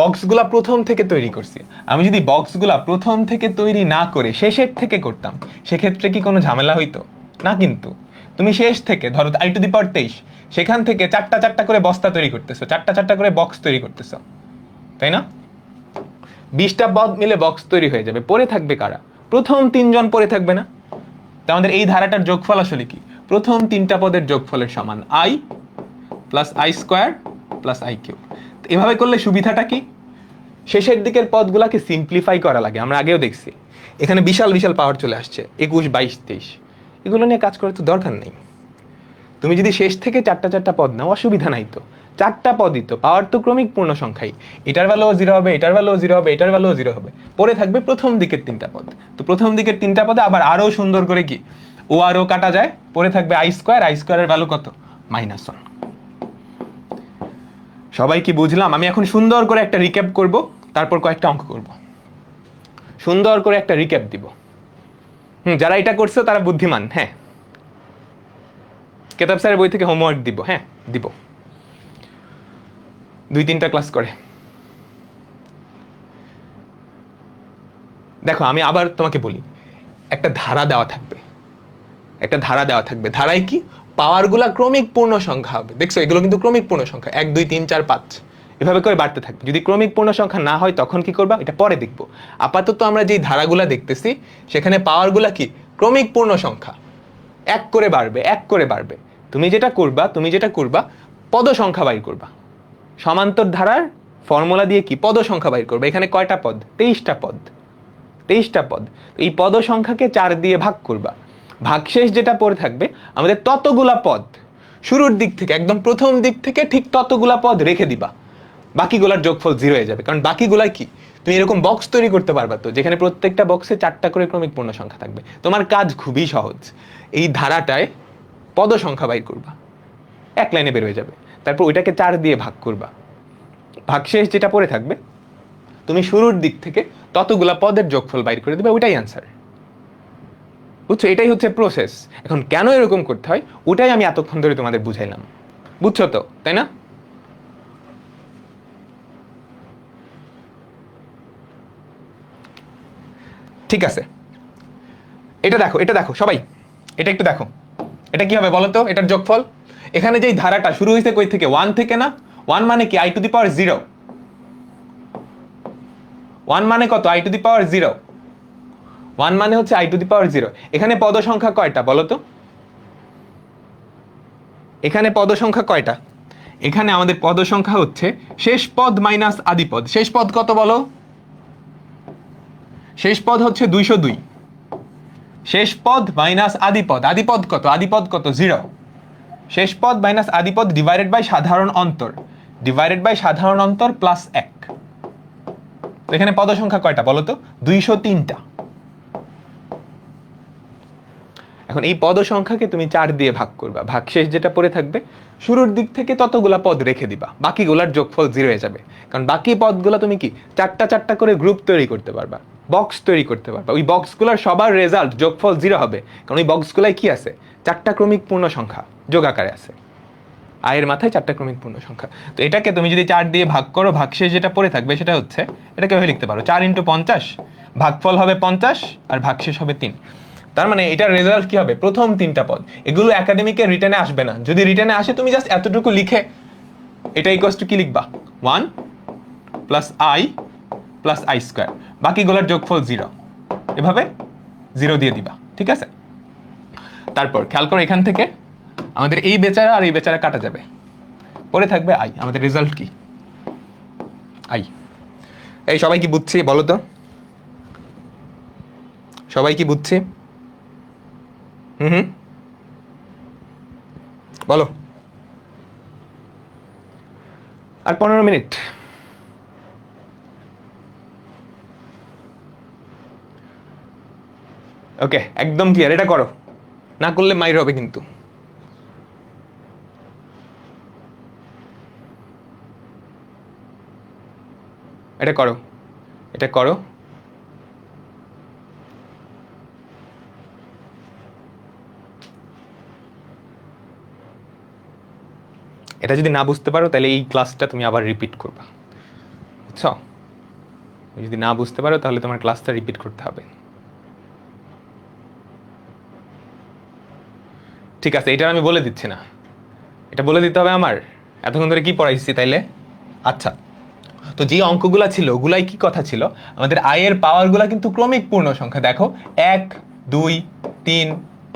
Speaker 1: বক্সগুলা প্রথম থেকে তৈরি করছি। আমি যদি বক্সগুলা প্রথম থেকে তৈরি না করে শেষের থেকে করতাম, সেক্ষেত্রে কি কোনো ঝামেলা হইতো না? কিন্তু তুমি শেষ থেকে ধরো আই টু দি পাওয়ার 23, সেখান থেকে চারটা করে বস্তা তৈরি করতেছো, চারটা করে বক্স তৈরি করতেছো, তাই না? 20টা পদ মিলে বক্স তৈরি হয়ে যাবে। পরে থাকবে কারা? প্রথম 3 জন পরে থাকবে না? তো আমাদের এই ধারাটার যোগফল আসলে কি? প্রথম 3টা পদের যোগফলের সমান I + I² + I³। এভাবে করলে সুবিধাটা কি? শেষের দিকের পদগুলাকে সিম্পলিফাই করা লাগে, আমরা আগেও দেখছি। এখানে বিশাল পাওয়ার চলে আসছে, 21, 22, 23, এগুলো নিয়ে কাজ করার তো দরকার নেই। তুমি যদি শেষ থেকে চারটা পদ নাও, অসুবিধা নাই তো। চারটা পদই তো, পাওয়ার তো ক্রমিক পূর্ণ সংখ্যাই, এটার ভ্যালুও 0 হবে, এটার ভ্যালুও 0 হবে, এটার ভ্যালুও 0 হবে। পরে থাকবে প্রথম দিকের 3টা পদ। তো প্রথম দিকের 3টা পদে আবার আরো সুন্দর করে কি ও আর ও কাটা যায়, পরে থাকবে আই স্কোয়ারের ভ্যালু কত? -1। সবাই কি বুঝলাম? আমি এখন সুন্দর করে একটা রিক্যাপ করব, তারপর কয়েকটা অঙ্ক করব, সুন্দর করে একটা রিক্যাপ দিব। যারা এটা করছো তারা বুদ্ধিমান। হ্যাঁ, কেতাব স্যারের বই থেকে হোমওয়ার্ক দিব, হ্যাঁ দিব, 2-3টা ক্লাস করে। দেখো আমি আবার তোমাকে বলি, একটা ধারা দেওয়া থাকবে, একটা ধারা দেওয়া থাকবে, ধারায় কি পাওয়ারগুলা ক্রমিক পূর্ণ সংখ্যা হবে। দেখছো এগুলো কিন্তু ক্রমিক পূর্ণ সংখ্যা, 1 2 3 4 5 এভাবে করে বাড়তে থাকবে। যদি ক্রমিক পূর্ণ সংখ্যা না হয় তখন কি করবা, এটা পরে দেখবো। আপাতত আমরা যেই ধারাগুলা দেখতেছি সেখানে পাওয়ারগুলা কি ক্রমিক পূর্ণ সংখ্যা, 1 করে বাড়বে, 1 করে বাড়বে। তুমি যেটা করবা পদ সংখ্যা বাইর করবা। সমান্তর ধারার ফর্মুলা দিয়ে কি পদ সংখ্যা বাইর করবে। এখানে কয়টা পদ? 23টা পদ, 23টা পদ। এই পদ সংখ্যাকে 4 দিয়ে ভাগ করবা, ভাগশেষ যেটা পড়ে থাকবে আমাদের ততগুলা পদ শুরুর দিক থেকে একদম প্রথম দিক থেকে ঠিক ততগুলা পদ রেখে দিবা, বাকিগুলার যোগফল 0 হয়ে যাবে। কারণ বাকিগুলা কি তুমি এরকম বক্স তৈরি করতে পারবা তো, যেখানে প্রত্যেকটা বক্সে 4টা করে ক্রমিক পূর্ণ সংখ্যা থাকবে। তোমার কাজ খুবই সহজ, এই ধারাটায় পদ সংখ্যা বাইর করবা, এক লাইনে বের হয়ে যাবে। তারপর ওইটাকে 4 দিয়ে ভাগ করবা, ভাগশেষ যেটা পড়ে থাকবে তুমি শুরুর দিক থেকে ততগুলা পদের যোগফল বাইর করে দেবে, ওইটাই অ্যান্সার। বুঝছো? এটাই হচ্ছে প্রসেস। এখন কেন এরকম করতে হয় ওটাই আমি এতক্ষণ ধরে তোমাদের বুঝাইলাম, বুঝছো তো, তাই না? ঠিক আছে, এটা দেখো, এটা দেখো সবাই, এটা একটু দেখো, এটা কি হবে বলো তো, এটার যোগফল। এখানে যেই ধারাটা শুরু হয়েছে কই থেকে? 1 থেকে না? 1 মানে কি? i⁻0। 1 মানে কত? i⁻0। 1 মানে হচ্ছে i⁻0। এখানে পদ সংখ্যা কয়টা বলো তো? এখানে পদ সংখ্যা কয়টা? এখানে আমাদের পদ সংখ্যা হচ্ছে শেষ পদ মাইনাস আদি পদ। শেষ পদ কত বলো? শেষ পদ হচ্ছে 202। শেষ পদ মাইনাস আদি পদ, আদি পদ কত? আদি পদ কত? 0। শেষ পদ মাইনাস আদি পদ ডিভাইডেড বাই সাধারণ অন্তর, ডিভাইডেড বাই সাধারণ অন্তর প্লাস 1। এখানে পদ সংখ্যা কয়টা বলো তো? 203টা। এখন এই পদ সংখ্যাকে তুমি 4 দিয়ে ভাগ করবা, ভাগশেষ যেটা পড়ে থাকবে শুরুর দিক থেকে ততগুলা পদ রেখে দিবা, বাকিগুলার যোগফল 0 হয়ে যাবে। কারণ বাকি পদগুলো তুমি কি 4টা করে গ্রুপ তৈরি করতে পারবা, বক্স তৈরি করতে পারবা। ওই বক্সগুলোর সবার রেজাল্ট যোগফল 0 হবে, কারণ ওই বক্সগুলাই কি আছে? 4টা ক্রমিক পূর্ণ সংখ্যা যোগ আকারে আছে, আয়ের মাথায় 4টা ক্রমিক পূর্ণ সংখ্যা। তো এটাকে তুমি যদি 4 দিয়ে ভাগ করো, ভাগশেষ যেটা পড়ে থাকবে সেটা হচ্ছে, এটাকে এভাবে লিখতে পারো 4 × 50, ভাগফল হবে 50 আর ভাগশেষ হবে 3। তার মানে এটার রেজাল্ট কি হবে? প্রথম 3টা পদ। এগুলো একাডেমিকের রিটেনে আসবে না, যদি রিটেনে আসে তুমি জাস্ট এতটুকু লিখে এটা ইকুয়ালস টু কি লিখবা? 1 + i + i², বাকিগুলোর যোগফল 0, এভাবে 0 দিয়ে দিবা, ঠিক আছে? তারপর খেয়াল করো, এখান থেকে আমাদের এই বেচারা আর এই বেচারা কাটা যাবে, পরে থাকবে i। আমাদের রেজাল্ট কি? i। এই সবাই কি বুঝছি বলো তো? সবাই কি বুঝছি? বলো। আর 15 মিনিট। ওকে, একদম ক্লিয়ার। এটা করো, না করলে মাইর হবে কিন্তু। এটা করো, এটা করো। এটা যদি না বুঝতে পারো তাহলে এই ক্লাসটা তুমি আবার রিপিট করবা, বুঝছো? যদি না বুঝতে পারো তাহলে তোমার ক্লাসটা রিপিট করতে হবে। ঠিক আছে, এটা আমি বলে দিচ্ছি না, এটা বলে দিতে হবে আমার। এতক্ষণ ধরে কি পড়াইছি তাইলে? আচ্ছা, তো যে অঙ্কগুলা ছিল ওগুলাই কি কথা ছিল? আমাদের আয়ের পাওয়ারগুলা কিন্তু ক্রমিক পূর্ণ সংখ্যা। দেখো 1 2 3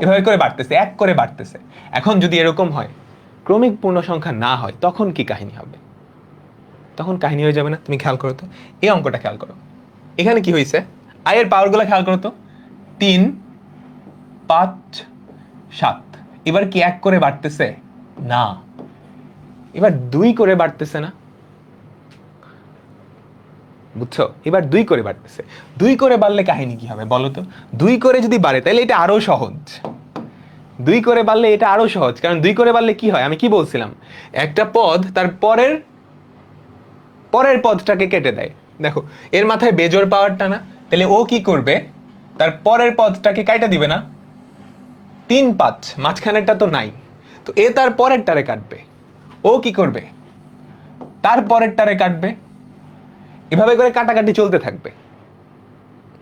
Speaker 1: এভাবে করে বাড়তেছে, 1 করে বাড়তেছে। এখন যদি এরকম হয় ক্রমিক পূর্ণ সংখ্যা না হয় তখন কি কাহিনী হবে? তখন কাহিনী হয়ে যাবে না? তুমি খেয়াল করো তো, এই অঙ্কটা খেয়াল করো। এখানে কি হয়েছে? আয়ের পাওয়ারগুলা খেয়াল করো তো, 3 5 7। এবার কি 1 করে বাড়তেছে? না, এবার 2 করে বাড়তেছে না, বুঝছো? এবার 2 করে বাড়তেছে। 2 করে বাড়লে কাহিনী কি হবে বলো তো? 2 করে যদি বাড়ে তাহলে এটা আরো সহজ। 2 করে বাড়লে এটা আরো সহজ, কারণ 2 করে বাড়লে কি হয় আমি কি বলছিলাম, একটা পদ তার পরের পরের পদটাকে কেটে দেয়। দেখো এর মাথায় বেজোড় পাওয়ারটা না, তাহলে ও কি করবে, তার পরের পদটাকে কাটা দিবে না। 3 5 মাঝখানেরটা তো নাই, তো এ তার পরেরটারে কাটবে। ও কি করবে, তার পরেরটারে কাটবে। এভাবে করে কাটাকাটি চলতে থাকবে,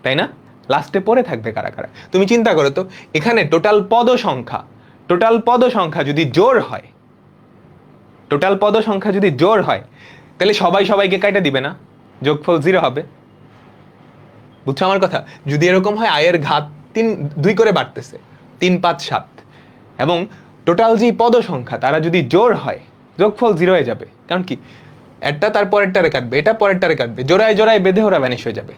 Speaker 1: তাই না? লাস্টে পড়ে থাকবে কারা কারা। তুমি চিন্তা করো তো, এখানে টোটাল পদ সংখ্যা যদি জোর হয়, টোটাল পদ সংখ্যা যদি জোর হয়, তাহলে সবাই সবাইকে কাটা দিবে না, যোগফল 0 হবে। বুঝছো আমার কথা? যদি এরকম হয় আয়ের ঘাত 2 করে বাড়তেছে, 3 5 7, এবং টোটাল যে পদ সংখ্যা তারা যদি জোর হয়, যোগফল 0 হয়ে যাবে। কারণ কি, একটা তার পরেরটারে কাটবে, এটা পরেরটারে কাটবে, জোড়ায় জোড়ায় বেঁধে ওরা ভ্যানিশ হয়ে যাবে।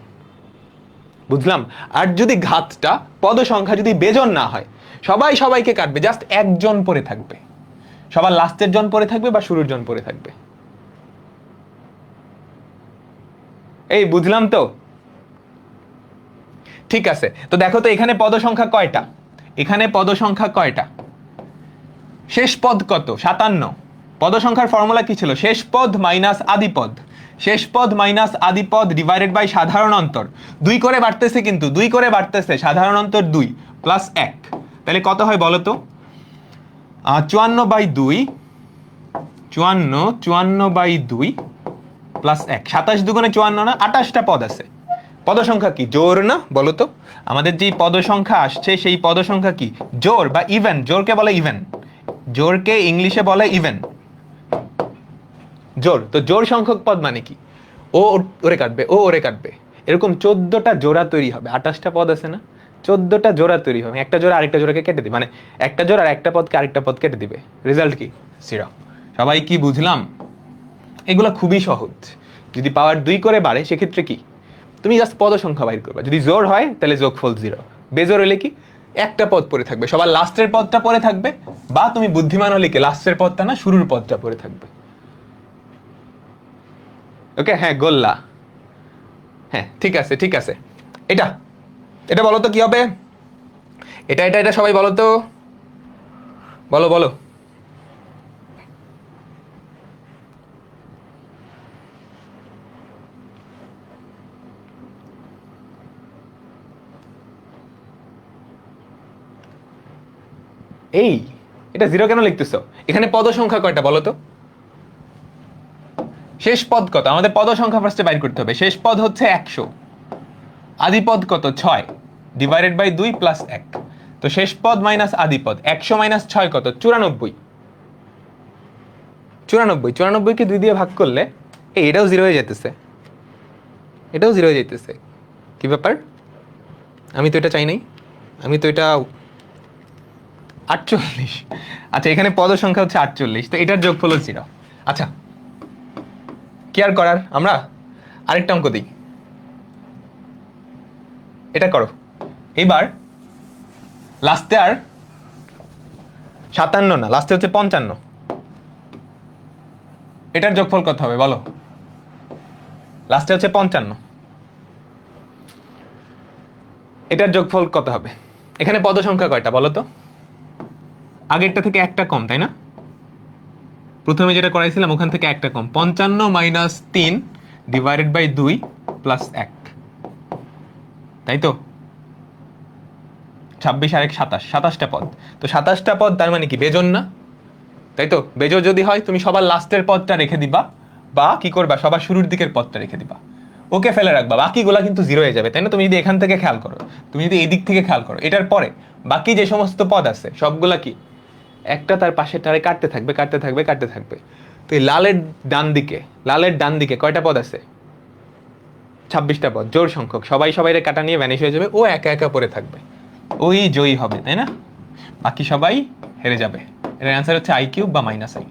Speaker 1: বুঝলাম? আর যদি ঘাতটা পদ সংখ্যা যদি বেজন না হয়, সবাই সবাইকে কাটবে, জাস্ট একজন পড়ে থাকবে, সবার লাস্টের জন পড়ে থাকবে বা শুরুর জন পড়ে থাকবে। এই বুঝলাম তো? ঠিক আছে, তো দেখো তো এখানে পদ সংখ্যা কয়টা, এখানে পদ সংখ্যা কয়টা, শেষ পদ কত, 57। পদ সংখ্যার ফর্মুলা কি ছিল, শেষ পদ মাইনাস আদিপদ, শেষ পদ মাইনাস আদিপদ ডিভাইডেড বাই সাধারণ অন্তর। 2 করে বাড়তেছে, কিন্তু 2 করে বাড়তেছে, সাধারণ অন্তর 2 প্লাস 1, তাহলে কত হয় বলো তো, 54/2, 54/2 প্লাস 1, 27 দুগুণে 54 না, 28টা পদ আছে। পদ সংখ্যা কি, জোর না বলো তো? আমাদের যে পদ সংখ্যা আসছে সেই পদ সংখ্যা কি, জোর বা ইভেন। জোরকে বলে ইভেন, জোরকে ইংলিশে বলে ইভেন, জোর। তো জোর সংখ্যক পদ মানে কি, ও ওরে কাটবে, ও ওরে কাটবে, এরকম 14টা জোড়া তৈরি হবে। 28টা পদ আছে না, 14টা জোড়া তৈরি হবে, একটা জোড়া আরেকটা জোড়াকে কেটে দিবে, মানে একটা জোড়া আর একটা পদকে আরেকটা পদ কেটে দিবে, রেজাল্ট কি, 0। সবাই কি বুঝলাম? এগুলো খুবই সহজ। যদি পাওয়ার 2 করে বাড়ে সেক্ষেত্রে কি, তুমি জাস্ট পদ সংখ্যা বাইর করবে। যদি জোর হয় তাহলে যোগফল 0, বেজোর হলে কি, একটা পদ পড়ে থাকবে, সবার লাস্টের পদটা পড়ে থাকবে, বা তুমি বুদ্ধিমান হলে কি লাস্টের পদটা না শুরুর পদটা পড়ে থাকবে। ওকে, হ্যাঁ গোল্লা, হ্যাঁ ঠিক আছে ঠিক আছে। এটা এটা বলো তো কি হবে, এটা এটা এটা সবাই বলো তো, বলো বলো। এই এটা 0 কেন লিখতেছো? এখানে পদ সংখ্যা কয়টা বলো তো? শেষ পদ কত, আমাদের পদ সংখ্যা ফার্স্টে বাইর করতে হবে। শেষ পদ হচ্ছে 100, আদিপদ কত 6 ডিভাইডেড বাই 2 প্লাস 1। তো শেষ পদ মাইনাস আদিপদ, 100 মাইনাস 6 কত, 94। 94 কে 2 দিয়ে ভাগ করলে এটাও 0 হয়ে যেতেছে, এটাও 0 হয়ে যেতেছে। কি ব্যাপার, আমি তো এটা চাই নাই, আমি তো এটা 48। আচ্ছা এখানে পদ সংখ্যা হচ্ছে 48, তো এটার যোগফল হলো 0। আচ্ছা কি আর করার, আমরা আরেকটা অঙ্ক দিই, এটা করো। এবার লাস্টে আর 57 না, লাস্টে হচ্ছে 55, এটার যোগফল কত হবে বলো? লাস্টে হচ্ছে 55, এটার যোগফল কত হবে? এখানে পদ সংখ্যা কয়টা বলো তো? আগেরটা থেকে একটা কম, তাই না? প্রথমে যেটা করাইছিলাম ওখান থেকে একটা কম, 55 মাইনাস 3 ডিভাইডেড বাই 2 প্লাস 1, তাই তো? 26 আর 1 27, 27টা পদ। তো 27টা পদ তার মানে কি বেজন না, তাই তো? বেজোড় যদি হয় তুমি সবার লাস্টের পদটা রেখে দিবা, বা কি করবা, সবার শুরুর দিকের পদটা রেখে দিবা, ওকে ফেলে রাখবা, বাকিগুলা কিন্তু 0 হয়ে যাবে, তাই না? তুমি যদি এখান থেকে খেয়াল করো, তুমি যদি এই দিক থেকে খেয়াল করো, এটার পরে বাকি যে সমস্ত পদ আছে সবগুলা কি একটা তার পাশেরটারে কাটতে থাকবে কাটতে থাকবে কাটতে থাকবে। তো এই লালের ডান দিকে কয়টা পদ আছে? 26টা পদ, জোড় সংখ্যক, সবাই সবাই কাটা নিয়ে ভ্যানিশ হয়ে যাবে, ও একা একা পড়ে থাকবে, ওই জয়ী হবে, তাই না? বাকি সবাই হেরে যাবে। এর অ্যান্সার হচ্ছে i কিউব বা -i।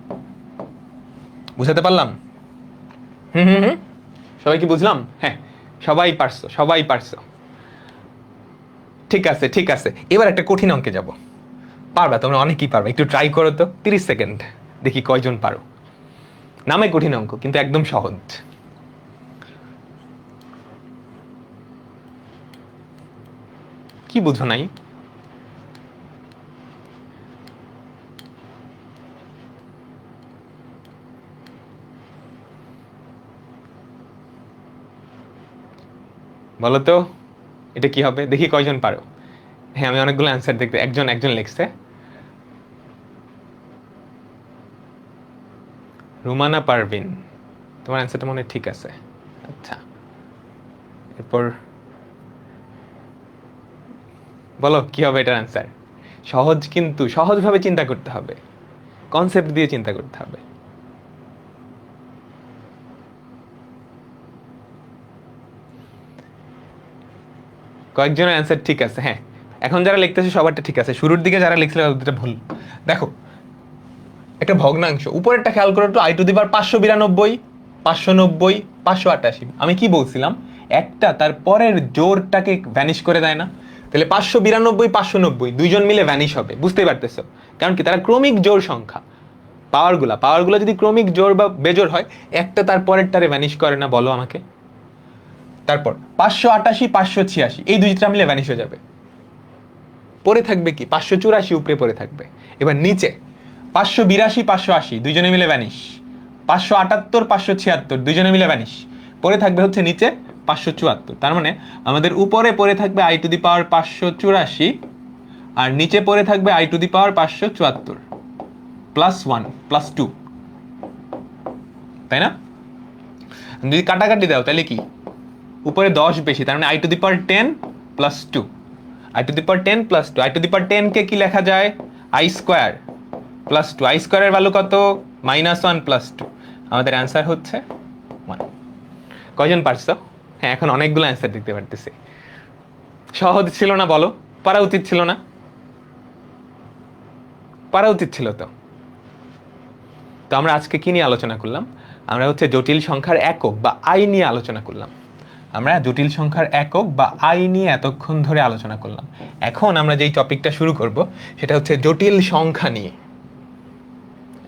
Speaker 1: বুঝাতে পারলাম? হুম হুম হুম, সবাই কি বুঝলাম? হ্যাঁ সবাই পারছো, সবাই পারছো। ঠিক আছে ঠিক আছে, এবার একটা কঠিন অঙ্কে যাব। পারবা তোমরা, অনেকেই পারবা, একটু ট্রাই করো তো, 30 সেকেন্ড, দেখি কয়জন পারো। নামে কঠিন অঙ্ক কিন্তু একদম সহজ। কি বুঝো নাই? বলো তো এটা কি হবে, দেখি কয়জন পারো। হ্যাঁ আমি অনেকগুলো অ্যান্সার দেখতে, একজন একজন লিখছে। রুমানা পারভিন, তোমার অ্যান্সারটা মনে হয় ঠিক আছে। আচ্ছা এরপর বলো কি হবে এটার অ্যান্সার। সহজ কিন্তু সহজভাবে চিন্তা করতে হবে, কনসেপ্ট দিয়ে চিন্তা করতে হবে। কয়েকজনের অ্যান্সার ঠিক আছে। হ্যাঁ এখন যারা লিখতেছে সবারটা ঠিক আছে, শুরুর দিকে যারা লিখছিল তাদেরটা ভুল। দেখো একটা ভগ্নাংশ, উপরেরটা খেয়াল করো তো, i⁻৫৯২, 590, 588। আমি কি বলছিলাম, একটা তার পরের জোরটাকে ভ্যানিশ করে দেয় না? তাহলে 592, 590 দুইজন মিলে ভ্যানিশ হবে, বুঝতেই পারতেছো? কারণ কি, তারা ক্রমিক জোড় সংখ্যা। পাওয়ারগুলো যদি ক্রমিক জোড় বা বেজোড় হয়, একটা তার পরেরটারে ভ্যানিশ করে না, বলো আমাকে? তারপর 588, 586 এই দুইটা মিলে ভ্যানিশ হয়ে যাবে। পরে থাকবে কি, 584 উপরে পরে থাকবে। এবার নিচে 582, 580 দুইজনে মিলে ভ্যানিশ। 578, 576 দুইজনে মিলে ভ্যানিশ। পরে থাকবে হচ্ছে নিচে 574। তার মানে আমাদের উপরে পরে থাকবে i⁻584, আর নিচে পরে থাকবে i⁻574 +1 +2, তাই না? যদি কাটাকাটি দাও তাহলে কি, উপরে 10 বেশি, তার মানে i⁻10 + 2, i⁻10 + 2, i⁻10 কে কি লেখা যায়, i² + 2, i² এর ভ্যালু কত, -1 + 2। আমাদের অ্যান্সার হচ্ছে 1। কয়জন পারছো? হ্যাঁ এখন অনেকগুলো অ্যান্সার দেখতে পারতেছি। সহজ ছিল না বলো? পারা উচিত ছিল না? পারা উচিত ছিল তো। তো আমরা আজকে কি নিয়ে আলোচনা করলাম? আমরা হচ্ছে জটিল সংখ্যার একক বা আই নিয়ে আলোচনা করলাম। আমরা জটিল সংখ্যার একক বা আই নিয়ে এতক্ষণ ধরে আলোচনা করলাম। এখন আমরা যেই টপিকটা শুরু করব সেটা হচ্ছে জটিল সংখ্যা নিয়ে।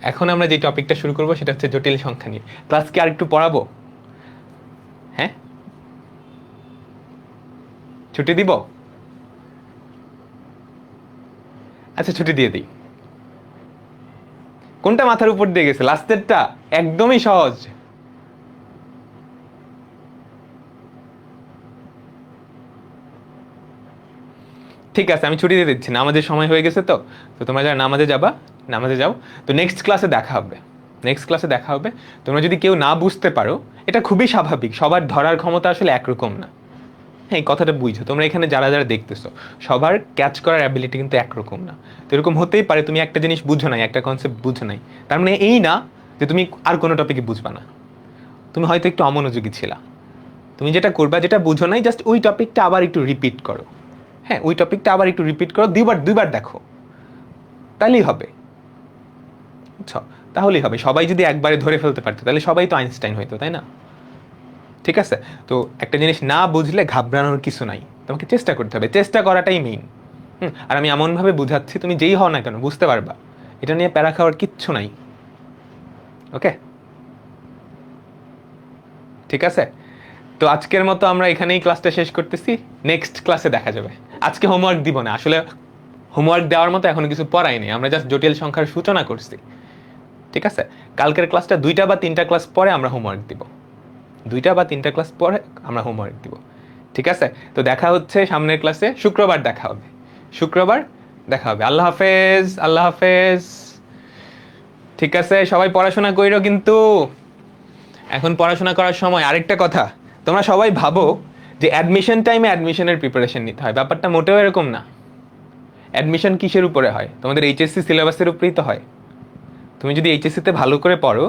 Speaker 1: এখন আমরা যে টপিকটা শুরু করব সেটা হচ্ছে জটিল সংখ্যা নিয়ে। ক্লাস কি আরেকটু পড়াবো? হ্যাঁ ছুটি দিব? আচ্ছা ছুটি দিয়ে দিই। কোনটা মাথার উপর দিয়ে গেছে, লাস্টেরটা? একদমই সহজ। ঠিক আছে আমি ছুটি দিয়ে দিচ্ছি, নামাজের সময় হয়ে গেছে। তো তো তোমরা যারা নামাজে যাবা, নামাজে যাও। তো নেক্সট ক্লাসে দেখা হবে, নেক্সট ক্লাসে দেখা হবে। তোমরা যদি কেউ না বুঝতে পারো, এটা খুবই স্বাভাবিক, সবার ধরার ক্ষমতা আসলে একরকম না। হ্যাঁ এই কথাটা বুঝছো, তোমরা এখানে যারা যারা দেখতেছো সবার ক্যাচ করার অ্যাবিলিটি কিন্তু একরকম না। তো এরকম হতেই পারে তুমি একটা জিনিস বুঝো নাই, একটা কনসেপ্ট বুঝো নাই, তার মানে এই না যে তুমি আর কোনো টপিকে বুঝবা না। তুমি হয়তো একটু অমনোযোগী ছিলা। তুমি যেটা করবা, যেটা বুঝো নাই জাস্ট ওই টপিকটা আবার একটু রিপিট করো। হ্যাঁ ওই টপিকটা আবার একটু রিপিট করো, দুইবার দুইবার দেখো, তাহলেই হবে। বুঝছো? তাহলেই হবে। সবাই যদি একবারে ধরে ফেলতে পারতো তাহলে সবাই তো আইনস্টাইন হইতো, তাই না? ঠিক আছে। তো একটা জিনিস না বুঝলে ঘাবড়ানোর কিছু নাই, তোমাকে চেষ্টা করতে হবে, চেষ্টা করাটাই মেইন। আর আমি এমনভাবে বুঝাচ্ছি তুমি যেই হও না কেন বুঝতে পারবা, এটা নিয়ে প্যারা খাওয়ার কিচ্ছু নাই। ওকে ঠিক আছে। তো আজকের মতো আমরা এখানেই ক্লাসটা শেষ করতেছি, নেক্সট ক্লাসে দেখা যাবে। আজকে হোমওয়ার্ক দিব না, আসলে হোমওয়ার্ক দেওয়ার মতো এখনো কিছু পড়াইনি, আমরা জাস্ট জটিল সংখ্যার সূচনা করছি। ঠিক আছে, কালকের ক্লাসটা 2টা বা 3টা ক্লাস পরে আমরা হোমওয়ার্ক দিব, 2টা বা 3টা ক্লাস পরে আমরা হোমওয়ার্ক দিব। ঠিক আছে, তো দেখা হচ্ছে সামনের ক্লাসে, শুক্রবার দেখা হবে, শুক্রবার দেখা হবে। আল্লাহ হাফেজ, আল্লাহ হাফেজ। ঠিক আছে সবাই পড়াশোনা কইরো কিন্তু। এখন পড়াশোনা করার সময় আরেকটা কথা, তোমরা সবাই ভাবো যে অ্যাডমিশন টাইমে অ্যাডমিশনের প্রিপারেশন নিতে হয়, ব্যাপারটা মোটেও এরকম না। অ্যাডমিশন কিসের উপরে হয়? তোমাদের এইচএসসি সিলেবাসের উপরেই তো হয়। তুমি যদি এইচএসসিতে ভালো করে পড়ো,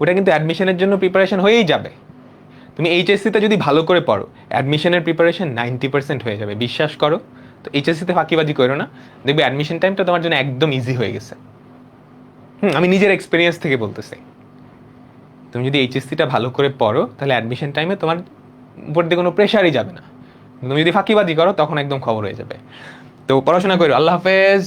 Speaker 1: ওটা কিন্তু অ্যাডমিশনের জন্য প্রিপারেশন হয়েই যাবে। তুমি এইচএসসিতে যদি ভালো করে পড়ো, অ্যাডমিশনের প্রিপারেশন 90% হয়ে যাবে, বিশ্বাস করো। তো এইচএসসিতে ফাঁকিবাজি করো না, দেখবে অ্যাডমিশন টাইমটা তোমার জন্য একদম ইজি হয়ে গেছে। আমি নিজের এক্সপিরিয়েন্স থেকে বলতেছি। তুমি যদি এইচএসসিটা ভালো করে পড়ো তাহলে অ্যাডমিশন টাইমে তোমার উপর দিয়ে কোনো প্রেশারই যাবে না। তুমি যদি ফাঁকিবাজি করো তখন একদম খবর হয়ে যাবে। তো পড়াশোনা করো। আল্লাহ হাফেজ।